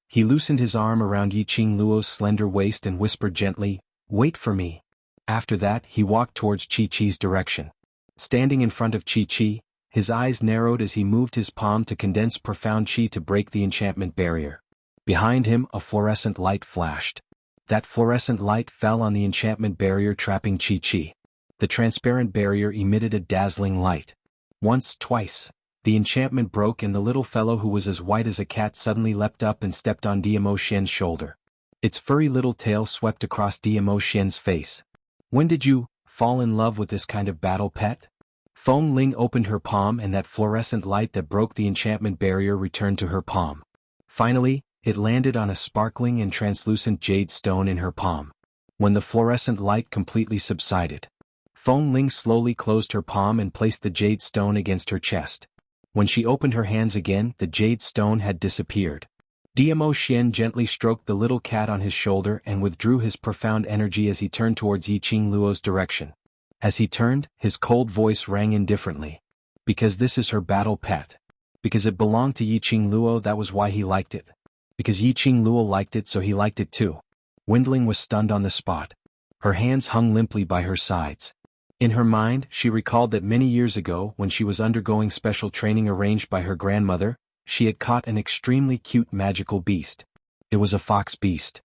He loosened his arm around Yiqing Luo's slender waist and whispered gently, "Wait for me." After that he walked towards Chi-Chi's direction. Standing in front of Chi-Chi, his eyes narrowed as he moved his palm to condense profound chi to break the enchantment barrier. Behind him a fluorescent light flashed. That fluorescent light fell on the enchantment barrier, trapping Chi-Chi. The transparent barrier emitted a dazzling light. Once, twice. The enchantment broke and the little fellow who was as white as a cat suddenly leapt up and stepped on Diamo Xian's shoulder. Its furry little tail swept across Diamo Xian's face. When did you fall in love with this kind of battle pet? Feng Ling opened her palm and that fluorescent light that broke the enchantment barrier returned to her palm. Finally, it landed on a sparkling and translucent jade stone in her palm. When the fluorescent light completely subsided, Feng Ling slowly closed her palm and placed the jade stone against her chest. When she opened her hands again, the jade stone had disappeared. Diamo Xian gently stroked the little cat on his shoulder and withdrew his profound energy as he turned towards Yiqing Luo's direction. As he turned, his cold voice rang indifferently. Because this is her battle pet. Because it belonged to Yiqing Luo, that was why he liked it. Because Yiqing Luo liked it, so he liked it too. Windling was stunned on the spot. Her hands hung limply by her sides. In her mind, she recalled that many years ago, when she was undergoing special training arranged by her grandmother, she had caught an extremely cute magical beast. It was a fox beast.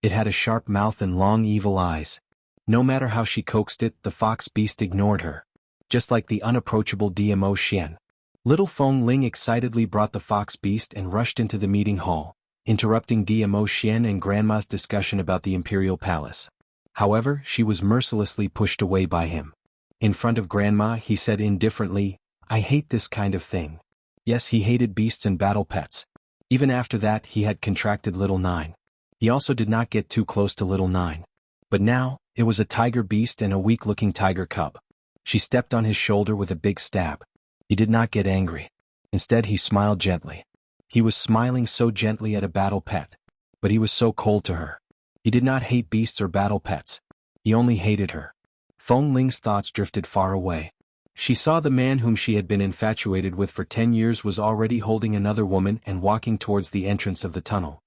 It had a sharp mouth and long evil eyes. No matter how she coaxed it, the fox beast ignored her. Just like the unapproachable Diamo Xian. Little Feng Ling excitedly brought the fox beast and rushed into the meeting hall, interrupting Diamo Xian and Grandma's discussion about the imperial palace. However, she was mercilessly pushed away by him. In front of Grandma, he said indifferently, "I hate this kind of thing." Yes, he hated beasts and battle pets. Even after that, he had contracted Little Nine. He also did not get too close to Little Nine. But now, it was a tiger beast and a weak-looking tiger cub. She stepped on his shoulder with a big stab. He did not get angry. Instead, he smiled gently. He was smiling so gently at a battle pet. But he was so cold to her. He did not hate beasts or battle pets. He only hated her. Feng Ling's thoughts drifted far away. She saw the man whom she had been infatuated with for 10 years was already holding another woman and walking towards the entrance of the tunnel.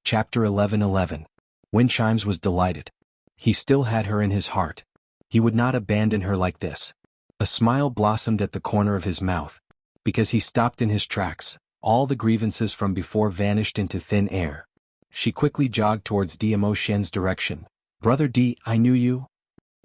Chapter 11:11. Wind Chimes was delighted. He still had her in his heart. He would not abandon her like this. A smile blossomed at the corner of his mouth. Because he stopped in his tracks, all the grievances from before vanished into thin air. She quickly jogged towards Diamo Xian's direction. "Brother Di, I knew you.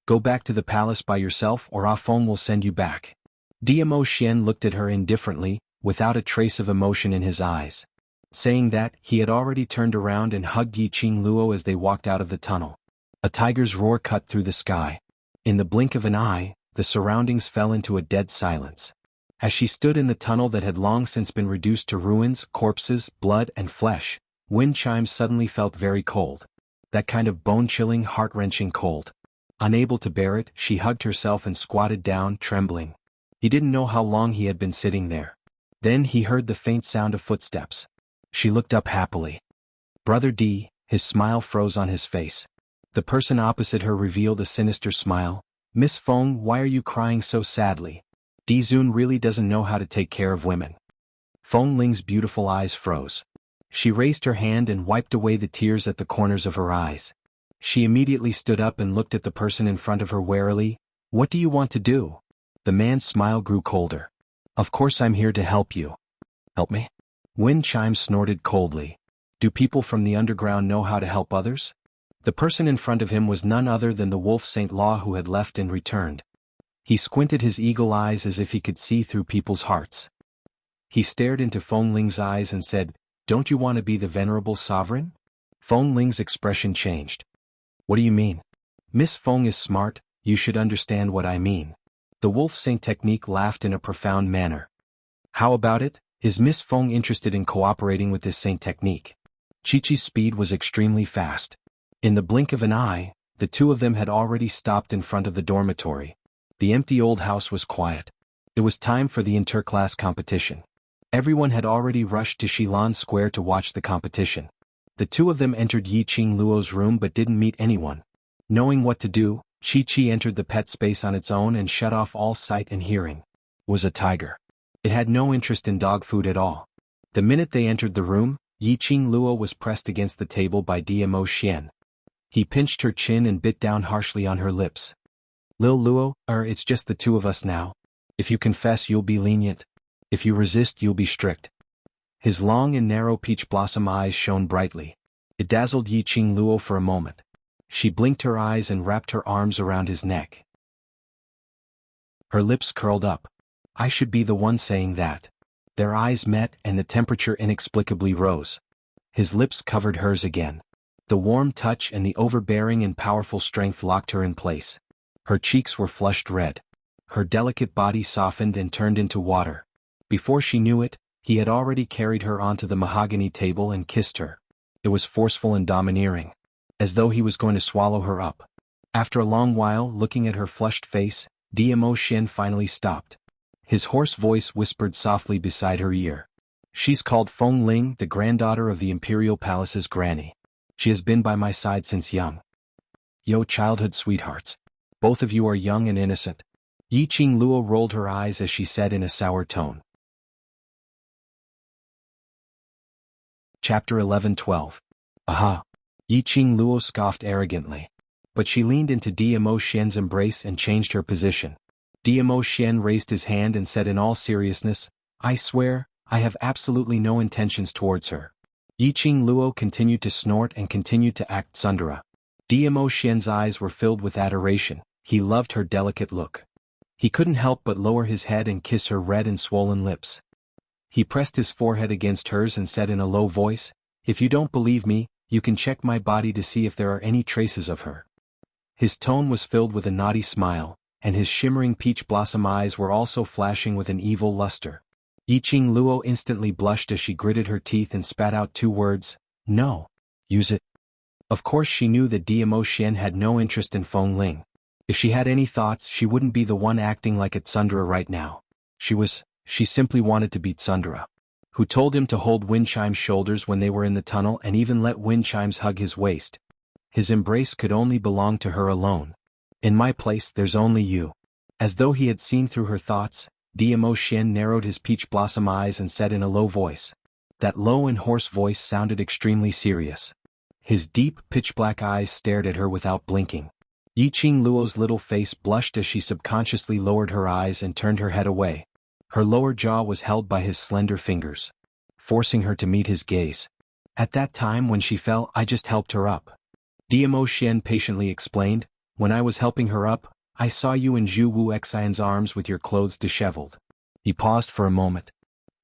Go back to the palace by yourself or Ah Feng will send you back." Diamo Xian looked at her indifferently, without a trace of emotion in his eyes. Saying that, he had already turned around and hugged Yiqing Luo as they walked out of the tunnel. A tiger's roar cut through the sky. In the blink of an eye, the surroundings fell into a dead silence. As she stood in the tunnel that had long since been reduced to ruins, corpses, blood, and flesh, Wind Chimes suddenly felt very cold. That kind of bone-chilling, heart-wrenching cold. Unable to bear it, she hugged herself and squatted down, trembling. He didn't know how long he had been sitting there. Then he heard the faint sound of footsteps. She looked up happily. "Brother D," his smile froze on his face. The person opposite her revealed a sinister smile. "Miss Feng, why are you crying so sadly? Di Zun really doesn't know how to take care of women." Feng Ling's beautiful eyes froze. She raised her hand and wiped away the tears at the corners of her eyes. She immediately stood up and looked at the person in front of her warily. "What do you want to do?" The man's smile grew colder. "Of course I'm here to help you." "Help me?" Wind Chimes snorted coldly. "Do people from the underground know how to help others?" The person in front of him was none other than the wolf Saint Law who had left and returned. He squinted his eagle eyes as if he could see through people's hearts. He stared into Feng Ling's eyes and said, "Don't you want to be the venerable sovereign?" Feng Ling's expression changed. "What do you mean?" "Miss Feng is smart, you should understand what I mean." The wolf Saint technique laughed in a profound manner. "How about it? Is Miss Feng interested in cooperating with this Saint technique?" Chi-Chi's speed was extremely fast. In the blink of an eye, the two of them had already stopped in front of the dormitory. The empty old house was quiet. It was time for the interclass competition. Everyone had already rushed to Shilan Square to watch the competition. The two of them entered Yiqing Luo's room but didn't meet anyone. Knowing what to do, Chi-Chi entered the pet space on its own and shut off all sight and hearing. It was a tiger. It had no interest in dog food at all. The minute they entered the room, Yiqing Luo was pressed against the table by Diamo Xian. He pinched her chin and bit down harshly on her lips. "Lil Luo, it's just the two of us now. If you confess, you'll be lenient. If you resist, you'll be strict." His long and narrow peach blossom eyes shone brightly. It dazzled Yiqing Luo for a moment. She blinked her eyes and wrapped her arms around his neck. Her lips curled up. I should be the one saying that. Their eyes met and the temperature inexplicably rose. His lips covered hers again. The warm touch and the overbearing and powerful strength locked her in place. Her cheeks were flushed red. Her delicate body softened and turned into water. Before she knew it, he had already carried her onto the mahogany table and kissed her. It was forceful and domineering, as though he was going to swallow her up. After a long while looking at her flushed face, Dmo Xian finally stopped. His hoarse voice whispered softly beside her ear. She's called Feng Ling, the granddaughter of the Imperial Palace's granny. She has been by my side since young. Yo, childhood sweethearts. Both of you are young and innocent. Yi Qing Luo rolled her eyes as she said in a sour tone. Chapter 11-12. Aha! Yi Qing Luo scoffed arrogantly. But she leaned into Dmo Xian's embrace and changed her position. Dmo Xian raised his hand and said in all seriousness, I swear, I have absolutely no intentions towards her. Yi Qing Luo continued to snort and continued to act tsundere. Dmo Xian's eyes were filled with adoration. He loved her delicate look. He couldn't help but lower his head and kiss her red and swollen lips. He pressed his forehead against hers and said in a low voice, If you don't believe me, you can check my body to see if there are any traces of her. His tone was filled with a naughty smile, and his shimmering peach blossom eyes were also flashing with an evil luster. Yi Qing Luo instantly blushed as she gritted her teeth and spat out two words, No. Use it. Of course she knew that Dmo Xian had no interest in Feng Ling. If she had any thoughts, she wouldn't be the one acting like a tsundere right now. She simply wanted to be tsundere. Who told him to hold Wind Chime's shoulders when they were in the tunnel and even let Wind Chimes hug his waist. His embrace could only belong to her alone. In my place there's only you. As though he had seen through her thoughts, Dmo Xian narrowed his peach blossom eyes and said in a low voice. That low and hoarse voice sounded extremely serious. His deep, pitch-black eyes stared at her without blinking. Yi Qing Luo's little face blushed as she subconsciously lowered her eyes and turned her head away. Her lower jaw was held by his slender fingers, forcing her to meet his gaze. At that time when she fell, I just helped her up. Dmo Xian patiently explained, When I was helping her up, I saw you in Zhu Wu Xian's arms with your clothes disheveled. He paused for a moment.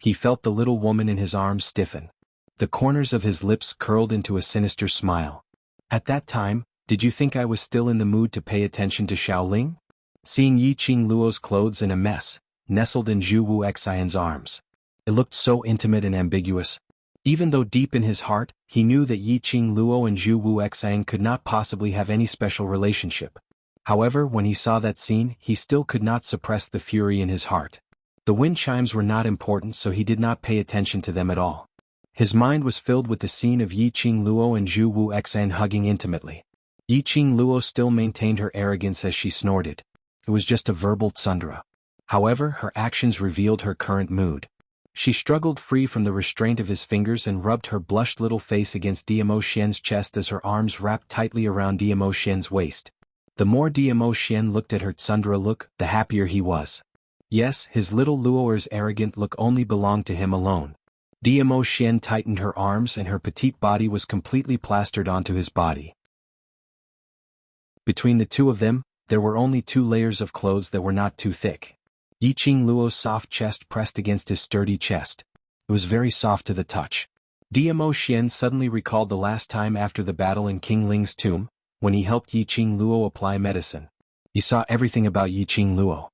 He felt the little woman in his arms stiffen. The corners of his lips curled into a sinister smile. At that time, did you think I was still in the mood to pay attention to Xiaoling? Seeing Yi Qing Luo's clothes in a mess, nestled in Zhu Wu Xian's arms. It looked so intimate and ambiguous. Even though deep in his heart, he knew that Yi Qing Luo and Zhu Wu Xian could not possibly have any special relationship. However, when he saw that scene, he still could not suppress the fury in his heart. The wind chimes were not important, so he did not pay attention to them at all. His mind was filled with the scene of Yi Qing Luo and Zhu Wu Xian hugging intimately. Yi Qing Luo still maintained her arrogance as she snorted. It was just a verbal tsundere. However, her actions revealed her current mood. She struggled free from the restraint of his fingers and rubbed her blushed little face against Dmo Xian's chest as her arms wrapped tightly around Dmo Xian's waist. The more Dmo Xian looked at her tsundere look, the happier he was. Yes, his little Luo'er's arrogant look only belonged to him alone. Dmo Xian tightened her arms and her petite body was completely plastered onto his body. Between the two of them, there were only 2 layers of clothes that were not too thick. Yi Qing Luo's soft chest pressed against his sturdy chest. It was very soft to the touch. Dmo Xian suddenly recalled the last time after the battle in King Ling's tomb, when he helped Yi Qing Luo apply medicine. He saw everything about Yi Qing Luo.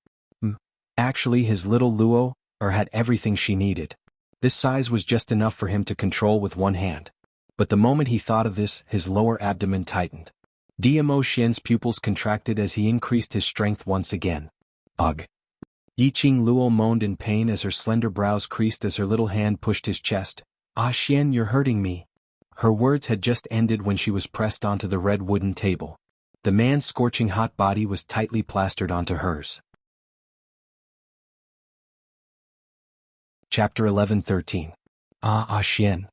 Actually, his little Luo had everything she needed. This size was just enough for him to control with one hand. But the moment he thought of this, his lower abdomen tightened. Dmo Xian's pupils contracted as he increased his strength once again. Ugh. Yi Qing Luo moaned in pain as her slender brows creased as her little hand pushed his chest. Ah, Xian, you're hurting me. Her words had just ended when she was pressed onto the red wooden table. The man's scorching hot body was tightly plastered onto hers. Chapter 11-13. Xian.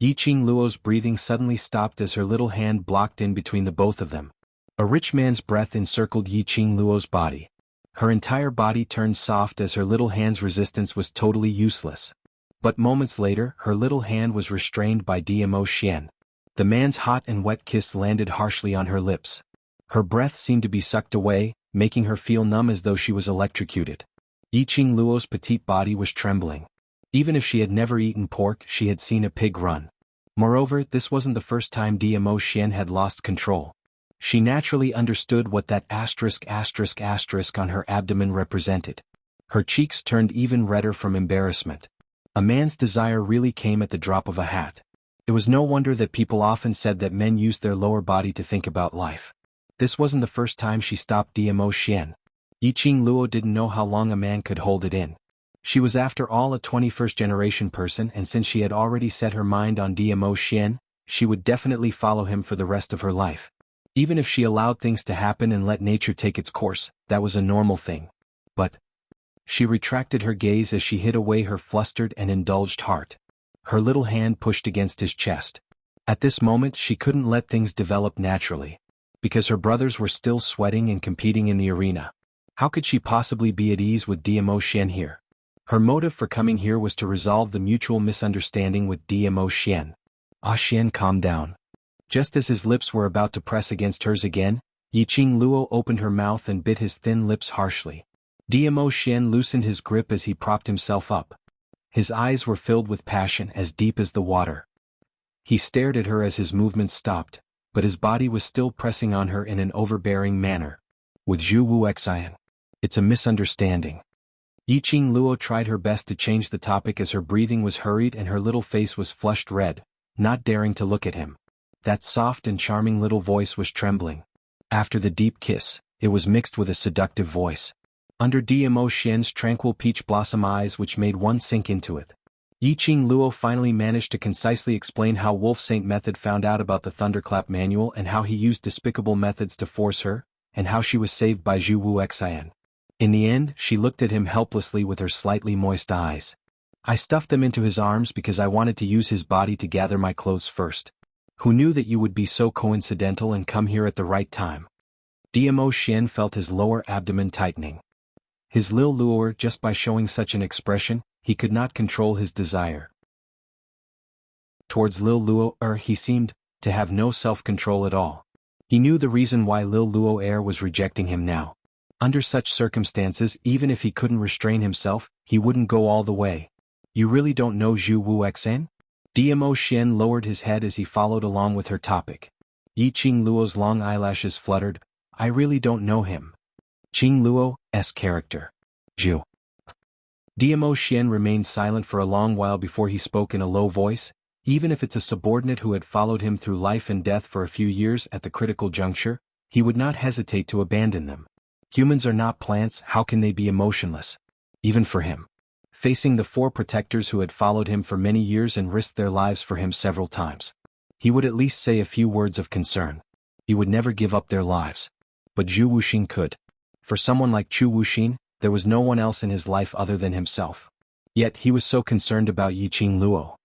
Yi Qing Luo's breathing suddenly stopped as her little hand blocked in between the both of them. A rich man's breath encircled Yi Qing Luo's body. Her entire body turned soft as her little hand's resistance was totally useless. But moments later, her little hand was restrained by Dmo Xian. The man's hot and wet kiss landed harshly on her lips. Her breath seemed to be sucked away, making her feel numb as though she was electrocuted. Yiqing Luo's petite body was trembling. Even if she had never eaten pork, she had seen a pig run. Moreover, this wasn't the first time Dmo Xian had lost control. She naturally understood what that **** on her abdomen represented. Her cheeks turned even redder from embarrassment. A man's desire really came at the drop of a hat. It was no wonder that people often said that men used their lower body to think about life. This wasn't the first time she stopped Dmo Xian. Yiqing Luo didn't know how long a man could hold it in. She was after all a 21st generation person, and since she had already set her mind on Dmo Xian, she would definitely follow him for the rest of her life. Even if she allowed things to happen and let nature take its course, that was a normal thing. But she retracted her gaze as she hid away her flustered and indulged heart. Her little hand pushed against his chest. At this moment she couldn't let things develop naturally. Because her brothers were still sweating and competing in the arena. How could she possibly be at ease with Dmo Xian here? Her motive for coming here was to resolve the mutual misunderstanding with Dmo Xian. Xian calmed down. Just as his lips were about to press against hers again, Yiqing Luo opened her mouth and bit his thin lips harshly. Dmo Xian loosened his grip as he propped himself up. His eyes were filled with passion as deep as the water. He stared at her as his movements stopped, but his body was still pressing on her in an overbearing manner. With Zhu Wuxian. It's a misunderstanding. Yiqing Luo tried her best to change the topic as her breathing was hurried and her little face was flushed red, not daring to look at him. That soft and charming little voice was trembling. After the deep kiss, it was mixed with a seductive voice. Under Dmo Xian's tranquil peach blossom eyes which made one sink into it. Yiqing Luo finally managed to concisely explain how Wolf Saint Method found out about the Thunderclap manual and how he used despicable methods to force her, and how she was saved by Zhu Wuxian. In the end, she looked at him helplessly with her slightly moist eyes. I stuffed them into his arms because I wanted to use his body to gather my clothes first. Who knew that you would be so coincidental and come here at the right time? Dmo Xian felt his lower abdomen tightening. His Lil Luo, just by showing such an expression, he could not control his desire. Towards Lil Luo, he seemed to have no self-control at all. He knew the reason why Lil Luo was rejecting him now. Under such circumstances, even if he couldn't restrain himself, he wouldn't go all the way. You really don't know Zhu Wuxian? Dmo Xian lowered his head as he followed along with her topic. Yiqing Luo's long eyelashes fluttered. I really don't know him. Qing Luo's character. Zhu. Dmo Xian remained silent for a long while before he spoke in a low voice. Even if it's a subordinate who had followed him through life and death for a few years at the critical juncture, he would not hesitate to abandon them. Humans are not plants, how can they be emotionless? Even for him. Facing the 4 protectors who had followed him for many years and risked their lives for him several times. He would at least say a few words of concern. He would never give up their lives. But Zhu Wuxin could. For someone like Zhu Wuxin, there was no one else in his life other than himself. Yet he was so concerned about Yiqing Luo.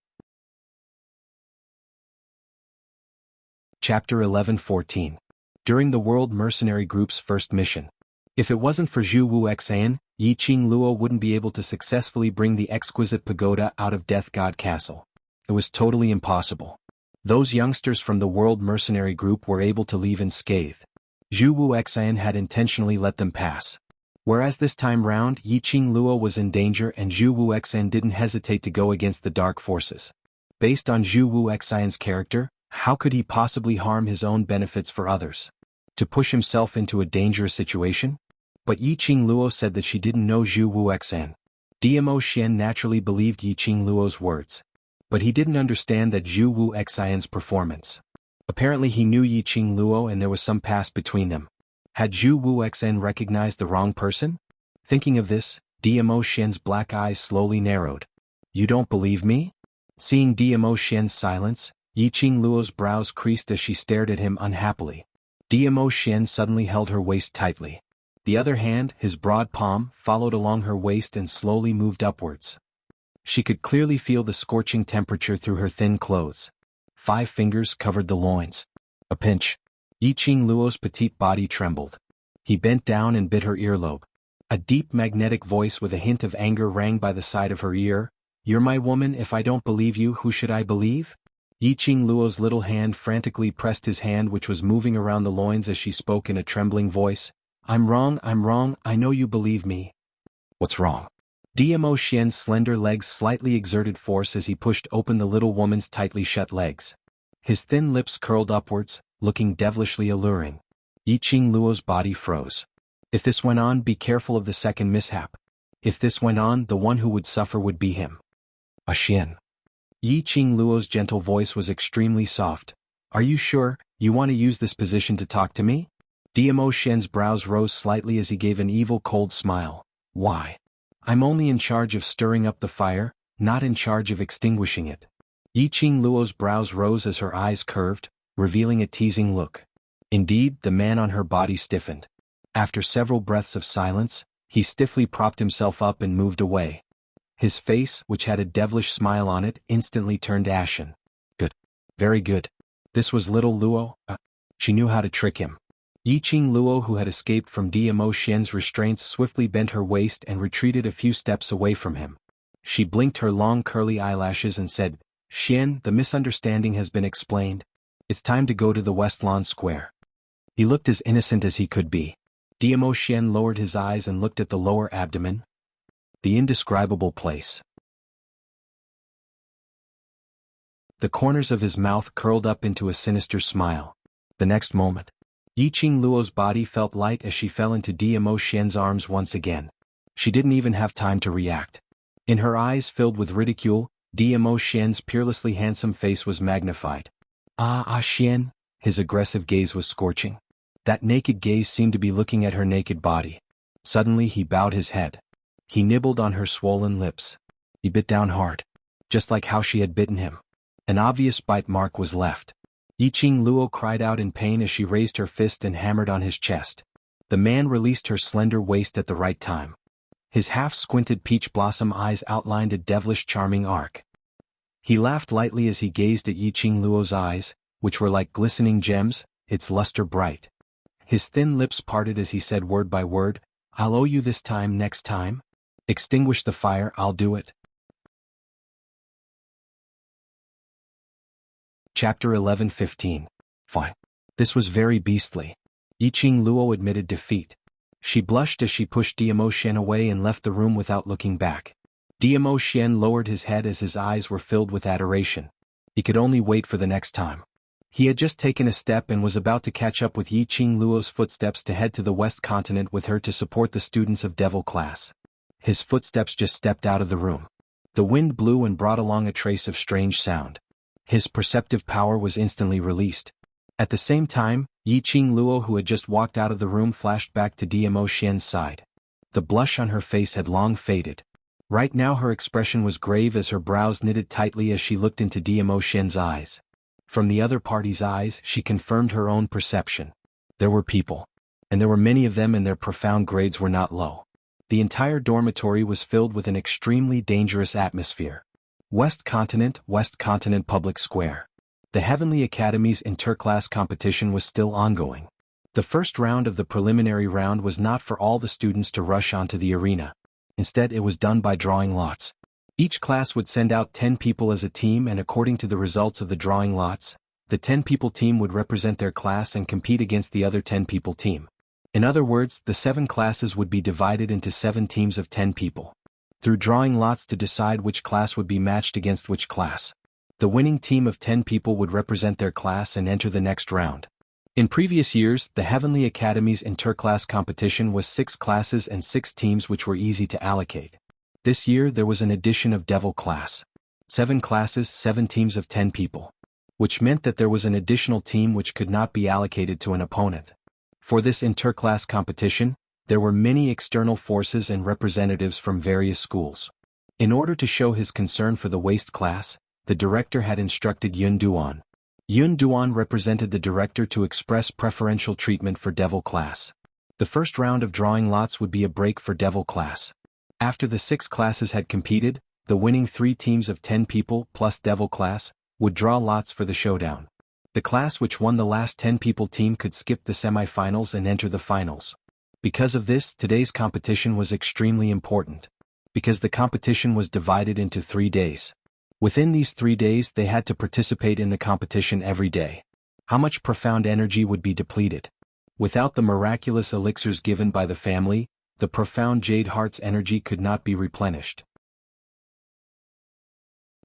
Chapter 11-14. During the World Mercenary Group's first mission. If it wasn't for Zhu Wuxian, Yiqing Luo wouldn't be able to successfully bring the exquisite pagoda out of Death God Castle. It was totally impossible. Those youngsters from the World Mercenary Group were able to leave unscathed. Zhu Wuxian had intentionally let them pass. Whereas this time round, Yiqing Luo was in danger and Zhu Wuxian didn't hesitate to go against the dark forces. Based on Zhu Wuxian's character, how could he possibly harm his own benefits for others? To push himself into a dangerous situation? But Yiqing Luo said that she didn't know Zhu Wuxian. Dmo Xian naturally believed Yiqing Luo's words. But he didn't understand that Zhu Wuxian's performance. Apparently he knew Yiqing Luo and there was some past between them. Had Zhu Wuxian recognized the wrong person? Thinking of this, Dmo Xian's black eyes slowly narrowed. You don't believe me? Seeing Dmo Xian's silence, Yiqing Luo's brows creased as she stared at him unhappily. Dmo Xian suddenly held her waist tightly. The other hand, his broad palm, followed along her waist and slowly moved upwards. She could clearly feel the scorching temperature through her thin clothes. 5 fingers covered the loins. A pinch. Yiqing Luo's petite body trembled. He bent down and bit her earlobe. A deep magnetic voice with a hint of anger rang by the side of her ear. You're my woman, if I don't believe you, who should I believe? Yiqing Luo's little hand frantically pressed his hand which was moving around the loins as she spoke in a trembling voice. I'm wrong, I know you believe me. What's wrong? Dmo Xian's slender legs slightly exerted force as he pushed open the little woman's tightly shut legs. His thin lips curled upwards, looking devilishly alluring. Yiqing Luo's body froze. If this went on, be careful of the second mishap. If this went on, the one who would suffer would be him. Xian. Yiqing Luo's gentle voice was extremely soft. Are you sure you want to use this position to talk to me? Dmo Xian's brows rose slightly as he gave an evil cold smile. Why? I'm only in charge of stirring up the fire, not in charge of extinguishing it. Yiqing Luo's brows rose as her eyes curved, revealing a teasing look. Indeed, the man on her body stiffened. After several breaths of silence, he stiffly propped himself up and moved away. His face, which had a devilish smile on it, instantly turned ashen. Good. Very good. This was little Luo? She knew how to trick him. Yiqing Luo, who had escaped from Dmo Xian's restraints, swiftly bent her waist and retreated a few steps away from him. She blinked her long curly eyelashes and said, Xian, the misunderstanding has been explained. It's time to go to the West Lawn Square. He looked as innocent as he could be. Dmo Xian lowered his eyes and looked at the lower abdomen. The indescribable place. The corners of his mouth curled up into a sinister smile. The next moment, Yiqing Luo's body felt light as she fell into Dmo Xian's arms once again. She didn't even have time to react. In her eyes filled with ridicule, Dmo Xian's peerlessly handsome face was magnified. Xian, his aggressive gaze was scorching. That naked gaze seemed to be looking at her naked body. Suddenly he bowed his head. He nibbled on her swollen lips. He bit down hard. Just like how she had bitten him. An obvious bite mark was left. Yiqing Luo cried out in pain as she raised her fist and hammered on his chest. The man released her slender waist at the right time. His half-squinted peach blossom eyes outlined a devilish charming arc. He laughed lightly as he gazed at Yiqing Luo's eyes, which were like glistening gems, its luster bright. His thin lips parted as he said word by word, I'll owe you this time next time. Extinguish the fire, I'll do it. Chapter 11:15. Fine. This was very beastly. Yiqing Luo admitted defeat. She blushed as she pushed Dmo Xian away and left the room without looking back. Dmo Xian lowered his head as his eyes were filled with adoration. He could only wait for the next time. He had just taken a step and was about to catch up with Yiqing Luo's footsteps to head to the West Continent with her to support the students of Devil class. His footsteps just stepped out of the room. The wind blew and brought along a trace of strange sound. His perceptive power was instantly released. At the same time, Yiqing Luo, who had just walked out of the room, flashed back to Dmo Xian's side. The blush on her face had long faded. Right now her expression was grave as her brows knitted tightly as she looked into Dmo Xian's eyes. From the other party's eyes, she confirmed her own perception. There were people. And there were many of them, and their profound grades were not low. The entire dormitory was filled with an extremely dangerous atmosphere. West Continent Public Square. The Heavenly Academy's interclass competition was still ongoing. The first round of the preliminary round was not for all the students to rush onto the arena. Instead, it was done by drawing lots. Each class would send out 10 people as a team, and according to the results of the drawing lots, the 10-people team would represent their class and compete against the other 10-people team. In other words, the 7 classes would be divided into 7 teams of 10 people. Through drawing lots to decide which class would be matched against which class. The winning team of 10 people would represent their class and enter the next round. In previous years, the Heavenly Academy's interclass competition was 6 classes and 6 teams, which were easy to allocate. This year there was an addition of Devil class. 7 classes, 7 teams of 10 people. Which meant that there was an additional team which could not be allocated to an opponent. For this interclass competition, there were many external forces and representatives from various schools. In order to show his concern for the waste class, the director had instructed Yun Duan. Yun Duan represented the director to express preferential treatment for Devil class. The first round of drawing lots would be a break for Devil class. After the 6 classes had competed, the winning 3 teams of 10 people plus Devil class would draw lots for the showdown. The class which won the last 10-people team could skip the semifinals and enter the finals. Because of this, today's competition was extremely important. Because the competition was divided into 3 days. Within these 3 days they had to participate in the competition every day. How much profound energy would be depleted? Without the miraculous elixirs given by the family, the profound Jade Heart's energy could not be replenished.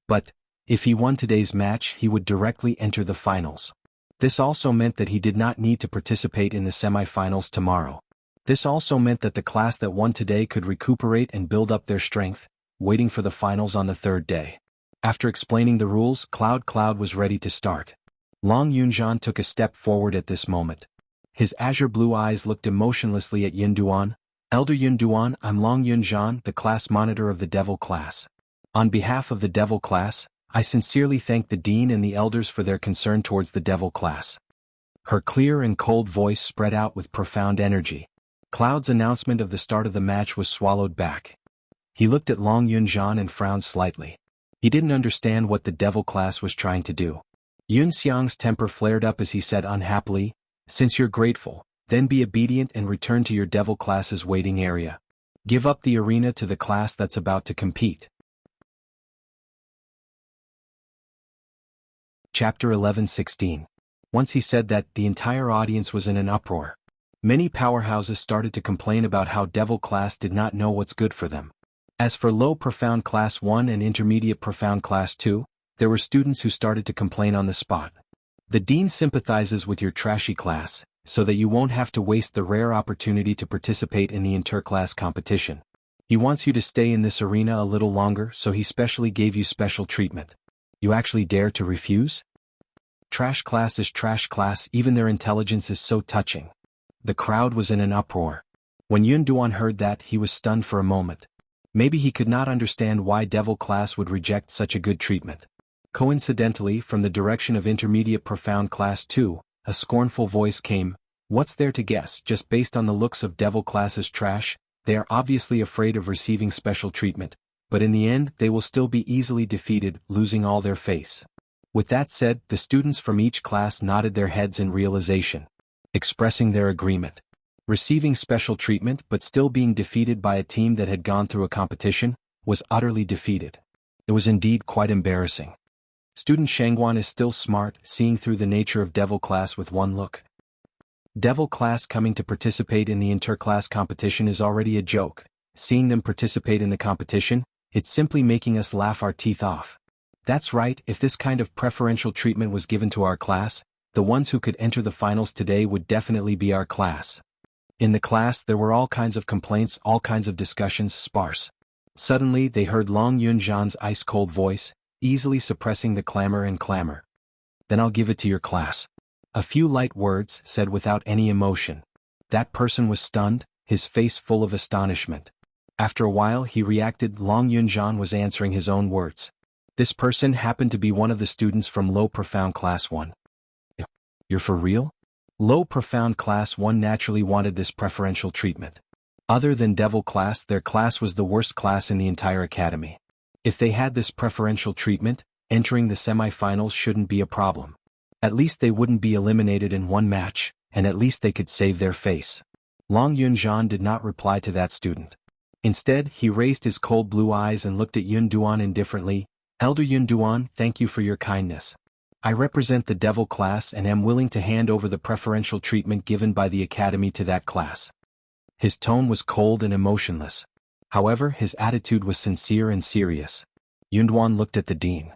But, if he won today's match, he would directly enter the finals. This also meant that he did not need to participate in the semi-finals tomorrow. This also meant that the class that won today could recuperate and build up their strength, waiting for the finals on the third day. After explaining the rules, Cloud was ready to start. Long Yunjian took a step forward at this moment. His azure blue eyes looked emotionlessly at Yunduan. Elder Yunduan, I'm Long Yunjian, the class monitor of the Devil class. On behalf of the Devil class, I sincerely thank the Dean and the Elders for their concern towards the Devil class. Her clear and cold voice spread out with profound energy. Cloud's announcement of the start of the match was swallowed back. He looked at Long Yunjian and frowned slightly. He didn't understand what the Devil class was trying to do. Yun Xiang's temper flared up as he said unhappily, "Since you're grateful, then be obedient and return to your Devil class's waiting area. Give up the arena to the class that's about to compete." Chapter 11:16. Once he said that, the entire audience was in an uproar. Many powerhouses started to complain about how Devil class did not know what's good for them. As for low profound class 1 and intermediate profound class 2, there were students who started to complain on the spot. The Dean sympathizes with your trashy class, so that you won't have to waste the rare opportunity to participate in the interclass competition. He wants you to stay in this arena a little longer, so he specially gave you special treatment. You actually dare to refuse? Trash class is trash class, even their intelligence is so touching. The crowd was in an uproar. When Yunduan heard that, he was stunned for a moment. Maybe he could not understand why Devil class would reject such a good treatment. Coincidentally, from the direction of intermediate profound class 2, a scornful voice came. What's there to guess? Just based on the looks of Devil class's trash, they are obviously afraid of receiving special treatment, but in the end they will still be easily defeated, losing all their face. With that said, the students from each class nodded their heads in realization, expressing their agreement. Receiving special treatment but still being defeated by a team that had gone through a competition, was utterly defeated. It was indeed quite embarrassing. Student Shangguan is still smart, seeing through the nature of Devil class with one look. Devil class coming to participate in the interclass competition is already a joke. Seeing them participate in the competition, it's simply making us laugh our teeth off. That's right, if this kind of preferential treatment was given to our class, the ones who could enter the finals today would definitely be our class. In the class there were all kinds of complaints, all kinds of discussions, sparse. Suddenly they heard Long Yunjian's ice-cold voice, easily suppressing the clamor. Then I'll give it to your class. A few light words, said without any emotion. That person was stunned, his face full of astonishment. After a while he reacted. Long Yunjian was answering his own words. This person happened to be one of the students from Low Profound Class 1. You're for real? Low Profound Class 1 naturally wanted this preferential treatment. Other than Devil class, their class was the worst class in the entire academy. If they had this preferential treatment, entering the semi-finals shouldn't be a problem. At least they wouldn't be eliminated in one match, and at least they could save their face. Long Yunjian did not reply to that student. Instead, he raised his cold blue eyes and looked at Yunduan indifferently. Elder Yunduan, thank you for your kindness. I represent the Devil class and am willing to hand over the preferential treatment given by the academy to that class. His tone was cold and emotionless. However, his attitude was sincere and serious. Yunduan looked at the dean.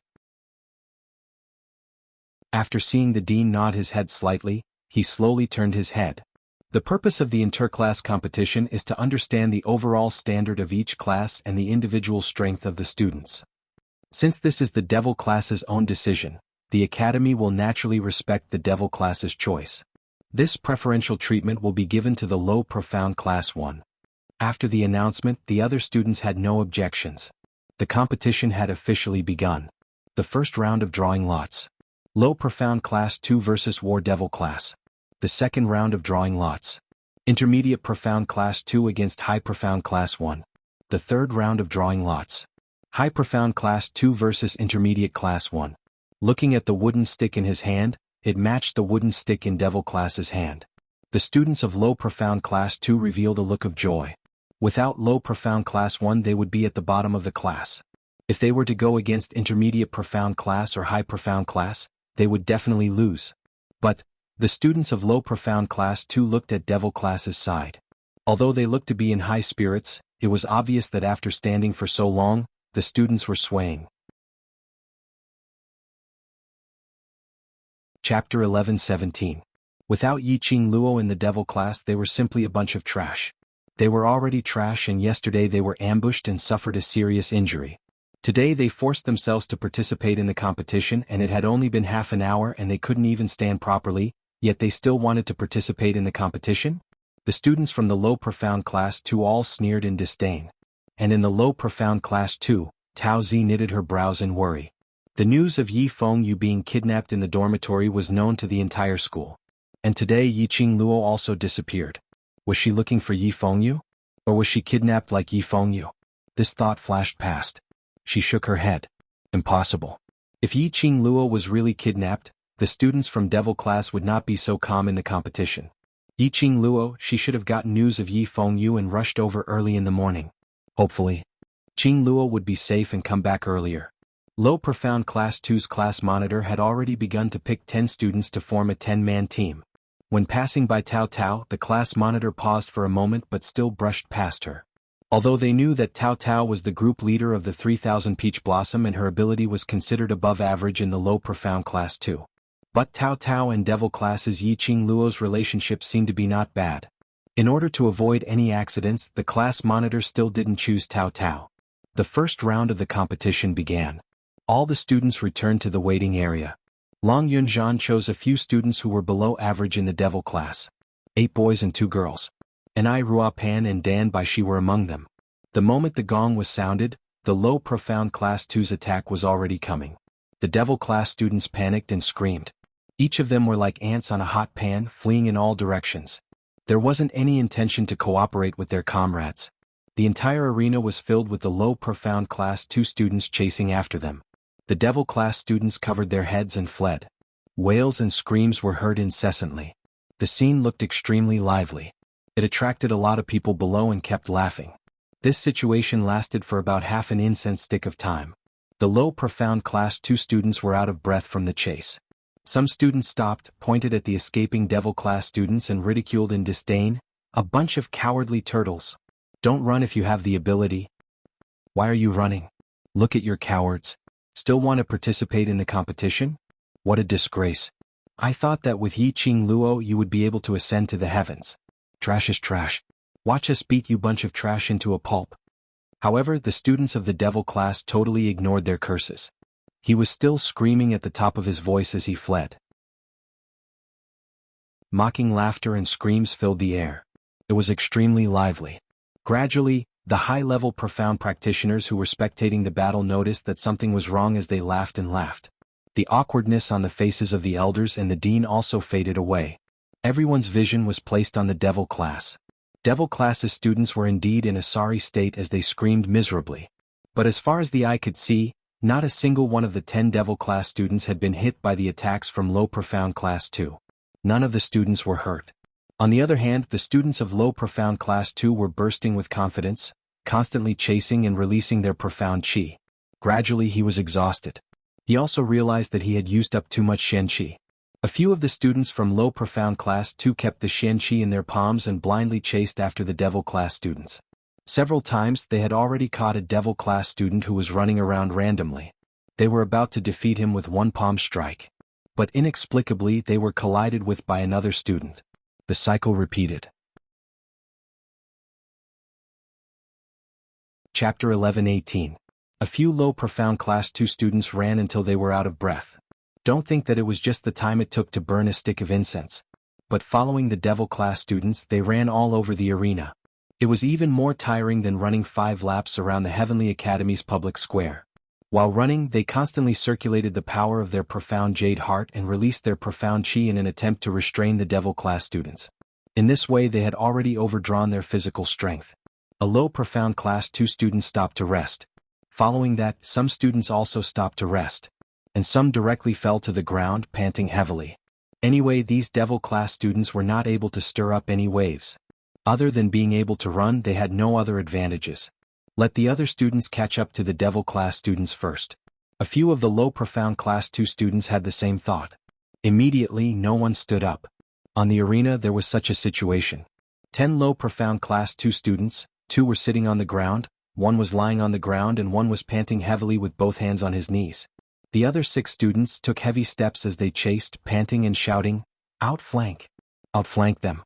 After seeing the dean nod his head slightly, he slowly turned his head. The purpose of the interclass competition is to understand the overall standard of each class and the individual strength of the students. Since this is the Devil class's own decision, the academy will naturally respect the Devil class's choice. This preferential treatment will be given to the Low Profound Class 1. After the announcement, the other students had no objections. The competition had officially begun. The first round of drawing lots. Low Profound Class 2 versus War Devil class. The second round of drawing lots. Intermediate Profound Class 2 against High Profound Class 1. The third round of drawing lots. High Profound Class 2 versus Intermediate Class 1. Looking at the wooden stick in his hand, it matched the wooden stick in Devil class's hand. The students of Low Profound Class 2 revealed a look of joy. Without Low Profound Class 1 they would be at the bottom of the class. If they were to go against Intermediate Profound Class or High Profound Class, they would definitely lose. But, The students of low profound class 2 looked at devil class's side. Although they looked to be in high spirits, it was obvious that after standing for so long, the students were swaying. Chapter 11:17. Without Yiqing Luo in the devil class, they were simply a bunch of trash. They were already trash, and yesterday they were ambushed and suffered a serious injury. Today they forced themselves to participate in the competition, and it had only been half an hour and they couldn't even stand properly, yet they still wanted to participate in the competition? The students from the low profound class 2 all sneered in disdain. And in the low profound class 2, Tao Zi knitted her brows in worry. The news of Yi Fengyu being kidnapped in the dormitory was known to the entire school. And today Yiqing Luo also disappeared. Was she looking for Yi Fengyu? Or was she kidnapped like Yi Fengyu? This thought flashed past. She shook her head. Impossible. If Yiqing Luo was really kidnapped, the students from devil class would not be so calm in the competition. Yiqing Luo, she should have gotten news of Yi Fengyu and rushed over early in the morning. Hopefully, Qing Luo would be safe and come back earlier. Low Profound Class 2's class monitor had already begun to pick 10 students to form a 10-man team. When passing by Tao Tao, the class monitor paused for a moment but still brushed past her. Although they knew that Tao Tao was the group leader of the 3000 Peach Blossom and her ability was considered above average in the Low Profound Class 2. But Tao Tao and Devil Class's Yiqing Luo's relationship seemed to be not bad. In order to avoid any accidents, the class monitor still didn't choose Tao Tao. The first round of the competition began. All the students returned to the waiting area. Long Yunzhan chose a few students who were below average in the devil class. 8 boys and 2 girls. And I Ruopan and Dan Baishi were among them. The moment the gong was sounded, the low profound class 2's attack was already coming. The devil class students panicked and screamed. Each of them were like ants on a hot pan, fleeing in all directions. There wasn't any intention to cooperate with their comrades. The entire arena was filled with the low profound class 2 students chasing after them. The devil class students covered their heads and fled. Wails and screams were heard incessantly. The scene looked extremely lively. It attracted a lot of people below and kept laughing. This situation lasted for about half an incense stick of time. The low profound class 2 students were out of breath from the chase. Some students stopped, pointed at the escaping devil class students and ridiculed in disdain, "A bunch of cowardly turtles. Don't run if you have the ability. Why are you running? Look at your cowards. Still want to participate in the competition? What a disgrace. I thought that with Yiqing Luo you would be able to ascend to the heavens. Trash is trash. Watch us beat you bunch of trash into a pulp." However, the students of the devil class totally ignored their curses. He was still screaming at the top of his voice as he fled. Mocking laughter and screams filled the air. It was extremely lively. Gradually, the high-level profound practitioners who were spectating the battle noticed that something was wrong as they laughed and laughed. The awkwardness on the faces of the elders and the dean also faded away. Everyone's vision was placed on the devil class. Devil class's students were indeed in a sorry state as they screamed miserably. But as far as the eye could see, not a single one of the 10 devil class students had been hit by the attacks from low profound class 2. None of the students were hurt. On the other hand, the students of low profound class 2 were bursting with confidence, constantly chasing and releasing their profound qi. Gradually he was exhausted. He also realized that he had used up too much shen qi. A few of the students from low profound class 2 kept the shen qi in their palms and blindly chased after the devil class students. Several times they had already caught a devil class student who was running around randomly. They were about to defeat him with one palm strike. But inexplicably they were collided with by another student. The cycle repeated. Chapter 11:18. A few low profound class 2 students ran until they were out of breath. Don't think that it was just the time it took to burn a stick of incense. But following the devil class students, they ran all over the arena. It was even more tiring than running 5 laps around the Heavenly Academy's public square. While running, they constantly circulated the power of their profound jade heart and released their profound qi in an attempt to restrain the devil class students. In this way they had already overdrawn their physical strength. A low profound class 2 student stopped to rest. Following that, some students also stopped to rest. And some directly fell to the ground, panting heavily. Anyway, these devil class students were not able to stir up any waves. Other than being able to run, they had no other advantages. Let the other students catch up to the devil class students first. A few of the low profound class 2 students had the same thought. Immediately, no one stood up. On the arena there was such a situation. 10 low profound class 2 students, 2 were sitting on the ground, 1 was lying on the ground and 1 was panting heavily with both hands on his knees. The other 6 students took heavy steps as they chased, panting and shouting, "Outflank! Outflank them!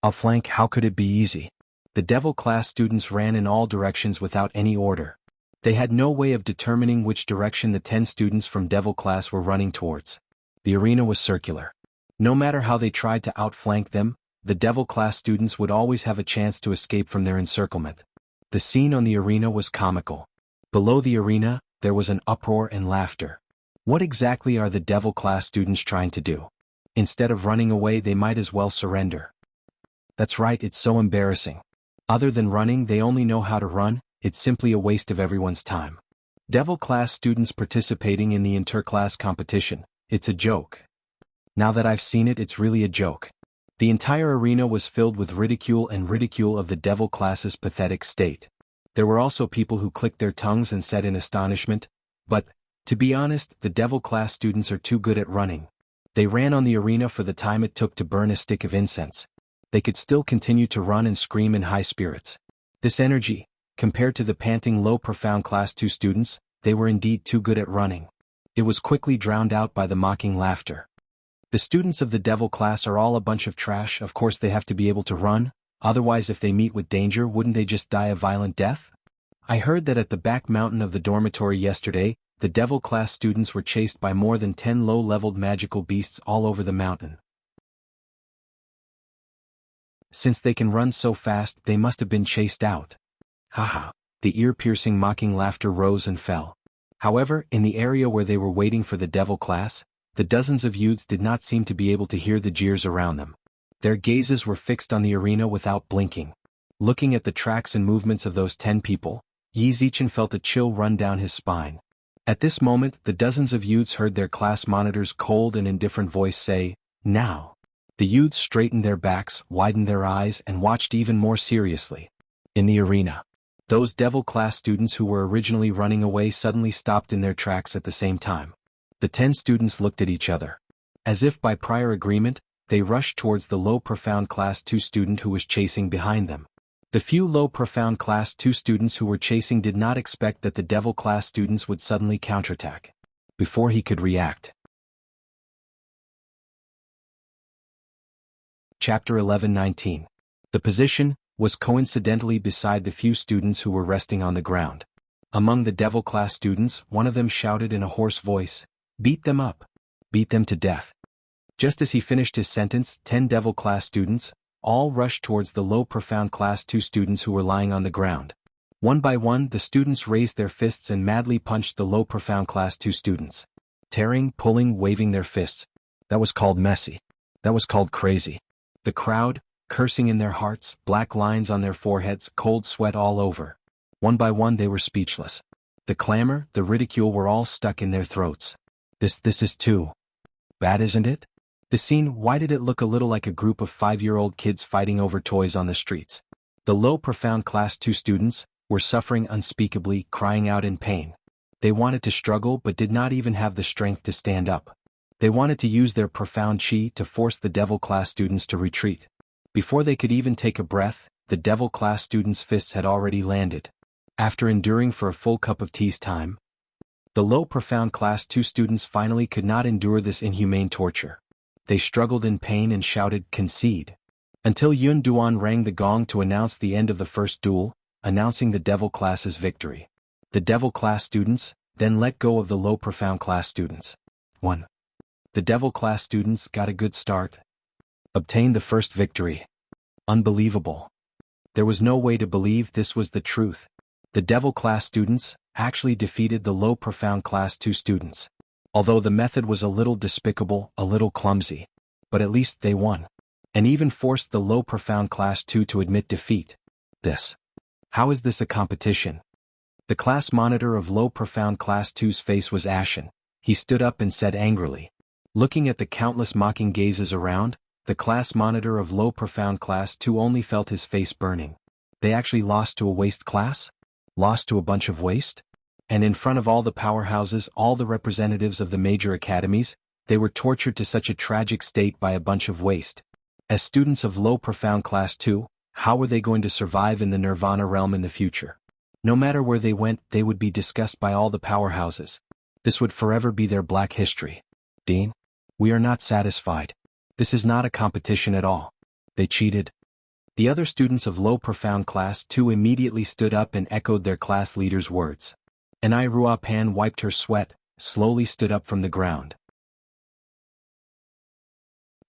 Outflank!" How could it be easy? The devil class students ran in all directions without any order. They had no way of determining which direction the 10 students from devil class were running towards. The arena was circular. No matter how they tried to outflank them, the devil class students would always have a chance to escape from their encirclement. The scene on the arena was comical. Below the arena, there was an uproar and laughter. What exactly are the devil class students trying to do? Instead of running away, they might as well surrender. That's right, it's so embarrassing. Other than running, they only know how to run. It's simply a waste of everyone's time. Devil class students participating in the interclass competition. It's a joke. Now that I've seen it, it's really a joke. The entire arena was filled with ridicule of the devil class's pathetic state. There were also people who clicked their tongues and said in astonishment, "But, to be honest, the devil class students are too good at running." They ran on the arena for the time it took to burn a stick of incense. They could still continue to run and scream in high spirits. This energy, compared to the panting low profound class 2 students, they were indeed too good at running. It was quickly drowned out by the mocking laughter. The students of the devil class are all a bunch of trash. Of course they have to be able to run, otherwise if they meet with danger wouldn't they just die a violent death? I heard that at the back mountain of the dormitory yesterday, the devil class students were chased by more than 10 low-leveled magical beasts all over the mountain. Since they can run so fast, they must have been chased out. Haha. The ear-piercing mocking laughter rose and fell. However, in the area where they were waiting for the devil class, the dozens of youths did not seem to be able to hear the jeers around them. Their gazes were fixed on the arena without blinking. Looking at the tracks and movements of those 10 people, Yi Zichen felt a chill run down his spine. At this moment, the dozens of youths heard their class monitor's cold and indifferent voice say, "Now." The youths straightened their backs, widened their eyes, and watched even more seriously. In the arena, those devil class students who were originally running away suddenly stopped in their tracks at the same time. The 10 students looked at each other. As if by prior agreement, they rushed towards the low profound class 2 student who was chasing behind them. The few low profound class 2 students who were chasing did not expect that the devil class students would suddenly counterattack. Before he could react. Chapter 11:19. The position was coincidentally beside the few students who were resting on the ground. Among the devil class students, one of them shouted in a hoarse voice, "Beat them up! Beat them to death!" Just as he finished his sentence, 10 devil class students, all rushed towards the low profound class 2 students who were lying on the ground. One by one, the students raised their fists and madly punched the low profound class 2 students. Tearing, pulling, waving their fists. That was called messy. That was called crazy. The crowd, cursing in their hearts, black lines on their foreheads, cold sweat all over. One by one they were speechless. The clamor, the ridicule were all stuck in their throats. This is too bad, isn't it? The scene, why did it look a little like a group of 5-year-old kids fighting over toys on the streets? The low profound class 2 students were suffering unspeakably, crying out in pain. They wanted to struggle but did not even have the strength to stand up. They wanted to use their profound chi to force the devil class students to retreat. Before they could even take a breath, the devil class students' fists had already landed. After enduring for a full cup of tea's time, the low profound class 2 students finally could not endure this inhumane torture. They struggled in pain and shouted, "Concede," until Yun Duan rang the gong to announce the end of the first duel, announcing the devil class's victory. The devil class students then let go of the low profound class students. 1. The devil class students got a good start. Obtained the first victory. Unbelievable. There was no way to believe this was the truth. The devil class students actually defeated the low profound class 2 students. Although the method was a little despicable, a little clumsy. But at least they won. And even forced the low profound class 2 to admit defeat. How is this a competition? The class monitor of low profound class 2's face was ashen. He stood up and said angrily. Looking at the countless mocking gazes around, the class monitor of low profound class 2 only felt his face burning. They actually lost to a waste class? Lost to a bunch of waste? And in front of all the powerhouses, all the representatives of the major academies, They were tortured to such a tragic state by a bunch of waste. As students of low profound class 2, how were they going to survive in the nirvana realm in the future? No matter where they went, they would be discussed by all the powerhouses. This would forever be their black history. Dean? We are not satisfied. This is not a competition at all. They cheated. The other students of low profound class 2 immediately stood up and echoed their class leader's words. Anai Ruapan wiped her sweat, slowly stood up from the ground.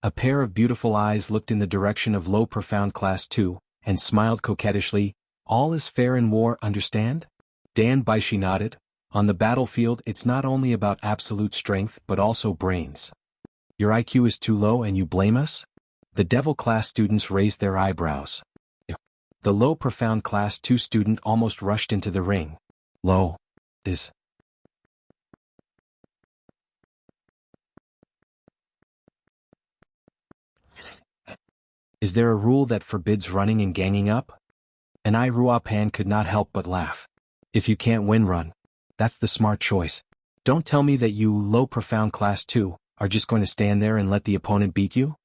A pair of beautiful eyes looked in the direction of low profound class 2, and smiled coquettishly. All is fair in war, understand? Dan Baishi nodded. On the battlefield it's not only about absolute strength but also brains. Your IQ is too low and you blame us? The devil class students raised their eyebrows. The low profound class 2 student almost rushed into the ring. Low. Is there a rule that forbids running and ganging up? Anai Ruapan could not help but laugh. If you can't win, run. That's the smart choice. Don't tell me that you, low profound class 2, are just going to stand there and let the opponent beat you?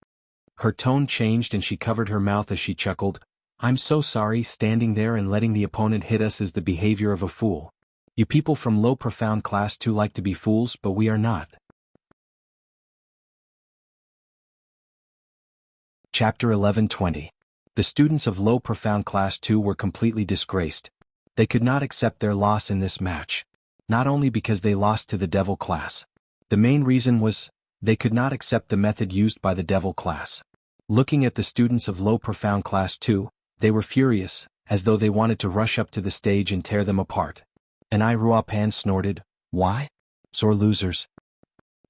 Her tone changed and she covered her mouth as she chuckled. I'm so sorry, standing there and letting the opponent hit us is the behavior of a fool. You people from low profound class 2 like to be fools, but we are not. Chapter 11:20. The students of low profound class 2 were completely disgraced. They could not accept their loss in this match. Not only because they lost to the devil class. The main reason was, they could not accept the method used by the devil class. Looking at the students of low profound class 2, they were furious, as though they wanted to rush up to the stage and tear them apart. Anai Ruapan snorted. Why? Sore losers.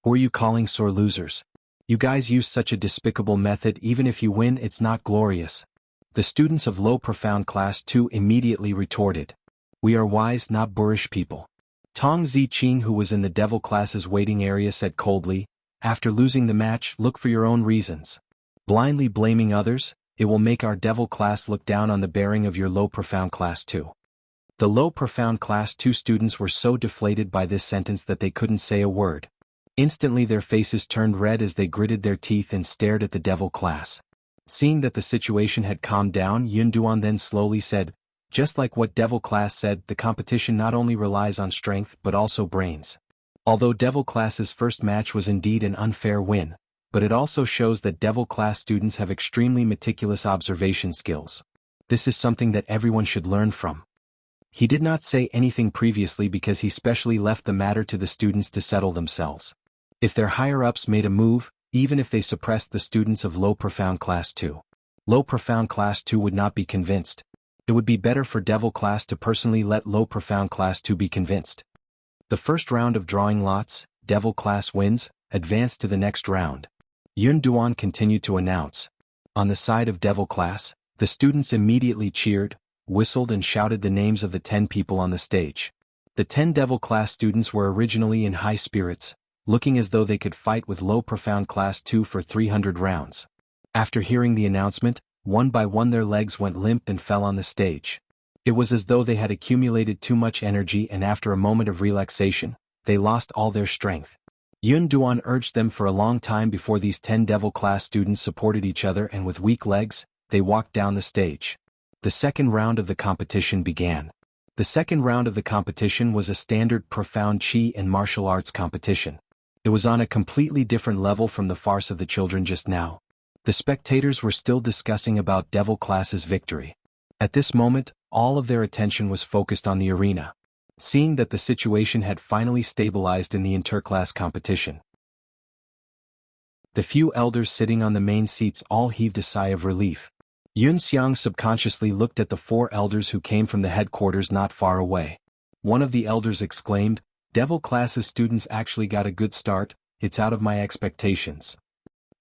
Who are you calling sore losers? You guys use such a despicable method. Even if you win, it's not glorious. The students of low profound class 2 immediately retorted. We are wise, not boorish people. Tong Ziqing, who was in the devil class's waiting area, said coldly, after losing the match, look for your own reasons. Blindly blaming others, it will make our devil class look down on the bearing of your low profound class 2. The low profound class 2 students were so deflated by this sentence that they couldn't say a word. Instantly their faces turned red as they gritted their teeth and stared at the devil class. Seeing that the situation had calmed down, Yun Duan then slowly said, just like what devil class said, the competition not only relies on strength but also brains. Although devil class's first match was indeed an unfair win, but it also shows that devil class students have extremely meticulous observation skills. This is something that everyone should learn from. He did not say anything previously because he specially left the matter to the students to settle themselves. If their higher-ups made a move, even if they suppressed the students of low profound class 2, low profound class 2 would not be convinced. It would be better for devil class to personally let low profound class 2 be convinced. The first round of drawing lots, devil class wins, advanced to the next round. Yun Duan continued to announce. On the side of devil class, the students immediately cheered, whistled and shouted the names of the 10 people on the stage. The 10 devil class students were originally in high spirits, looking as though they could fight with low profound class 2 for 300 rounds. After hearing the announcement, one by one their legs went limp and fell on the stage. It was as though they had accumulated too much energy and after a moment of relaxation, they lost all their strength. Yun Duan urged them for a long time before these 10 devil class students supported each other and with weak legs, they walked down the stage. The second round of the competition began. The second round of the competition was a standard profound Qi and martial arts competition. It was on a completely different level from the farce of the children just now. The spectators were still discussing about devil class's victory. At this moment, all of their attention was focused on the arena. Seeing that the situation had finally stabilized in the interclass competition. The few elders sitting on the main seats all heaved a sigh of relief. Yun Xiang subconsciously looked at the 4 elders who came from the headquarters not far away. One of the elders exclaimed, devil class's students actually got a good start, it's out of my expectations.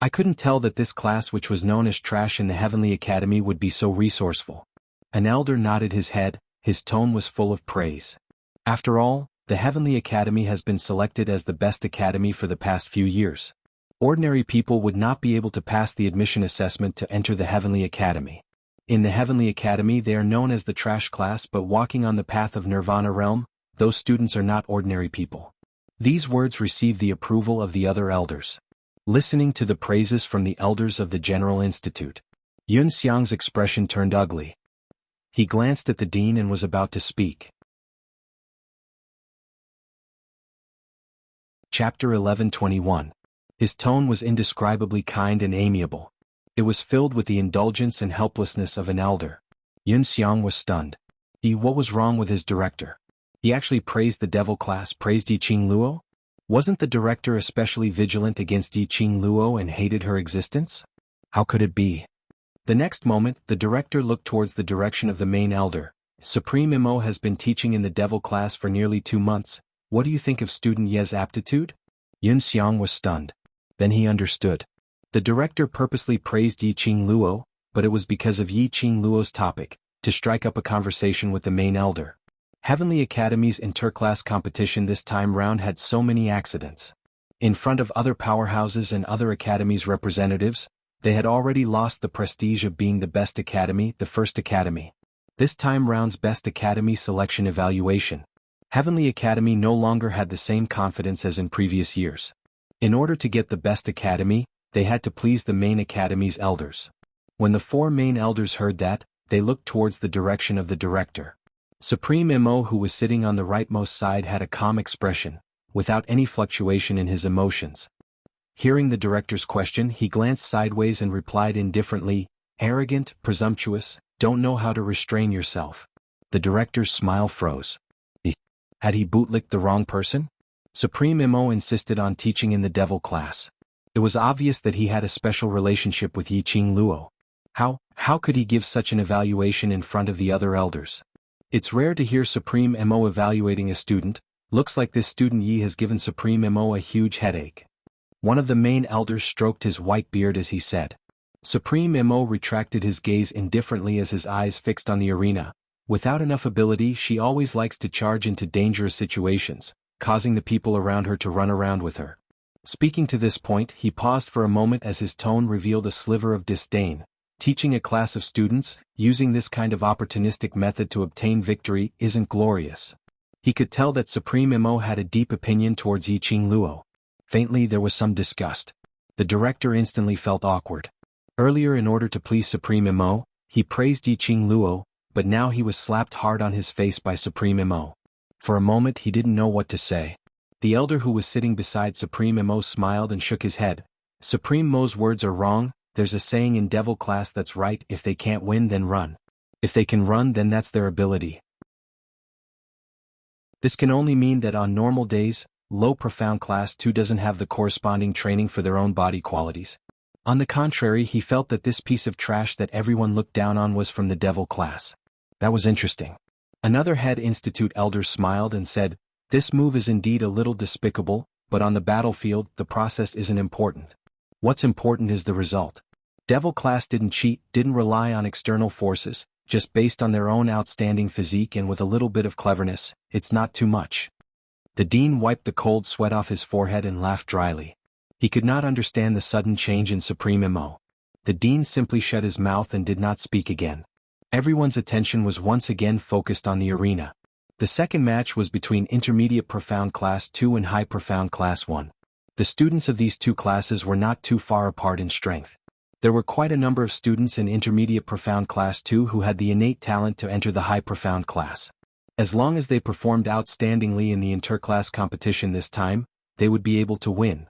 I couldn't tell that this class, which was known as trash in the Heavenly Academy, would be so resourceful. An elder nodded his head, his tone was full of praise. After all, the Heavenly Academy has been selected as the best academy for the past few years. Ordinary people would not be able to pass the admission assessment to enter the Heavenly Academy. In the Heavenly Academy they are known as the trash class, but walking on the path of Nirvana realm, those students are not ordinary people. These words received the approval of the other elders. Listening to the praises from the elders of the General Institute, Yun Xiang's expression turned ugly. He glanced at the dean and was about to speak. Chapter 11:21. His tone was indescribably kind and amiable. It was filled with the indulgence and helplessness of an elder. Yun Xiang was stunned. What was wrong with his director? He actually praised the devil class, praised Yiqing Luo? Wasn't the director especially vigilant against Yiqing Luo and hated her existence? How could it be? The next moment, the director looked towards the direction of the main elder. Supreme Imo has been teaching in the devil class for nearly 2 months. What do you think of student Ye's aptitude? Yun Xiang was stunned. Then he understood. The director purposely praised Yiqing Luo, but it was because of Yiqing Luo's topic, to strike up a conversation with the main elder. Heavenly Academy's interclass competition this time round had so many accidents. In front of other powerhouses and other academies' representatives, they had already lost the prestige of being the best academy, the first academy. This time round's best academy selection evaluation. Heavenly Academy no longer had the same confidence as in previous years. In order to get the best academy, they had to please the main academy's elders. When the 4 main elders heard that, they looked towards the direction of the director. Supreme Imo, who was sitting on the rightmost side, had a calm expression, without any fluctuation in his emotions. Hearing the director's question, he glanced sideways and replied indifferently, "Arrogant, presumptuous, don't know how to restrain yourself." The director's smile froze. Had he bootlicked the wrong person? Supreme Imo insisted on teaching in the devil class. It was obvious that he had a special relationship with Yiqing Luo. How could he give such an evaluation in front of the other elders? It's rare to hear Supreme Imo evaluating a student. Looks like this student Yi has given Supreme Imo a huge headache. One of the main elders stroked his white beard as he said. Supreme Imo retracted his gaze indifferently as his eyes fixed on the arena. Without enough ability, she always likes to charge into dangerous situations, causing the people around her to run around with her. Speaking to this point, he paused for a moment as his tone revealed a sliver of disdain. Teaching a class of students, using this kind of opportunistic method to obtain victory, isn't glorious. He could tell that Supreme Imo had a deep opinion towards Yiqing Luo. Faintly there was some disgust. The director instantly felt awkward. Earlier, in order to please Supreme Imo, he praised Yiqing Luo, but now he was slapped hard on his face by Supreme Imo. For a moment he didn't know what to say. The elder who was sitting beside Supreme Imo smiled and shook his head. Supreme Mo's words are wrong. There's a saying in devil class that's right: if they can't win, then run. If they can run, then that's their ability. This can only mean that on normal days, low profound class 2 doesn't have the corresponding training for their own body qualities. On the contrary, he felt that this piece of trash that everyone looked down on was from the devil class. That was interesting. Another head institute elder smiled and said, "This move is indeed a little despicable, but on the battlefield, the process isn't important. What's important is the result." Devil class didn't cheat, didn't rely on external forces, just based on their own outstanding physique and with a little bit of cleverness. It's not too much. The dean wiped the cold sweat off his forehead and laughed dryly. He could not understand the sudden change in Supreme Imo. The dean simply shut his mouth and did not speak again. Everyone's attention was once again focused on the arena. The second match was between Intermediate Profound Class 2 and High Profound Class 1. The students of these 2 classes were not too far apart in strength. There were quite a number of students in Intermediate Profound Class 2 who had the innate talent to enter the High Profound Class. As long as they performed outstandingly in the interclass competition this time, they would be able to win.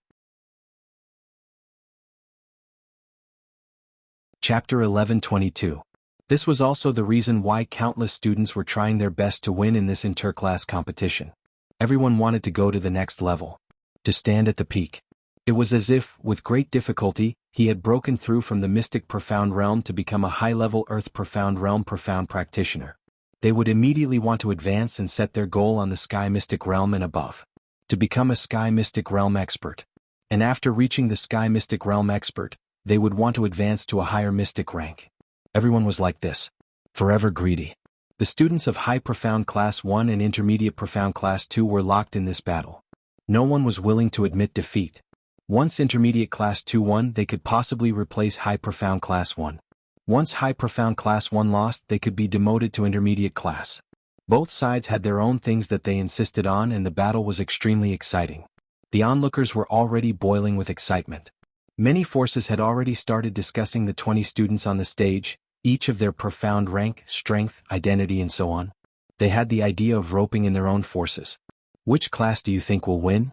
Chapter 11:22. This was also the reason why countless students were trying their best to win in this interclass competition. Everyone wanted to go to the next level, to stand at the peak. It was as if, with great difficulty, he had broken through from the mystic profound realm to become a high-level earth profound realm profound practitioner. They would immediately want to advance and set their goal on the sky mystic realm and above, to become a sky mystic realm expert. And after reaching the sky mystic realm expert, they would want to advance to a higher mystic rank. Everyone was like this, forever greedy. The students of High Profound Class 1 and Intermediate Profound Class 2 were locked in this battle. No one was willing to admit defeat. Once Intermediate Class 2 won, they could possibly replace High Profound Class 1. Once High Profound Class 1 lost, they could be demoted to Intermediate Class. Both sides had their own things that they insisted on, and the battle was extremely exciting. The onlookers were already boiling with excitement. Many forces had already started discussing the 20 students on the stage, each of their profound rank, strength, identity and so on. They had the idea of roping in their own forces. Which class do you think will win?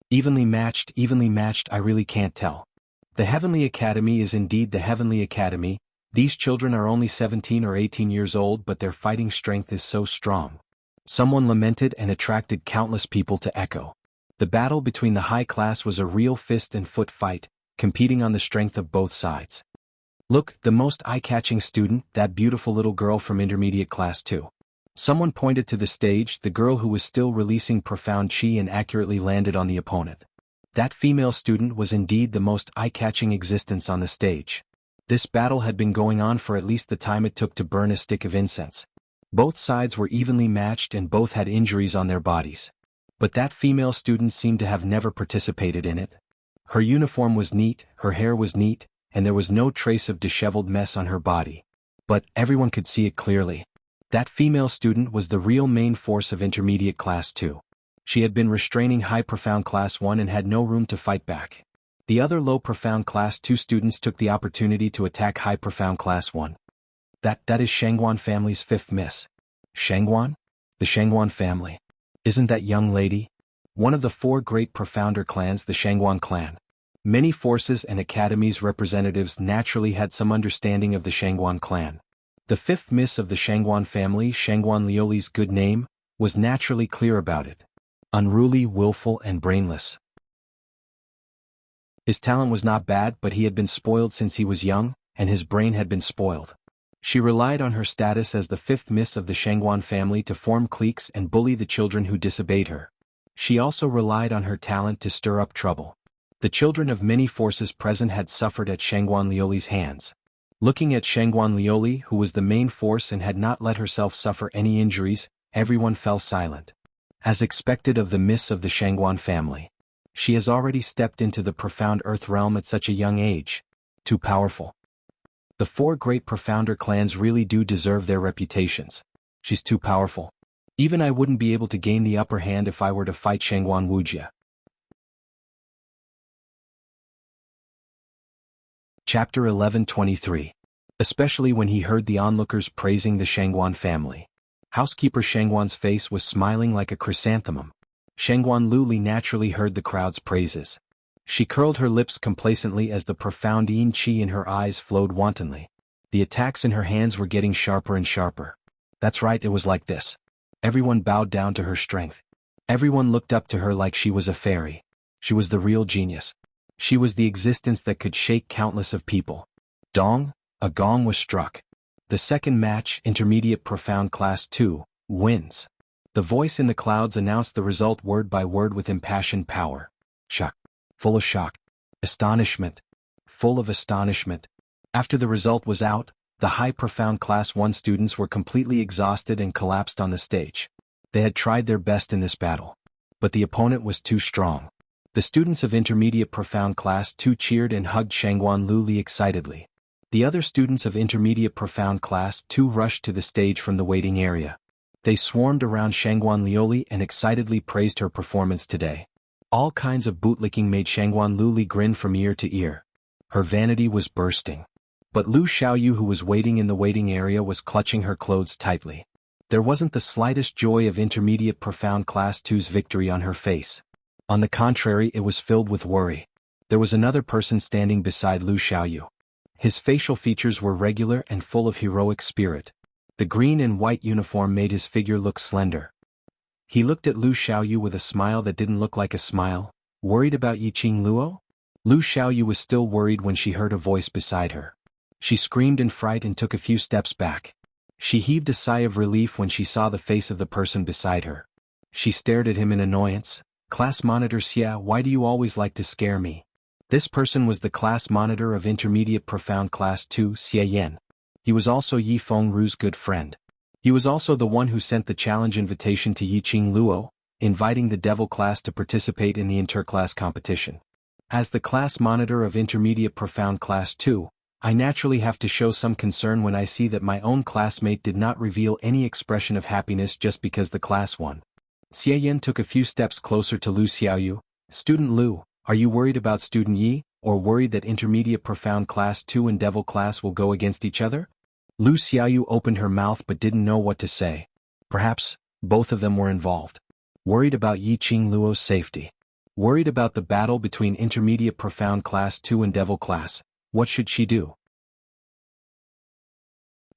Evenly matched, I really can't tell. The Heavenly Academy is indeed the Heavenly Academy. These children are only 17 or 18 years old, but their fighting strength is so strong. Someone lamented and attracted countless people to echo. The battle between the high class was a real fist and foot fight, competing on the strength of both sides. Look, the most eye-catching student, that beautiful little girl from intermediate class 2. Someone pointed to the stage, the girl who was still releasing profound chi and accurately landed on the opponent. That female student was indeed the most eye-catching existence on the stage. This battle had been going on for at least the time it took to burn a stick of incense. Both sides were evenly matched and both had injuries on their bodies. But that female student seemed to have never participated in it. Her uniform was neat, her hair was neat, and there was no trace of disheveled mess on her body. But everyone could see it clearly. That female student was the real main force of intermediate class 2. She had been restraining high profound class 1 and had no room to fight back. The other low profound class 2 students took the opportunity to attack high profound class 1. That is Shangguan family's fifth miss. Shangguan? The Shangguan family. Isn't that young lady? One of the 4 great profounder clans, the Shangguan clan. Many forces and academies representatives naturally had some understanding of the Shangguan clan. The fifth miss of the Shangguan family, Shangguan Liuli's good name, was naturally clear about it. Unruly, willful, and brainless. His talent was not bad, but he had been spoiled since he was young, and his brain had been spoiled. She relied on her status as the fifth miss of the Shangguan family to form cliques and bully the children who disobeyed her. She also relied on her talent to stir up trouble. The children of many forces present had suffered at Shangguan Liuli's hands. Looking at Shangguan Liuli, who was the main force and had not let herself suffer any injuries, everyone fell silent. As expected of the miss of the Shangguan family. She has already stepped into the profound earth realm at such a young age. Too powerful. The 4 great profounder clans really do deserve their reputations. She's too powerful. Even I wouldn't be able to gain the upper hand if I were to fight Shangguan Wuxia. Chapter 11:23. Especially when he heard the onlookers praising the Shangguan family. Housekeeper Shangguan's face was smiling like a chrysanthemum. Shangguan Luli naturally heard the crowd's praises. She curled her lips complacently as the profound yin qi in her eyes flowed wantonly. The attacks in her hands were getting sharper and sharper. That's right, it was like this. Everyone bowed down to her strength. Everyone looked up to her like she was a fairy. She was the real genius. She was the existence that could shake countless of people. Dong, a gong was struck. The second match, intermediate profound class 2, wins. The voice in the clouds announced the result word by word with impassioned power. Shock. Full of shock. Astonishment. Full of astonishment. After the result was out, the high profound class 1 students were completely exhausted and collapsed on the stage. They had tried their best in this battle. But the opponent was too strong. The students of intermediate profound class 2 cheered and hugged Shangguan Luli excitedly. The other students of intermediate profound class 2 rushed to the stage from the waiting area. They swarmed around Shangguan Liuli and excitedly praised her performance today. All kinds of bootlicking made Shangguan Luli grin from ear to ear. Her vanity was bursting. But Lu Xiaoyu, who was waiting in the waiting area, was clutching her clothes tightly. There wasn't the slightest joy of intermediate profound class 2's victory on her face. On the contrary, it was filled with worry. There was another person standing beside Lu Xiaoyu. His facial features were regular and full of heroic spirit. The green and white uniform made his figure look slender. He looked at Lu Xiaoyu with a smile that didn't look like a smile. Worried about Yiqing Luo? Lu Xiaoyu was still worried when she heard a voice beside her. She screamed in fright and took a few steps back. She heaved a sigh of relief when she saw the face of the person beside her. She stared at him in annoyance. Class monitor Xia, why do you always like to scare me? This person was the class monitor of intermediate profound class 2, Xia Yan. He was also Yi Fengru's good friend. He was also the one who sent the challenge invitation to Yiqing Luo, inviting the devil class to participate in the interclass competition. As the class monitor of intermediate profound class 2, I naturally have to show some concern when I see that my own classmate did not reveal any expression of happiness just because the class won. Xie Yan took a few steps closer to Lu Xiaoyu. Student Lu, are you worried about Student Yi, or worried that Intermediate Profound Class 2 and Devil Class will go against each other? Lu Xiaoyu opened her mouth but didn't know what to say. Perhaps, both of them were involved. Worried about Yi Qing Luo's safety. Worried about the battle between Intermediate Profound Class 2 and Devil Class. What should she do?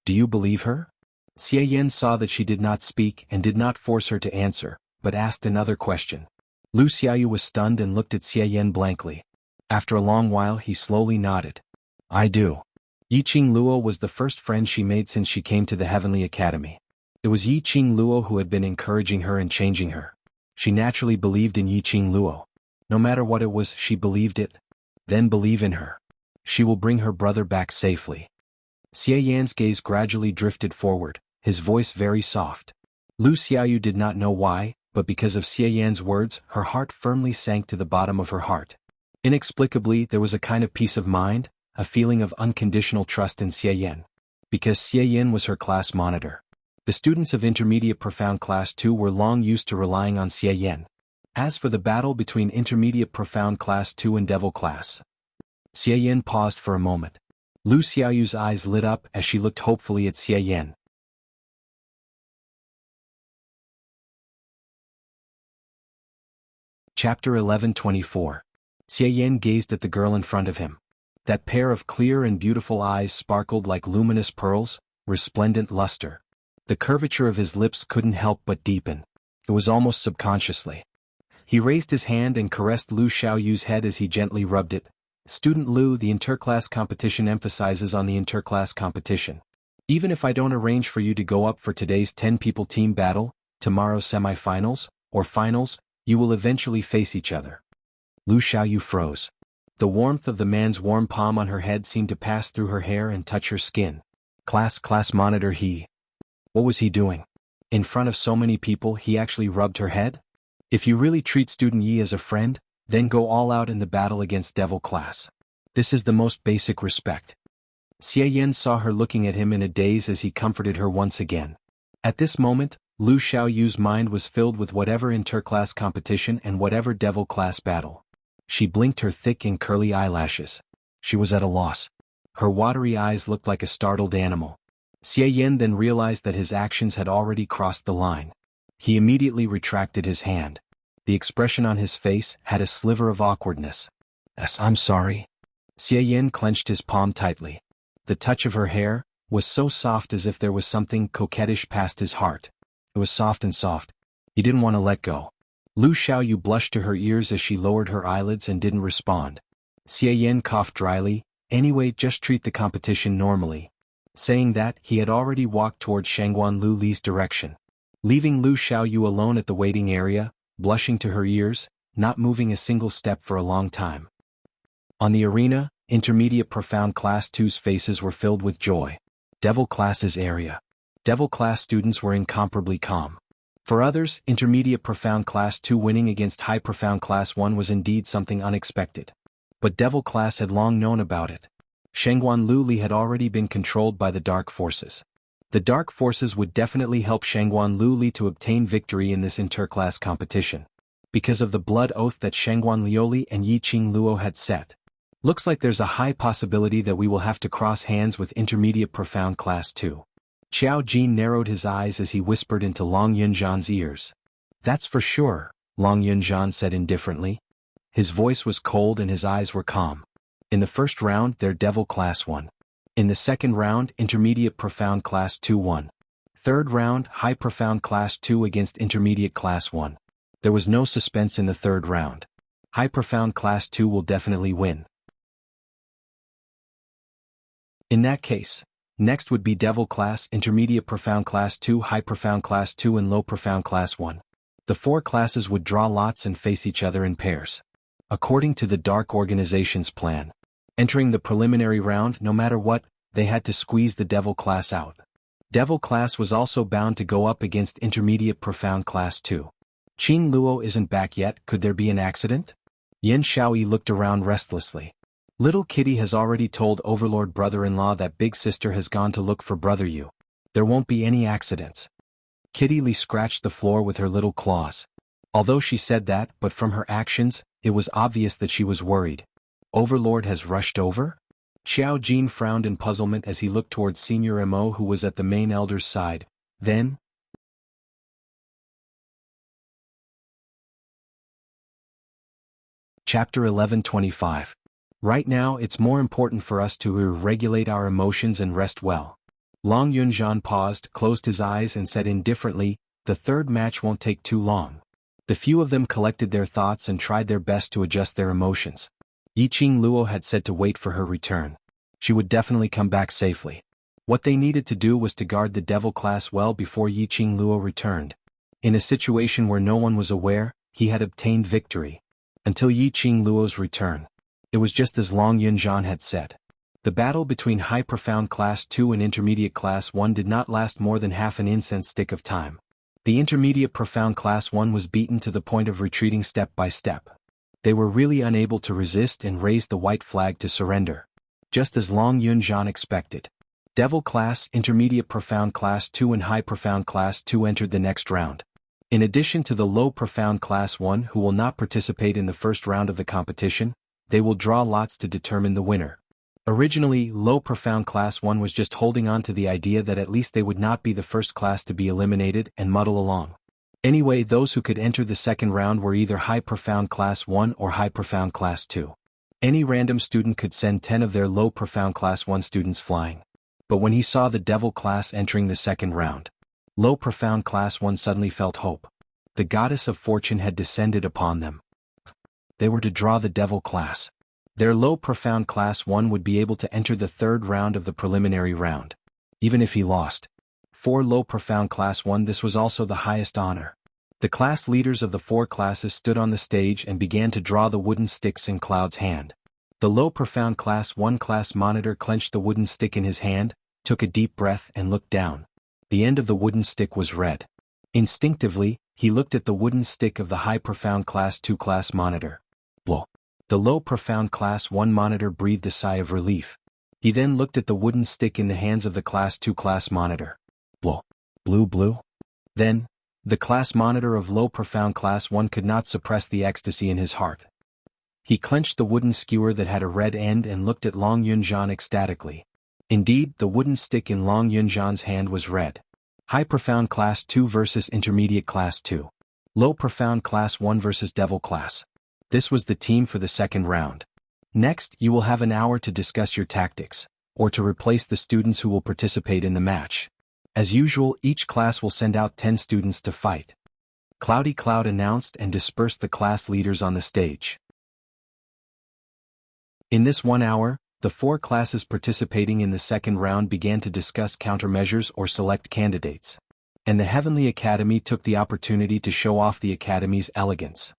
Do you believe her? Xie Yan saw that she did not speak and did not force her to answer, but asked another question. Lu Xiaoyu was stunned and looked at Xie Yan blankly. After a long while he slowly nodded. I do. Yi Qing Luo was the first friend she made since she came to the Heavenly Academy. It was Yi Qing Luo who had been encouraging her and changing her. She naturally believed in Yi Qing Luo. No matter what it was, she believed it. Then believe in her. She will bring her brother back safely. Xie Yan's gaze gradually drifted forward, his voice very soft. Lu Xiaoyu did not know why, but because of Xie Yan's words, her heart firmly sank to the bottom of her heart. Inexplicably, there was a kind of peace of mind, a feeling of unconditional trust in Xie Yan. Because Xie Yan was her class monitor. The students of Intermediate Profound Class 2 were long used to relying on Xie Yan. As for the battle between Intermediate Profound Class 2 and Devil Class, Xie Yan paused for a moment. Lu Xiaoyu's eyes lit up as she looked hopefully at Xie Yan. Chapter 11:24. Xie Yan gazed at the girl in front of him. That pair of clear and beautiful eyes sparkled like luminous pearls, resplendent luster. The curvature of his lips couldn't help but deepen. It was almost subconsciously. He raised his hand and caressed Lu Xiaoyu's head as he gently rubbed it. Student Lu, the interclass competition emphasizes on the interclass competition. Even if I don't arrange for you to go up for today's 10-people team battle, tomorrow's semifinals, or finals, you will eventually face each other. Lu Xiaoyu froze. The warmth of the man's warm palm on her head seemed to pass through her hair and touch her skin. Class monitor he. What was he doing? In front of so many people he actually rubbed her head? If you really treat Student Yi as a friend, then go all out in the battle against Devil Class. This is the most basic respect. Xie Yan saw her looking at him in a daze as he comforted her once again. At this moment, Lu Xiaoyu's mind was filled with whatever interclass competition and whatever Devil Class battle. She blinked her thick and curly eyelashes. She was at a loss. Her watery eyes looked like a startled animal. Xie Yan then realized that his actions had already crossed the line. He immediately retracted his hand. The expression on his face had a sliver of awkwardness. Yes, I'm sorry. Xie Yan clenched his palm tightly. The touch of her hair was so soft as if there was something coquettish past his heart. It was soft and soft. He didn't want to let go. Lu Xiaoyu blushed to her ears as she lowered her eyelids and didn't respond. Xie Yan coughed dryly. Anyway, just treat the competition normally. Saying that, he had already walked toward Shangguan Lu Li's direction. Leaving Lu Xiaoyu alone at the waiting area, blushing to her ears, not moving a single step for a long time. On the arena, Intermediate Profound Class 2's faces were filled with joy. Devil Class's area. Devil Class students were incomparably calm. For others, Intermediate Profound Class 2 winning against High Profound Class 1 was indeed something unexpected. But Devil Class had long known about it. Shangguan Lu Li had already been controlled by the Dark Forces. The Dark Forces would definitely help Shangguan Lu Li to obtain victory in this interclass competition. Because of the blood oath that Shangguan Liuli and Yi Qing Luo had set. Looks like there's a high possibility that we will have to cross hands with Intermediate Profound Class 2. Qiao Jin narrowed his eyes as he whispered into Long Yunzhan's ears. That's for sure, Long Yunzhan said indifferently. His voice was cold and his eyes were calm. In the first round, their Devil Class won. In the second round, Intermediate Profound Class 2 won. Third round, High Profound Class 2 against Intermediate Class 1. There was no suspense in the third round. High Profound Class 2 will definitely win. In that case, next would be Devil Class, Intermediate Profound Class 2, High Profound Class 2 and Low Profound Class 1. The four classes would draw lots and face each other in pairs. According to the Dark Organization's plan, entering the preliminary round, no matter what, they had to squeeze the Devil Class out. Devil Class was also bound to go up against Intermediate Profound Class 2. Qing Luo isn't back yet, could there be an accident? Yen Shaoyi looked around restlessly. Little Kitty has already told Overlord brother-in-law that big sister has gone to look for brother you. There won't be any accidents. Kitty Lee scratched the floor with her little claws. Although she said that, but from her actions, it was obvious that she was worried. Overlord has rushed over? Xiao Jin frowned in puzzlement as he looked towards Senior Mo, who was at the main elder's side. Then, Chapter 11:25. Right now it's more important for us to regulate our emotions and rest well. Long Yunjian paused, closed his eyes and said indifferently, the third match won't take too long. The few of them collected their thoughts and tried their best to adjust their emotions. Yiqing Luo had said to wait for her return. She would definitely come back safely. What they needed to do was to guard the devil class well before Yiqing Luo returned. In a situation where no one was aware, he had obtained victory. Until Yiqing Luo's return. It was just as Long Yunjian had said. The battle between High Profound Class 2 and Intermediate Class 1 did not last more than half an incense stick of time. The Intermediate Profound Class 1 was beaten to the point of retreating step by step. They were really unable to resist and raised the white flag to surrender. Just as Long Yunjian expected. Devil Class, Intermediate Profound Class 2 and High Profound Class 2 entered the next round. In addition to the Low Profound Class 1 who will not participate in the first round of the competition, they will draw lots to determine the winner. Originally, Low Profound Class 1 was just holding on to the idea that at least they would not be the first class to be eliminated and muddle along. Anyway, those who could enter the second round were either High Profound Class 1 or High Profound Class 2. Any random student could send 10 of their Low Profound Class 1 students flying. But when he saw the Devil class entering the second round, Low Profound Class 1 suddenly felt hope. The goddess of fortune had descended upon them. They were to draw the Devil class. Their Low Profound Class 1 would be able to enter the third round of the preliminary round. Even if he lost. For Low Profound Class 1 this was also the highest honor. The class leaders of the four classes stood on the stage and began to draw the wooden sticks in Cloud's hand. The Low Profound Class 1 class monitor clenched the wooden stick in his hand, took a deep breath and looked down. The end of the wooden stick was red. Instinctively, he looked at the wooden stick of the High Profound Class 2 class monitor. Blah. The Low Profound Class 1 monitor breathed a sigh of relief. He then looked at the wooden stick in the hands of the Class 2 class monitor. Blah. Blue. Then, the class monitor of Low Profound Class 1 could not suppress the ecstasy in his heart. He clenched the wooden skewer that had a red end and looked at Long Yunjian ecstatically. Indeed, the wooden stick in Long Yunjian's hand was red. High Profound Class 2 versus Intermediate Class 2. Low Profound Class 1 versus Devil Class. This was the team for the second round. Next, you will have an hour to discuss your tactics, or to replace the students who will participate in the match. As usual, each class will send out 10 students to fight. Cloudy Cloud announced and dispersed the class leaders on the stage. In this 1 hour, the four classes participating in the second round began to discuss countermeasures or select candidates. And the Heavenly Academy took the opportunity to show off the Academy's elegance.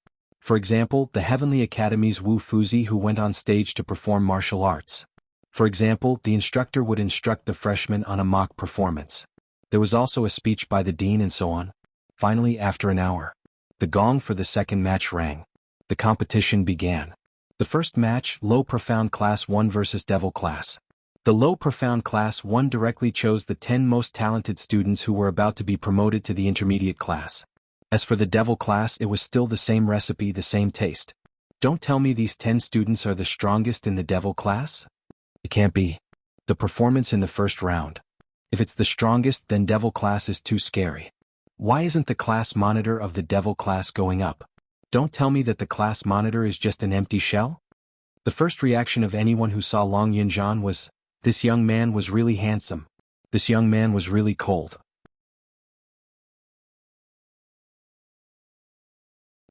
For example, the Heavenly Academy's Wu Fuzi who went on stage to perform martial arts. For example, the instructor would instruct the freshmen on a mock performance. There was also a speech by the dean and so on. Finally, after an hour, the gong for the second match rang. The competition began. The first match, Low Profound Class 1 versus Devil Class. The Low Profound Class 1 directly chose the 10 most talented students who were about to be promoted to the Intermediate Class. As for the Devil Class, it was still the same recipe, the same taste. Don't tell me these 10 students are the strongest in the Devil Class? It can't be. The performance in the first round. If it's the strongest, then Devil Class is too scary. Why isn't the class monitor of the Devil Class going up? Don't tell me that the class monitor is just an empty shell? The first reaction of anyone who saw Long Yunjian was, this young man was really handsome. This young man was really cold.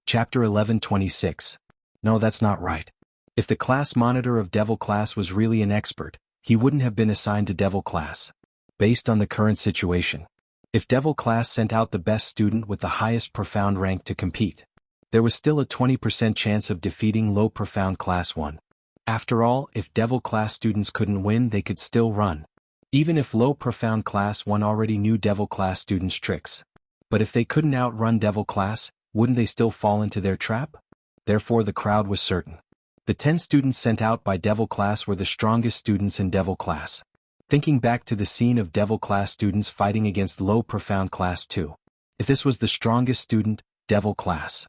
Chapter 11:26. No, that's not right. If the class monitor of Devil Class was really an expert, he wouldn't have been assigned to Devil Class. Based on the current situation. If Devil Class sent out the best student with the highest profound rank to compete, there was still a 20% chance of defeating Low Profound Class 1. After all, if Devil Class students couldn't win, they could still run. Even if Low Profound Class 1 already knew Devil Class students' tricks. But if they couldn't outrun Devil Class, wouldn't they still fall into their trap? Therefore the crowd was certain. The 10 students sent out by Devil Class were the strongest students in Devil Class. Thinking back to the scene of Devil Class students fighting against Low Profound Class 2. If this was the strongest student, Devil Class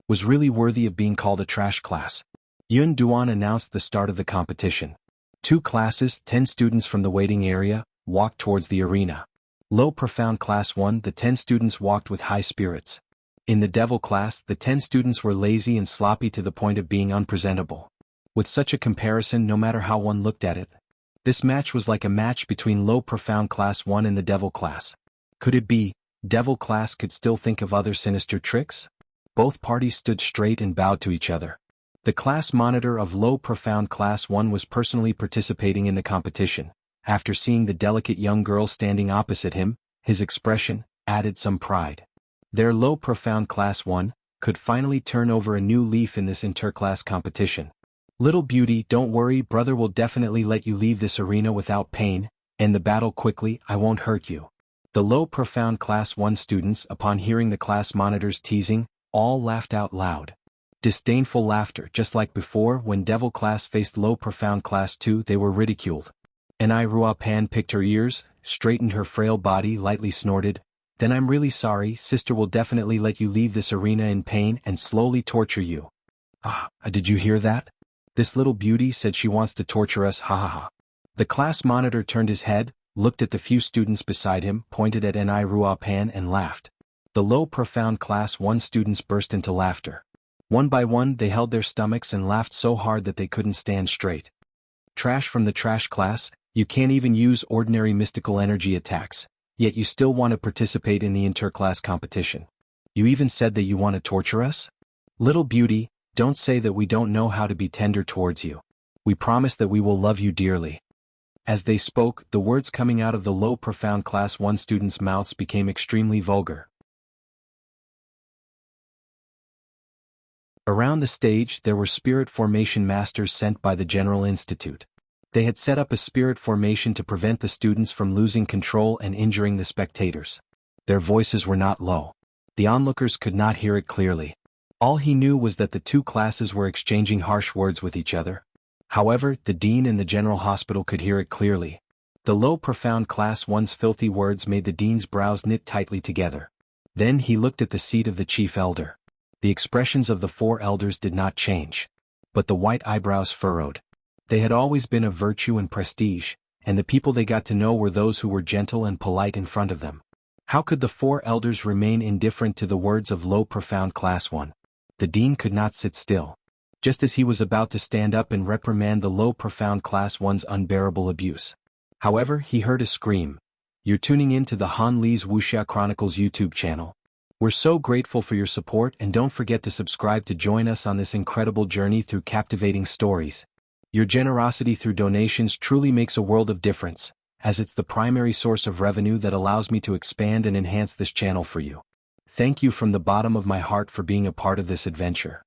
was really worthy of being called a trash class. Yun Duan announced the start of the competition. 2 classes, 10 students from the waiting area, walked towards the arena. Low Profound Class 1, the 10 students walked with high spirits. In the Devil Class, the 10 students were lazy and sloppy to the point of being unpresentable. With such a comparison, no matter how one looked at it, this match was like a match between Low Profound Class 1 and the Devil Class. Could it be, Devil Class could still think of other sinister tricks? Both parties stood straight and bowed to each other. The class monitor of Low Profound Class 1 was personally participating in the competition. After seeing the delicate young girl standing opposite him, his expression added some pride. Their Low Profound Class 1 could finally turn over a new leaf in this interclass competition. Little beauty, don't worry, brother will definitely let you leave this arena without pain. End the battle quickly, I won't hurt you. The Low Profound Class 1 students, upon hearing the class monitor's teasing, all laughed out loud. Disdainful laughter, just like before when Devil Class faced Low Profound Class 2, they were ridiculed. Anai Ruapan picked her ears, straightened her frail body, lightly snorted. Then I'm really sorry, sister will definitely let you leave this arena in pain and slowly torture you. Ah, did you hear that? This little beauty said she wants to torture us, ha ha ha. The class monitor turned his head, looked at the few students beside him, pointed at Anai Ruapan and laughed. The Low Profound Class 1 students burst into laughter. One by one they held their stomachs and laughed so hard that they couldn't stand straight. Trash from the trash class, you can't even use ordinary mystical energy attacks, yet you still want to participate in the interclass competition. You even said that you want to torture us? Little beauty, don't say that we don't know how to be tender towards you. We promise that we will love you dearly. As they spoke, the words coming out of the Low Profound Class 1 students' mouths became extremely vulgar. Around the stage there were spirit formation masters sent by the General Institute. They had set up a spirit formation to prevent the students from losing control and injuring the spectators. Their voices were not low. The onlookers could not hear it clearly. All he knew was that the 2 classes were exchanging harsh words with each other. However, the dean and the general hospital could hear it clearly. The Low Profound Class 1's filthy words made the dean's brows knit tightly together. Then he looked at the seat of the chief elder. The expressions of the 4 elders did not change. But the white eyebrows furrowed. They had always been of virtue and prestige, and the people they got to know were those who were gentle and polite in front of them. How could the 4 elders remain indifferent to the words of Low Profound Class 1? The dean could not sit still. Just as he was about to stand up and reprimand the Low Profound Class 1's unbearable abuse. However, he heard a scream. You're tuning in to the Han Lee's Wuxia Chronicles YouTube channel. We're so grateful for your support, and don't forget to subscribe to join us on this incredible journey through captivating stories. Your generosity through donations truly makes a world of difference, as it's the primary source of revenue that allows me to expand and enhance this channel for you. Thank you from the bottom of my heart for being a part of this adventure.